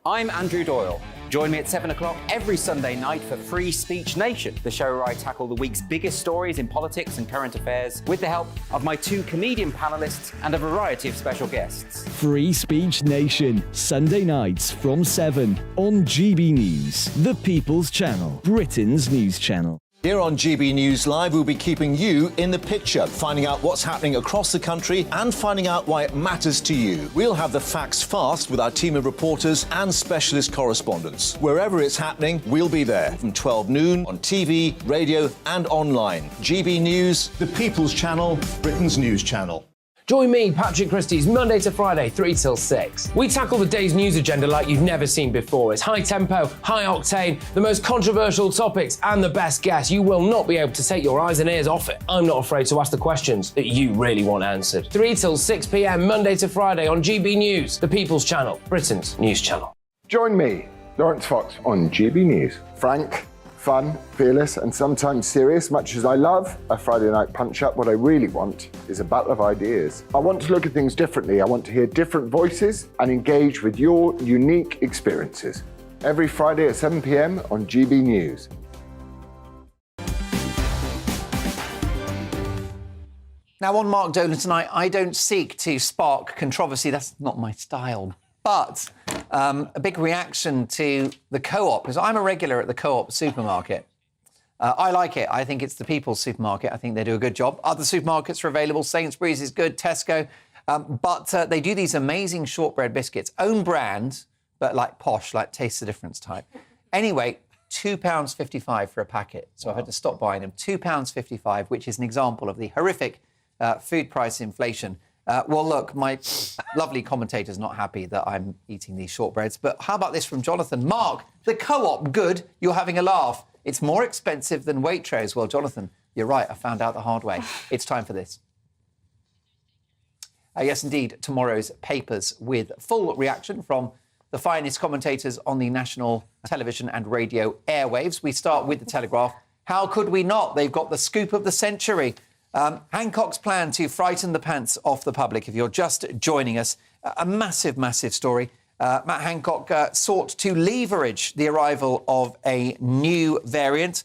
I'm Andrew Doyle. Join me at 7 o'clock every Sunday night for Free Speech Nation, the show where I tackle the week's biggest stories in politics and current affairs with the help of my two comedian panellists and a variety of special guests. Free Speech Nation, Sunday nights from 7 on GB News, the People's Channel, Britain's news channel. Here on GB News Live, we'll be keeping you in the picture, finding out what's happening across the country and finding out why it matters to you. We'll have the facts fast with our team of reporters and specialist correspondents. Wherever it's happening, we'll be there from 12 noon on TV, radio and online. GB News, the People's Channel, Britain's news channel. Join me, Patrick Christie's, Monday to Friday, 3 till 6. We tackle the day's news agenda like you've never seen before. It's high tempo, high octane, the most controversial topics and the best guests. You will not be able to take your eyes and ears off it. I'm not afraid to ask the questions that you really want answered. 3 till 6 p.m, Monday to Friday on GB News, the People's Channel, Britain's news channel. Join me, Lawrence Fox, on GB News. Frank, fun, fearless and sometimes serious. Much as I love a Friday night punch-up, what I really want is a battle of ideas. I want to look at things differently. I want to hear different voices and engage with your unique experiences. Every Friday at 7 p.m. on GB News. Now, on Mark Dolan tonight, I don't seek to spark controversy. That's not my style. But a big reaction to the Co-op, because I'm a regular at the Co-op supermarket. I like it. I think it's the people's supermarket. I think they do a good job. Other supermarkets are available. Sainsbury's is good, Tesco. But they do these amazing shortbread biscuits. Own brand, but like posh, like Taste the Difference type. Anyway, £2.55 for a packet. So I've had to stop buying them. £2.55, which is an example of the horrific food price inflation. Well, look, my lovely commentator's not happy that I'm eating these shortbreads, but how about this from Jonathan? Mark, the Co-op, good, you're having a laugh. It's more expensive than Waitrose. Well, Jonathan, you're right, I found out the hard way. It's time for this. Yes, indeed, tomorrow's papers with full reaction from the finest commentators on the national television and radio airwaves. We start with the Telegraph. How could we not? They've got the scoop of the century. Hancock's plan to frighten the pants off the public. If you're just joining us, a massive, massive story. Matt Hancock sought to leverage the arrival of a new variant,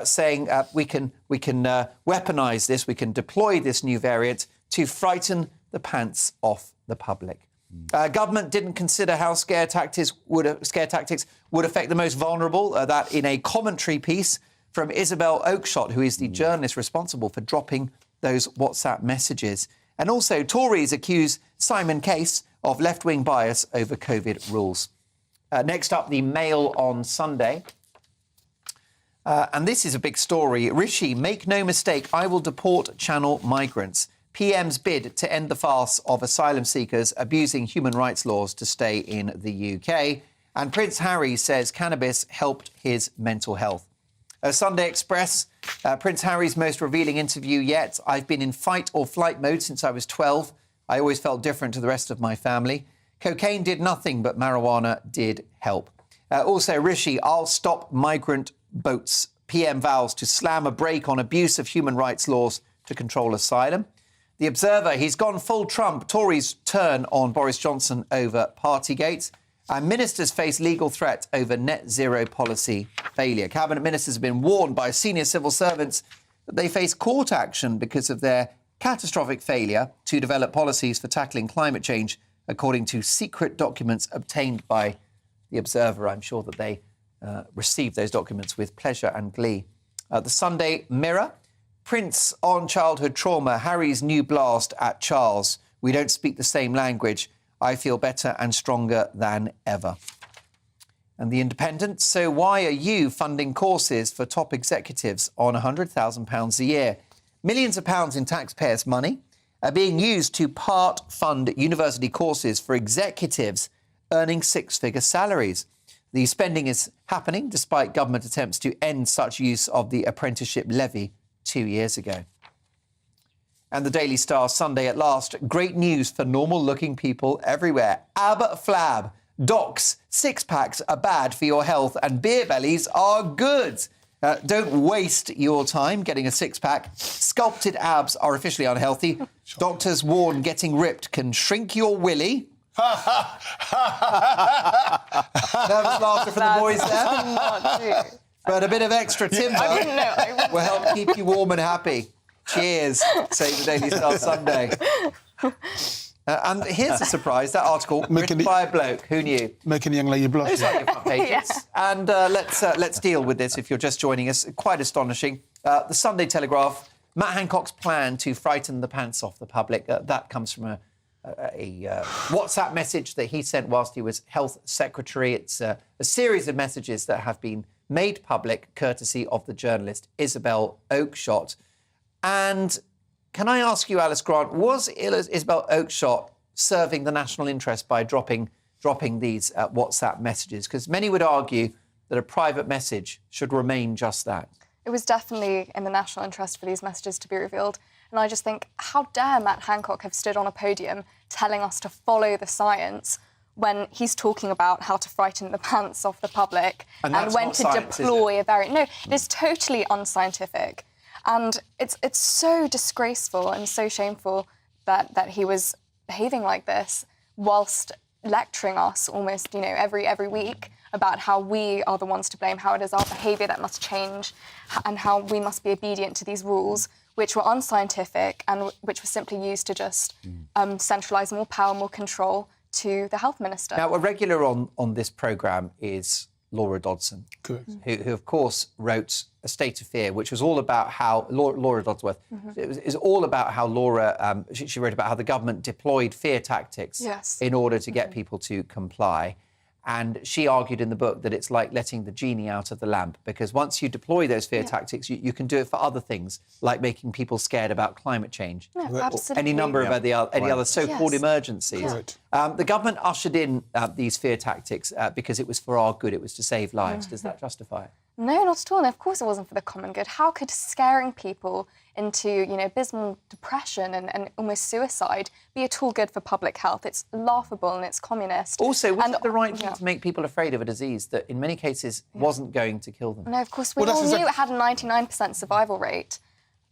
saying we can weaponise this, we can deploy this new variant to frighten the pants off the public. Government didn't consider how scare tactics would affect the most vulnerable. That in a commentary piece from Isabel Oakeshott, who is the journalist responsible for dropping those WhatsApp messages. And also, Tories accuse Simon Case of left-wing bias over COVID rules. Next up, the Mail on Sunday. And this is a big story. Rishi, make no mistake, I will deport Channel migrants. PM's bid to end the farce of asylum seekers abusing human rights laws to stay in the UK. And Prince Harry says cannabis helped his mental health. Sunday Express, Prince Harry's most revealing interview yet. I've been in fight or flight mode since I was 12. I always felt different to the rest of my family. Cocaine did nothing, but marijuana did help. Also, Rishi, I'll stop migrant boats. PM vows to slam a brake on abuse of human rights laws to control asylum. The Observer, he's gone full Trump. Tories turn on Boris Johnson over Partygate. And ministers face legal threat over net zero policy failure. Cabinet ministers have been warned by senior civil servants that they face court action because of their catastrophic failure to develop policies for tackling climate change, according to secret documents obtained by the Observer. I'm sure that they received those documents with pleasure and glee. The Sunday Mirror, Prince on childhood trauma, Harry's new blast at Charles. We don't speak the same language. I feel better and stronger than ever. And The Independent, so why are you funding courses for top executives on £100,000 a year? Millions of pounds in taxpayers' money are being used to part-fund university courses for executives earning six-figure salaries. The spending is happening despite government attempts to end such use of the apprenticeship levy 2 years ago. And the Daily Star Sunday at last. Great news for normal-looking people everywhere. Ab Flab. Docs, six-packs are bad for your health and beer bellies are good. Don't waste your time getting a six-pack. Sculpted abs are officially unhealthy. Doctors warn getting ripped can shrink your willy. Nervous laughter from the boys there. But a bit of extra timber will help keep you warm and happy. Cheers, say the Daily Star Sunday. And here's a surprise, that article written by a bloke. Who knew? Making a young lady blush. Those are your front pages. Yeah. And let's deal with this if you're just joining us. Quite astonishing. The Sunday Telegraph, Matt Hancock's plan to frighten the pants off the public. That comes from a WhatsApp message that he sent whilst he was Health Secretary. It's a series of messages that have been made public courtesy of the journalist Isabel Oakeshott. And can I ask you, Alice Grant, was Isabel Oakeshott serving the national interest by dropping these WhatsApp messages? Because many would argue that a private message should remain just that. It was definitely in the national interest for these messages to be revealed. And I just think, how dare Matt Hancock have stood on a podium telling us to follow the science when he's talking about how to frighten the pants off the public and when to deploy a variant. No, it is totally unscientific. And it's so disgraceful and so shameful that he was behaving like this whilst lecturing us almost, every week about how we are the ones to blame, how it is our behaviour that must change, and how we must be obedient to these rules, which were unscientific and which were simply used to just centralise more power, more control to the health minister. Now, a regular on this programme is Laura Dodson, who of course wrote A State of Fear, which was all about how Laura Dodsworth. It was all about how Laura. She wrote about how the government deployed fear tactics in order to get people to comply. And she argued in the book that it's like letting the genie out of the lamp, because once you deploy those fear tactics, you can do it for other things, like making people scared about climate change. Or any number of any other so-called emergencies. The government ushered in these fear tactics because it was for our good, it was to save lives. Does that justify it? No, not at all. And of course it wasn't for the common good. How could scaring people into, abysmal depression and almost suicide be at all good for public health? It's laughable and it's communist. Also, was it the right thing to make people afraid of a disease that in many cases wasn't going to kill them? No, of course, we all knew it had a 99% survival rate.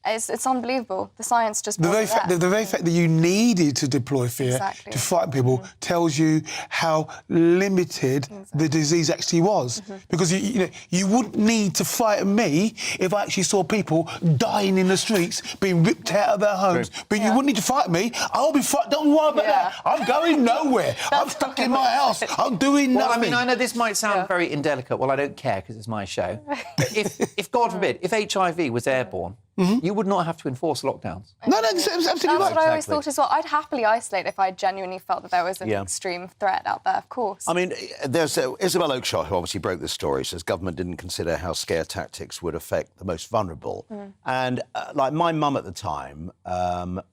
It's unbelievable. The science just... The very fact that you needed to deploy fear to frighten people tells you how limited the disease actually was. Because, you wouldn't need to frighten me if I actually saw people dying in the streets, being ripped out of their homes. But you wouldn't need to frighten me. I'll be frightened. Don't worry about that. I'm going nowhere. I'm stuck in my house. I'm doing nothing. Well, I mean, I know this might sound very indelicate. Well, I don't care because it's my show. But if God forbid, if HIV was airborne, you would not have to enforce lockdowns. No, that's absolutely right. That's what I always thought as well. I'd happily isolate if I genuinely felt that there was an extreme threat out there, of course. I mean, there's Isabel Oakeshott, who obviously broke this story, says government didn't consider how scare tactics would affect the most vulnerable. And, like, my mum at the time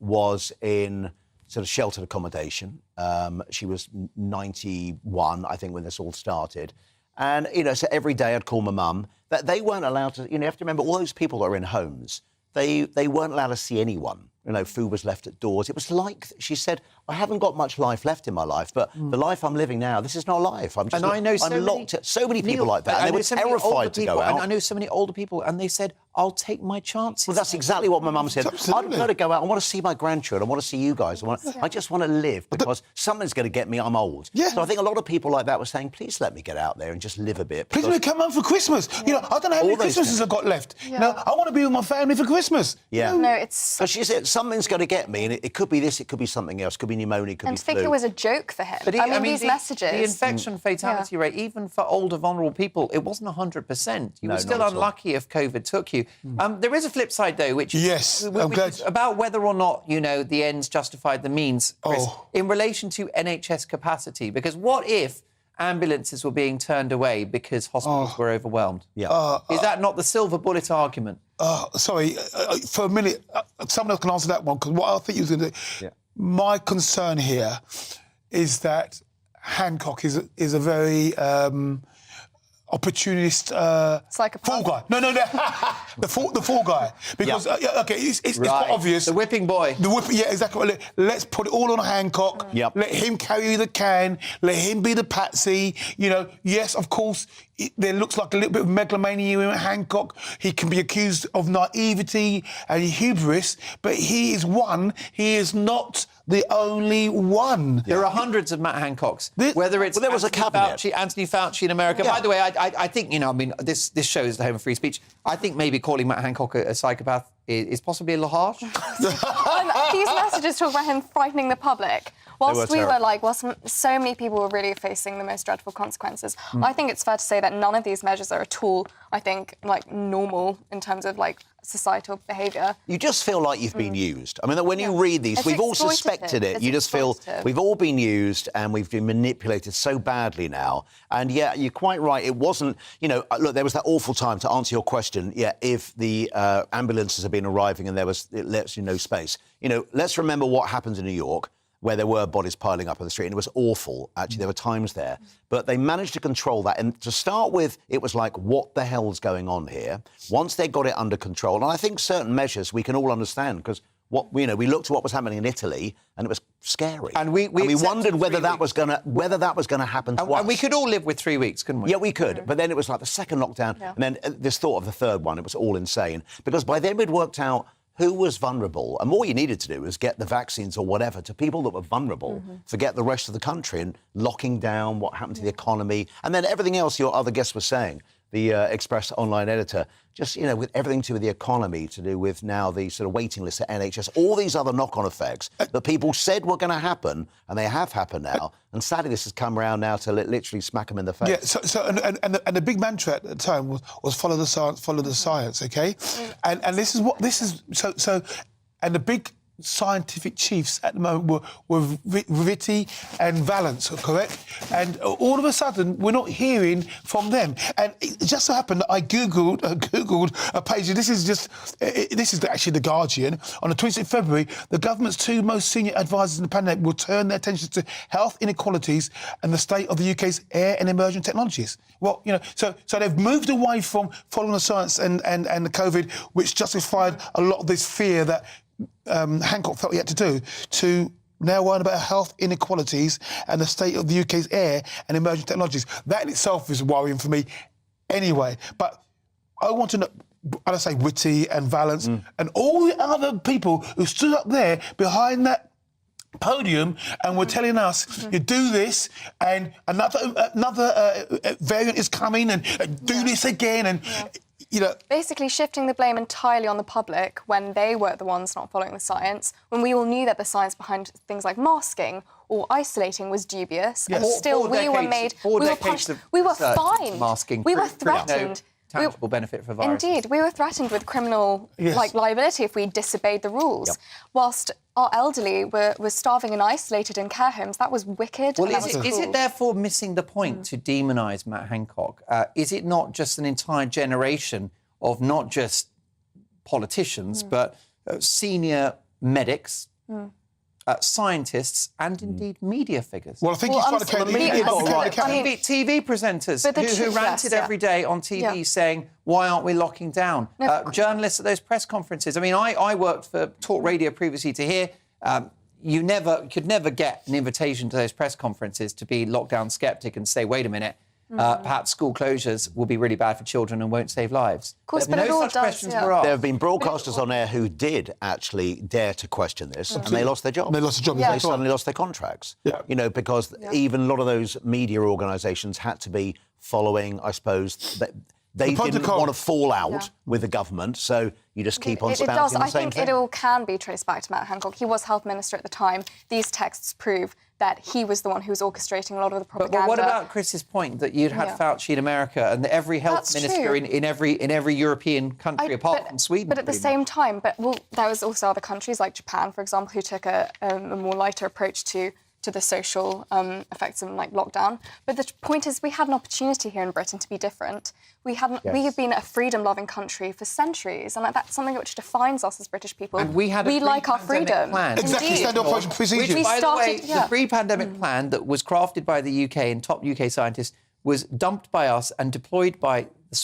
was in sort of sheltered accommodation. She was 91, I think, when this all started. And, so every day I'd call my mum. That they weren't allowed to, you have to remember, all those people that are in homes, they weren't allowed to see anyone. Food was left at doors. It was like, she said, I haven't got much life left in my life, but the life I'm living now, this is not life. I'm locked. So many people like that. And they were terrified to go out. I know so many older people, and they said, I'll take my chances. Well, that's exactly what my mum said. I'd got to go out. I want to see my grandchildren. I want to see you guys. I just want to live because something's going to get me. I'm old. So I think a lot of people like that were saying, please let me get out there and just live a bit. Please let me come home for Christmas. I don't know how many Christmases I've got left. I want to be with my family for Christmas. No, it's... But she said, something's going to get me, and it could be this, it could be something else. It could be pneumonia, it could be flu. I think it was a joke for him. But these messages... The infection fatality rate, even for older, vulnerable people, it wasn't 100%. You were still unlucky if COVID took you. There is a flip side, though, which is about whether or not, the ends justified the means, Chris, in relation to NHS capacity. Because what if, ambulances were being turned away because hospitals were overwhelmed. Is that not the silver bullet argument? Sorry, for a minute, someone else can answer that one, because what I think you was going to do... My concern here is that Hancock is a very opportunist psychopath. Fall guy. No. the fall guy. Because it's quite obvious. The whipping boy. Yeah, exactly. Let's put it all on Hancock. Let him carry the can. Let him be the patsy. You know, yes, of course, there looks like a little bit of megalomania in Hancock. He can be accused of naivety and hubris, but he is one. He is not the only one. There are hundreds of Matt Hancocks. Whether it's there was a cabinet. Anthony Fauci in America. By the way, I think, you know, I mean, this show is the home of free speech. I think maybe calling Matt Hancock a psychopath is possibly a little harsh. These messages talk about him frightening the public. Whilst so many people were really facing the most dreadful consequences, I think it's fair to say that none of these measures are at all, I think, like, normal in terms of, like, societal behaviour. You just feel like you've been used. I mean, when you read these, we've all suspected it. You just feel we've all been used and we've been manipulated so badly now. And, yeah, you're quite right. It wasn't, you know, look, there was that awful time, to answer your question, if the ambulances had been arriving and there was no space. You know, let's remember what happens in New York, where there were bodies piling up on the street, and it was awful. Actually, there were times there. But they managed to control that. And to start with, it was like, what the hell's going on here? Once they got it under control, and I think certain measures we can all understand, because we looked at what was happening in Italy, and it was scary. And we wondered whether that was going to happen to us. And we could all live with 3 weeks, couldn't we? Yeah, we could. But then it was like the second lockdown, and then this thought of the third one. It was all insane, because by then we'd worked out who was vulnerable, and all you needed to do was get the vaccines or whatever to people that were vulnerable, forget the rest of the country, and locking down what happened to the economy, and then everything else your other guest was saying, the Express online editor, just, you know, with everything to do with the economy, to do with now the sort of waiting list at NHS, all these other knock-on effects that people said were going to happen, and they have happened now, and sadly this has come around now to literally smack them in the face. Yeah, and the big mantra at the time was follow the science, okay? And this is and the big scientific chiefs at the moment were Ritti and Valance, correct? And all of a sudden, we're not hearing from them. And it just so happened that I googled a page. This is actually The Guardian. On the 26th of February, the government's two most senior advisors in the pandemic will turn their attention to health inequalities and the state of the UK's air and emerging technologies. Well, you know, so they've moved away from following the science and the COVID, which justified a lot of this fear that Hancock felt he had to do, to now worrying about health inequalities and the state of the UK's air and emerging technologies. That in itself is worrying for me anyway. But I want to know, I'd say Whitty and Valance and all the other people who stood up there behind that podium and were telling us, you do this and another variant is coming and do this again and... You know, basically shifting the blame entirely on the public when they were the ones not following the science, when we all knew that the science behind things like masking or isolating was dubious, and still we were punished. We were fined. Masking. We were threatened. No tangible benefit for viruses. Indeed, we were threatened with criminal liability if we disobeyed the rules. Whilst our elderly were starving and isolated in care homes, that was wicked. Well, is it therefore missing the point to demonise Matt Hancock? Is it not just an entire generation of not just politicians, but senior medics, scientists, and indeed media figures? Well, I think he's trying to carry the media. TV presenters who ranted every day on TV saying, why aren't we locking down? Journalists at those press conferences. I mean, I worked for Talk Radio previously to here. You could never get an invitation to those press conferences to be lockdown sceptic and say, wait a minute, perhaps school closures will be really bad for children and won't save lives. Of course, but no such questions were asked. There have been broadcasters on air who did actually dare to question this, and they lost their job. They lost their job. They suddenly lost their contracts. You know, because even a lot of those media organisations had to be following, I suppose, they didn't want to fall out with the government, so you just keep on spouting the same thing. I think it all can be traced back to Matt Hancock. He was health minister at the time. These texts prove that he was the one who was orchestrating a lot of the propaganda. But what about Chris's point that you'd had Fauci in America and every health minister in every European country apart from Sweden? But at the same time, there was also other countries like Japan, for example, who took a more lighter approach to to the social effects of like lockdown. But the point is, we had an opportunity here in Britain to be different. We have been a freedom-loving country for centuries, and that's something which defines us as British people. And we had like our freedom. Plan. Exactly, standard operation procedure. Which, by the way, the pre-pandemic plan that was crafted by the UK and top UK scientists was dumped by us and deployed by the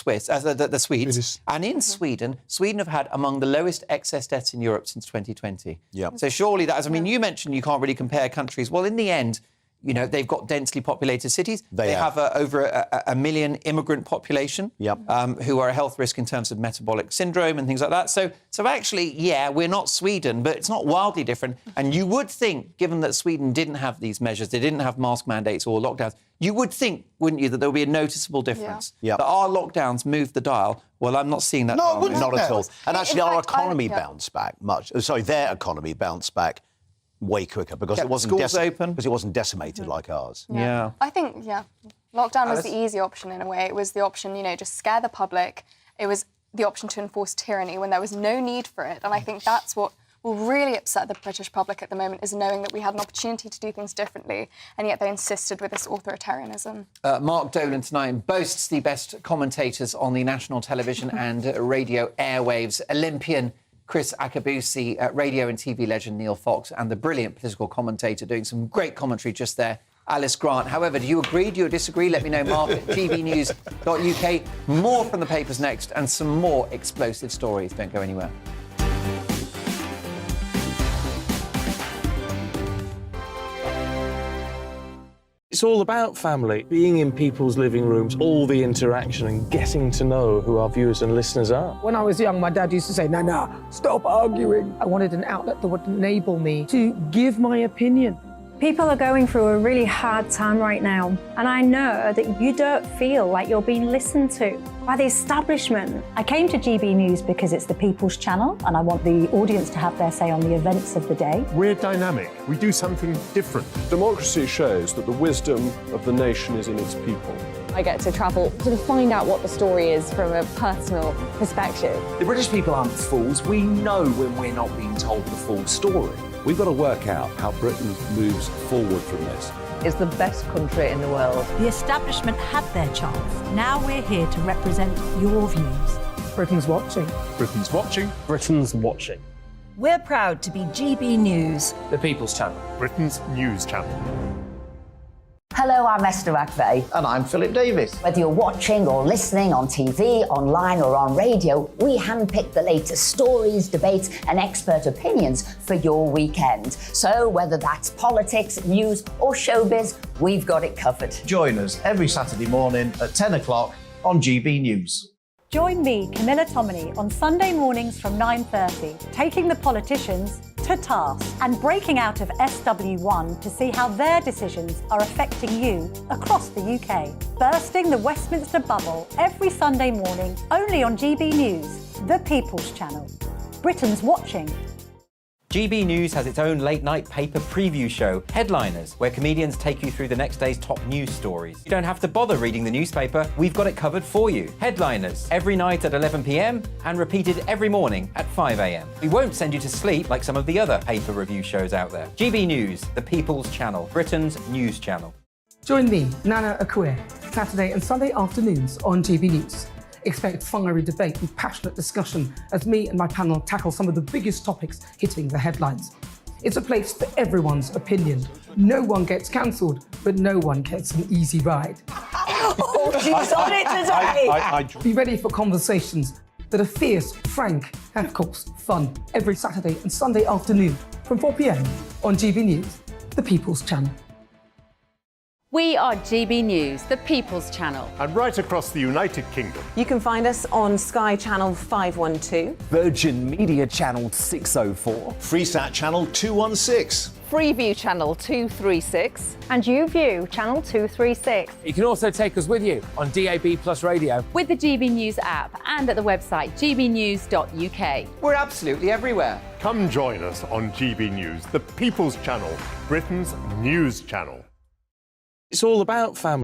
Swedes. And in Sweden have had among the lowest excess deaths in Europe since 2020. Yeah. So surely that is, I mean, you mentioned you can't really compare countries. Well, in the end, you know, they've got densely populated cities. They have over a million immigrant population who are a health risk in terms of metabolic syndrome and things like that. So actually, yeah, we're not Sweden, but it's not wildly different. And you would think, given that Sweden didn't have these measures, they didn't have mask mandates or lockdowns, you would think, wouldn't you, that there would be a noticeable difference? That our lockdowns moved the dial. Well, I'm not seeing that. No, not at all. And actually, our economy bounced back much. Sorry, their economy bounced back way quicker because it wasn't open. Because it wasn't decimated like ours. Yeah. I think, lockdown was the easy option in a way. It was the option, just scare the public. It was the option to enforce tyranny when there was no need for it. And I think that's what will really upset the British public at the moment, is knowing that we had an opportunity to do things differently, and yet they insisted with this authoritarianism. Mark Dolan tonight boasts the best commentators on the national television and radio airwaves. Olympian Chris Akabusi, radio and TV legend Neil Fox, and the brilliant political commentator doing some great commentary just there, Alice Grant. However, do you agree, do you disagree? Let me know, Mark, at gbnews.uk. More from the papers next, and some more explosive stories. Don't go anywhere. It's all about family, being in people's living rooms, all the interaction and getting to know who our viewers and listeners are. When I was young, my dad used to say, Nana, stop arguing. I wanted an outlet that would enable me to give my opinion. People are going through a really hard time right now, and I know that you don't feel like you're being listened to by the establishment. I came to GB News because it's the People's Channel, and I want the audience to have their say on the events of the day. We're dynamic. We do something different. Democracy shows that the wisdom of the nation is in its people. I get to travel to find out what the story is from a personal perspective. The British people aren't fools. We know when we're not being told the full story. We've got to work out how Britain moves forward from this. It's the best country in the world. The establishment had their chance. Now we're here to represent your views. Britain's watching. Britain's watching. Britain's watching. We're proud to be GB News, The People's Channel. Britain's news channel. Hello, I'm Esther McVeigh. And I'm Philip Davis. Whether you're watching or listening on TV, online or on radio, we handpick the latest stories, debates and expert opinions for your weekend. So whether that's politics, news or showbiz, we've got it covered. Join us every Saturday morning at 10 o'clock on GB News. Join me, Camilla Tominey, on Sunday mornings from 9:30, taking the politicians to task and breaking out of SW1 to see how their decisions are affecting you across the UK. Bursting the Westminster bubble every Sunday morning, only on GB News, the People's Channel. Britain's watching. GB News has its own late-night paper preview show, Headliners, where comedians take you through the next day's top news stories. You don't have to bother reading the newspaper, we've got it covered for you. Headliners, every night at 11 p.m. and repeated every morning at 5 a.m. We won't send you to sleep like some of the other paper review shows out there. GB News, the People's Channel, Britain's news channel. Join me, Nana Akue, Saturday and Sunday afternoons on GB News. Expect fiery debate and passionate discussion as me and my panel tackle some of the biggest topics hitting the headlines. It's a place for everyone's opinion. No one gets cancelled, but no one gets an easy ride. Oh, she's on it today! Be ready for conversations that are fierce, frank, and of course, fun. Every Saturday and Sunday afternoon from 4 p.m. on GB News, the People's Channel. We are GB News, the People's Channel. And right across the United Kingdom. You can find us on Sky Channel 512, Virgin Media Channel 604, Freesat Channel 216, Freeview Channel 236, and YouView Channel 236. You can also take us with you on DAB Plus Radio, with the GB News app and at the website gbnews.uk. We're absolutely everywhere. Come join us on GB News, the People's Channel, Britain's news channel. It's all about family.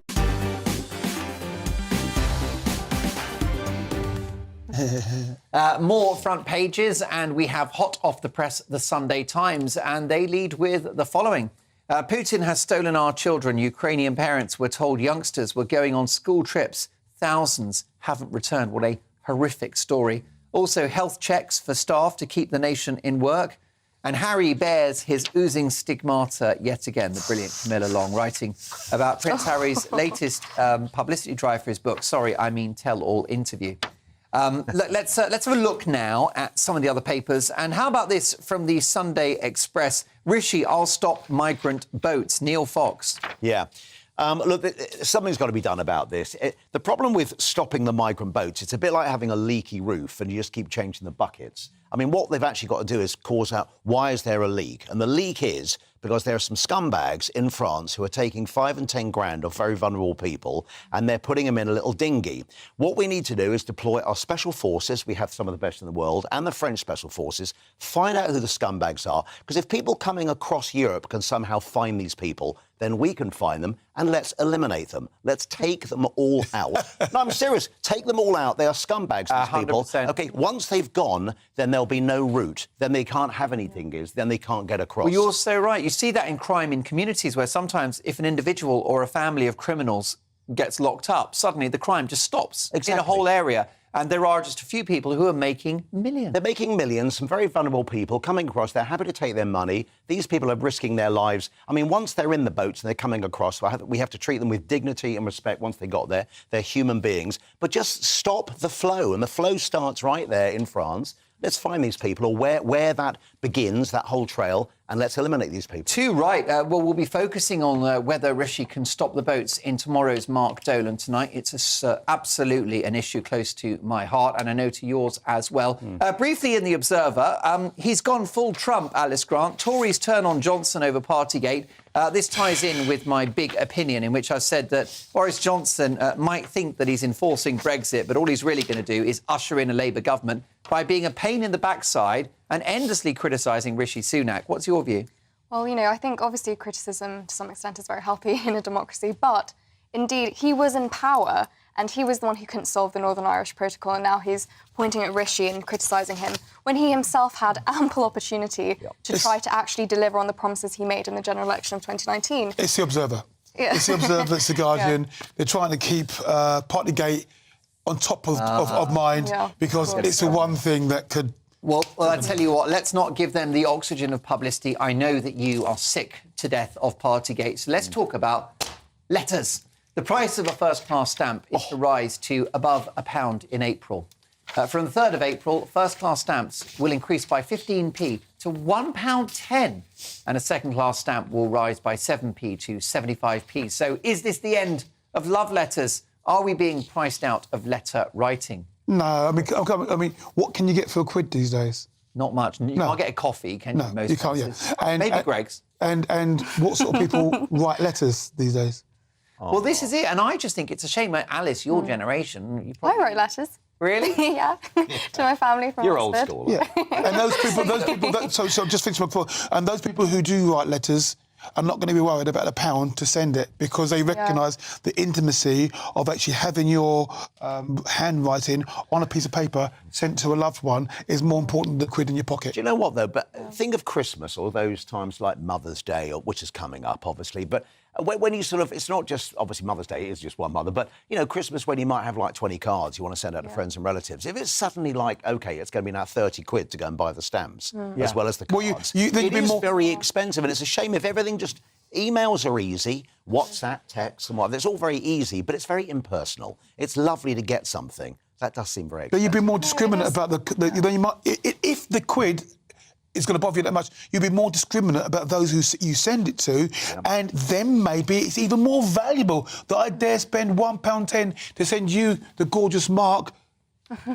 More front pages, and we have hot off the press the Sunday Times, and they lead with the following. Putin has stolen our children. Ukrainian parents were told youngsters were going on school trips. Thousands haven't returned. What a horrific story. Also, health checks for staff to keep the nation in work. And Harry bears his oozing stigmata yet again. The brilliant Camilla Long writing about Prince Harry's latest publicity drive for his book, Sorry, I Mean Tell-All interview. Let's have a look now at some of the other papers. And how about this from the Sunday Express? Rishi, I'll stop migrant boats. Neil Fox. Yeah. Look, something's got to be done about this. The problem with stopping the migrant boats, it's a bit like having a leaky roof and you just keep changing the buckets. I mean, what they've actually got to do is cause out why is there a leak? And the leak is because there are some scumbags in France who are taking 5 and 10 grand of very vulnerable people and they're putting them in a little dinghy. What we need to do is deploy our special forces, we have some of the best in the world, and the French special forces, find out who the scumbags are, because if people coming across Europe can somehow find these people, then we can find them and let's eliminate them. Let's take them all out. No, I'm serious. Take them all out. They are scumbags, these people. 100%. OK, once they've gone, then there'll be no route. Then they can't have any dinghies. Then they can't get across. Well, you're so right. You see that in crime in communities where sometimes if an individual or a family of criminals gets locked up, suddenly the crime just stops in a whole area. And there are just a few people who are making millions. They're making millions, some very vulnerable people coming across. They're happy to take their money. These people are risking their lives. I mean, once they're in the boats and they're coming across, we have to treat them with dignity and respect once they got there. They're human beings. But just stop the flow. And the flow starts right there in France. Let's find these people, or where that begins, that whole trail, and let's eliminate these people. Too right. Well, we'll be focusing on whether Rishi can stop the boats in tomorrow's Mark Dolan tonight. It's absolutely an issue close to my heart, and I know to yours as well. Briefly in The Observer, he's gone full Trump, Alice Grant. Tories turn on Johnson over Partygate. This ties in with my big opinion, in which I said that Boris Johnson might think that he's enforcing Brexit, but all he's really going to do is usher in a Labour government by being a pain in the backside and endlessly criticising Rishi Sunak. What's your view? Well, you know, I think obviously criticism to some extent is very healthy in a democracy, but indeed he was in power and he was the one who couldn't solve the Northern Irish Protocol, and now he's pointing at Rishi and criticising him when he himself had ample opportunity to try to actually deliver on the promises he made in the general election of 2019. It's The Observer. Yeah. It's The Observer, it's The Guardian. Yeah. They're trying to keep Partygate on top of mind because it's the one thing that could... Well, I tell you what, let's not give them the oxygen of publicity. I know that you are sick to death of Partygate, so let's talk about letters. The price of a first-class stamp is to rise to above £1 in April. From the 3rd of April, first-class stamps will increase by 15p to £1.10, and a second-class stamp will rise by 7p to 75p. So is this the end of love letters? Are we being priced out of letter writing? No, I mean, what can you get for £1 these days? Not much. You can't get a coffee, can you? No, you can't. Yeah. Maybe Greg's. And what sort of people write letters these days? Well, this is it, and I just think it's a shame. Alice, your generation... You I wrote letters. Really? Yeah, to my family from You're Oxford. old school. Yeah, and those people, so just finish my thought. And those people who do write letters are not going to be worried about £1 to send it because they recognise the intimacy of actually having your handwriting on a piece of paper sent to a loved one is more important than £1 in your pocket. Do you know what, though? But think of Christmas or those times like Mother's Day, which is coming up, obviously, but when you sort of... It's not just... Obviously, Mother's Day is just one mother, but, you know, Christmas when you might have, like, 20 cards you want to send out to friends and relatives. If it's suddenly like, OK, it's going to be now £30 to go and buy the stamps as well as the cards, it is very expensive, and it's a shame if everything just... Emails are easy, WhatsApp, text and whatever. It's all very easy, but it's very impersonal. It's lovely to get something. That does seem very expensive. But you'd be more discriminate about if the £1 is going to bother you that much, you'd be more discriminate about those who you send it to, and then maybe it's even more valuable that I dare spend £1.10 to send you, the gorgeous Mark,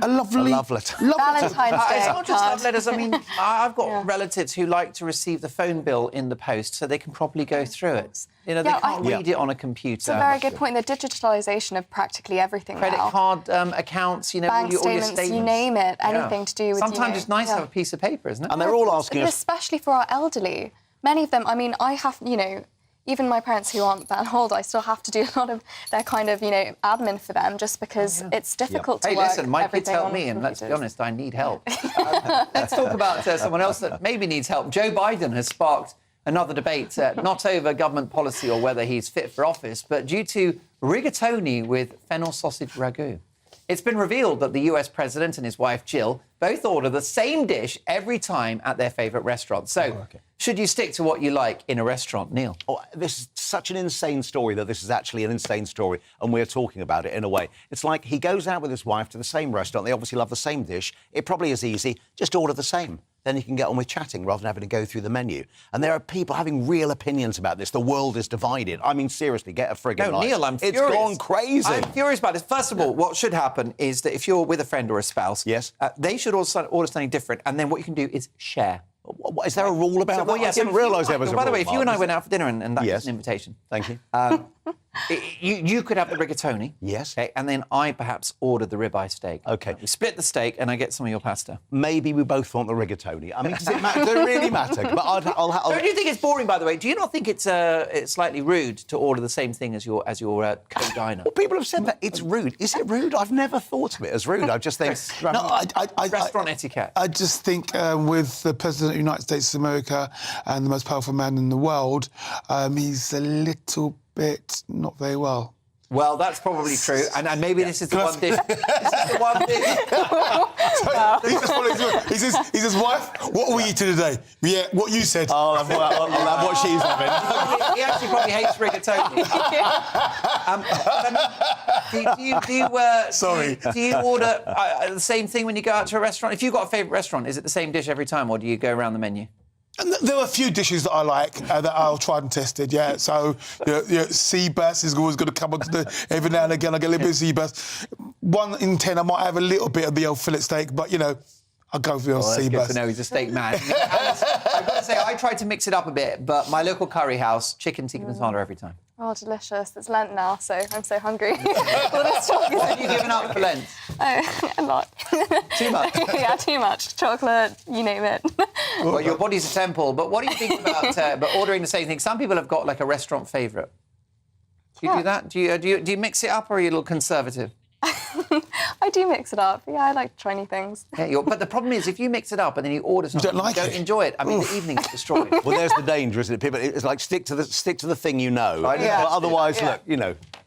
a love letter. Valentine's Day. It's not just love letters. I mean, I've got relatives who like to receive the phone bill in the post so they can properly go through it. You know, they can't read it on a computer. It's a very good point. The digitalisation of practically everything Credit card accounts, you know, bank all your statements, you name it, anything to do with... Sometimes it's nice to have a piece of paper, isn't it? And they're all asking us... Especially for our elderly. Many of them, I mean, I have, you know... Even my parents who aren't that old, I still have to do a lot of their kind of, you know, admin for them just because it's difficult to work. Hey, listen, my kids help me, and let's be honest, I need help. Let's talk about someone else that maybe needs help. Joe Biden has sparked Another debate, not over government policy or whether he's fit for office, but due to rigatoni with fennel sausage ragu. It's been revealed that the US president and his wife Jill both order the same dish every time at their favourite restaurant. So, should you stick to what you like in a restaurant, Neil? Oh, this is such an insane story that this is actually an insane story, and we're talking about it in a way. It's like he goes out with his wife to the same restaurant. They obviously love the same dish. It probably is easy. Just order the same. Then you can get on with chatting rather than having to go through the menu. And there are people having real opinions about this. The world is divided. I mean, seriously, get a friggin' life. Neil, I'm furious. It's gone crazy. I'm furious about this. First of all, what should happen is that if you're with a friend or a spouse, yes, they should also order something different, and then what you can do is share. What, is there a rule about that? Yes, I didn't realise there was a rule. By the way, if you and I Mark, went out for dinner and that was an invitation. Thank you. You could have the rigatoni. Yes. Okay, and then I perhaps ordered the ribeye steak. OK. We split the steak and I get some of your pasta. Maybe we both want the rigatoni. I mean, does it matter? Does it really matter? But I'll... Don't you think it's boring, by the way? Do you not think it's slightly rude to order the same thing as your co-diner? Well, people have said that. It's rude. Is it rude? I've never thought of it as rude. I just think... Restaurant etiquette. I just think with the President of the United States of America and the most powerful man in the world, he's a little bit not very well. Well, that's probably true, and maybe this is the one dish. This is the one dish. He says, wife, what are we eating today? Yeah, what you said. I'll have what she's having. He actually probably hates rigatoni. Do you order the same thing when you go out to a restaurant? If you've got a favourite restaurant, is it the same dish every time, or do you go around the menu? And there are a few dishes that I like that I'll tried and tested, yeah. So, sea bass is always going to come onto every now and again. I get a little bit of sea bass. 1 in 10, I might have a little bit of the old fillet steak, but, I'll go for the sea bass. Good to know he's a steak man. I've got to say, I tried to mix it up a bit, but my local curry house, chicken tikka masala every time. Oh, delicious. It's Lent now, so I'm so hungry. What have you given up for Lent? A lot. Too much? Yeah, too much. Chocolate, you name it. Well, your body's a temple, but what do you think about ordering the same thing? Some people have got, like, a restaurant favourite. Do you do that? Do you mix it up, or are you a little conservative? I do mix it up. Yeah, I like to try new things. Yeah, but the problem is, if you mix it up and then you order something, you don't enjoy it. I mean, the evening's destroyed. Well, there's the danger, isn't it? People, it's like stick to the thing you know. Yeah. But otherwise, look,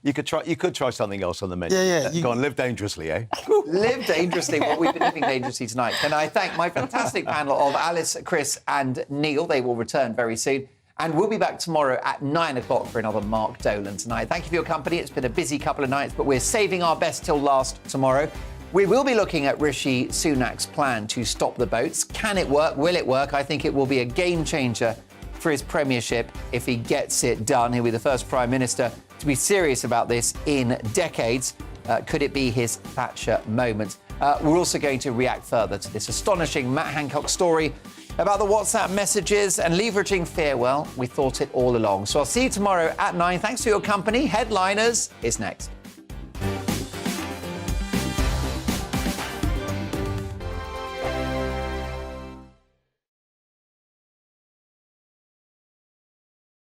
you could try something else on the menu. Go on, live dangerously, eh? Live dangerously. Well, we've been living dangerously tonight. And I thank my fantastic panel of Alice, Chris, and Neil. They will return very soon. And we'll be back tomorrow at 9 o'clock for another Mark Dolan tonight. Thank you for your company. It's been a busy couple of nights, but we're saving our best till last tomorrow. We will be looking at Rishi Sunak's plan to stop the boats. Can it work? Will it work? I think it will be a game changer for his premiership if he gets it done. He'll be the first Prime Minister to be serious about this in decades. Could it be his Thatcher moment? We're also going to react further to this astonishing Matt Hancock story about the WhatsApp messages and leveraging fear. Well, we thought it all along. So I'll see you tomorrow at 9. Thanks for your company. Headliners is next.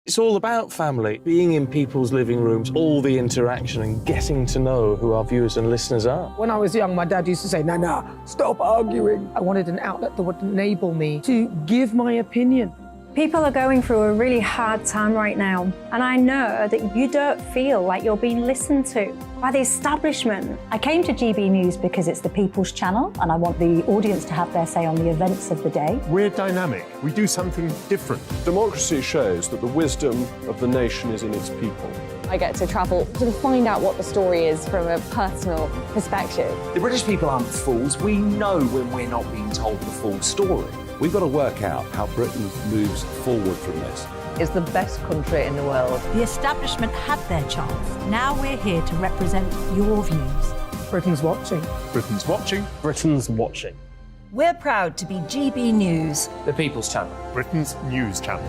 It's all about family, being in people's living rooms, all the interaction and getting to know who our viewers and listeners are. When I was young, my dad used to say, Nana, stop arguing. I wanted an outlet that would enable me to give my opinion. People are going through a really hard time right now, and I know that you don't feel like you're being listened to by the establishment. I came to GB News because it's the people's channel, and I want the audience to have their say on the events of the day. We're dynamic. We do something different. Democracy shows that the wisdom of the nation is in its people. I get to travel to find out what the story is from a personal perspective. The British people aren't fools. We know when we're not being told the full story. We've got to work out how Britain moves forward from this. It's the best country in the world. The establishment had their chance. Now we're here to represent your views. Britain's watching. Britain's watching. Britain's watching. We're proud to be GB News. The People's Channel. Britain's news channel.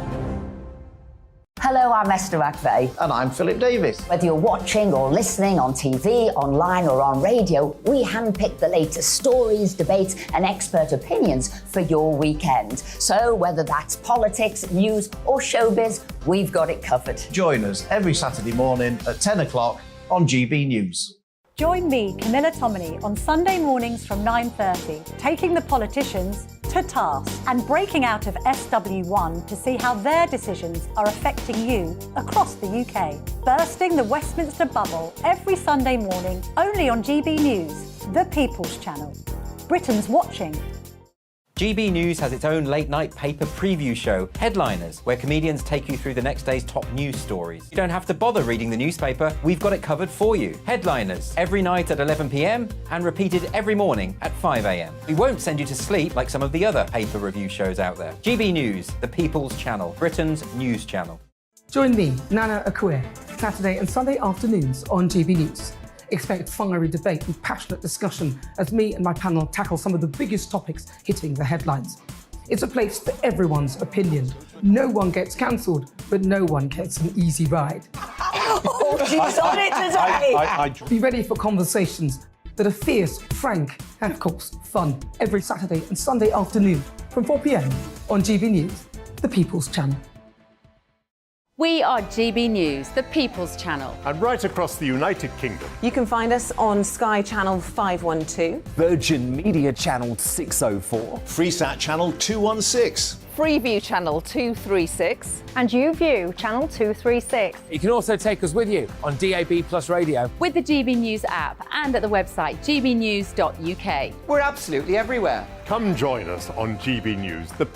Hello, I'm Esther McVeigh. And I'm Philip Davis. Whether you're watching or listening on TV, online or on radio, we handpick the latest stories, debates and expert opinions for your weekend. So whether that's politics, news or showbiz, we've got it covered. Join us every Saturday morning at 10 o'clock on GB News. Join me, Camilla Tominey, on Sunday mornings from 9:30, taking the politicians to task and breaking out of SW1 to see how their decisions are affecting you across the UK. Bursting the Westminster bubble every Sunday morning only on GB News, the People's Channel. Britain's watching. GB News has its own late-night paper preview show, Headliners, where comedians take you through the next day's top news stories. You don't have to bother reading the newspaper, we've got it covered for you. Headliners, every night at 11 p.m. and repeated every morning at 5 a.m. We won't send you to sleep like some of the other paper review shows out there. GB News, the People's Channel, Britain's news channel. Join me, Nana Akue, Saturday and Sunday afternoons on GB News. Expect fiery debate and passionate discussion as me and my panel tackle some of the biggest topics hitting the headlines. It's a place for everyone's opinion. No one gets cancelled, but no one gets an easy ride. Oh, she's on it today! Be ready for conversations that are fierce, frank, and of course, fun. Every Saturday and Sunday afternoon from 4 p.m. on GB News, the People's Channel. We are GB News, the People's Channel. And right across the United Kingdom. You can find us on Sky Channel 512, Virgin Media Channel 604, Freesat Channel 216. Freeview Channel 236, And YouView Channel 236. You can also take us with you on DAB Plus Radio. With the GB News app and at the website gbnews.uk. We're absolutely everywhere. Come join us on GB News, the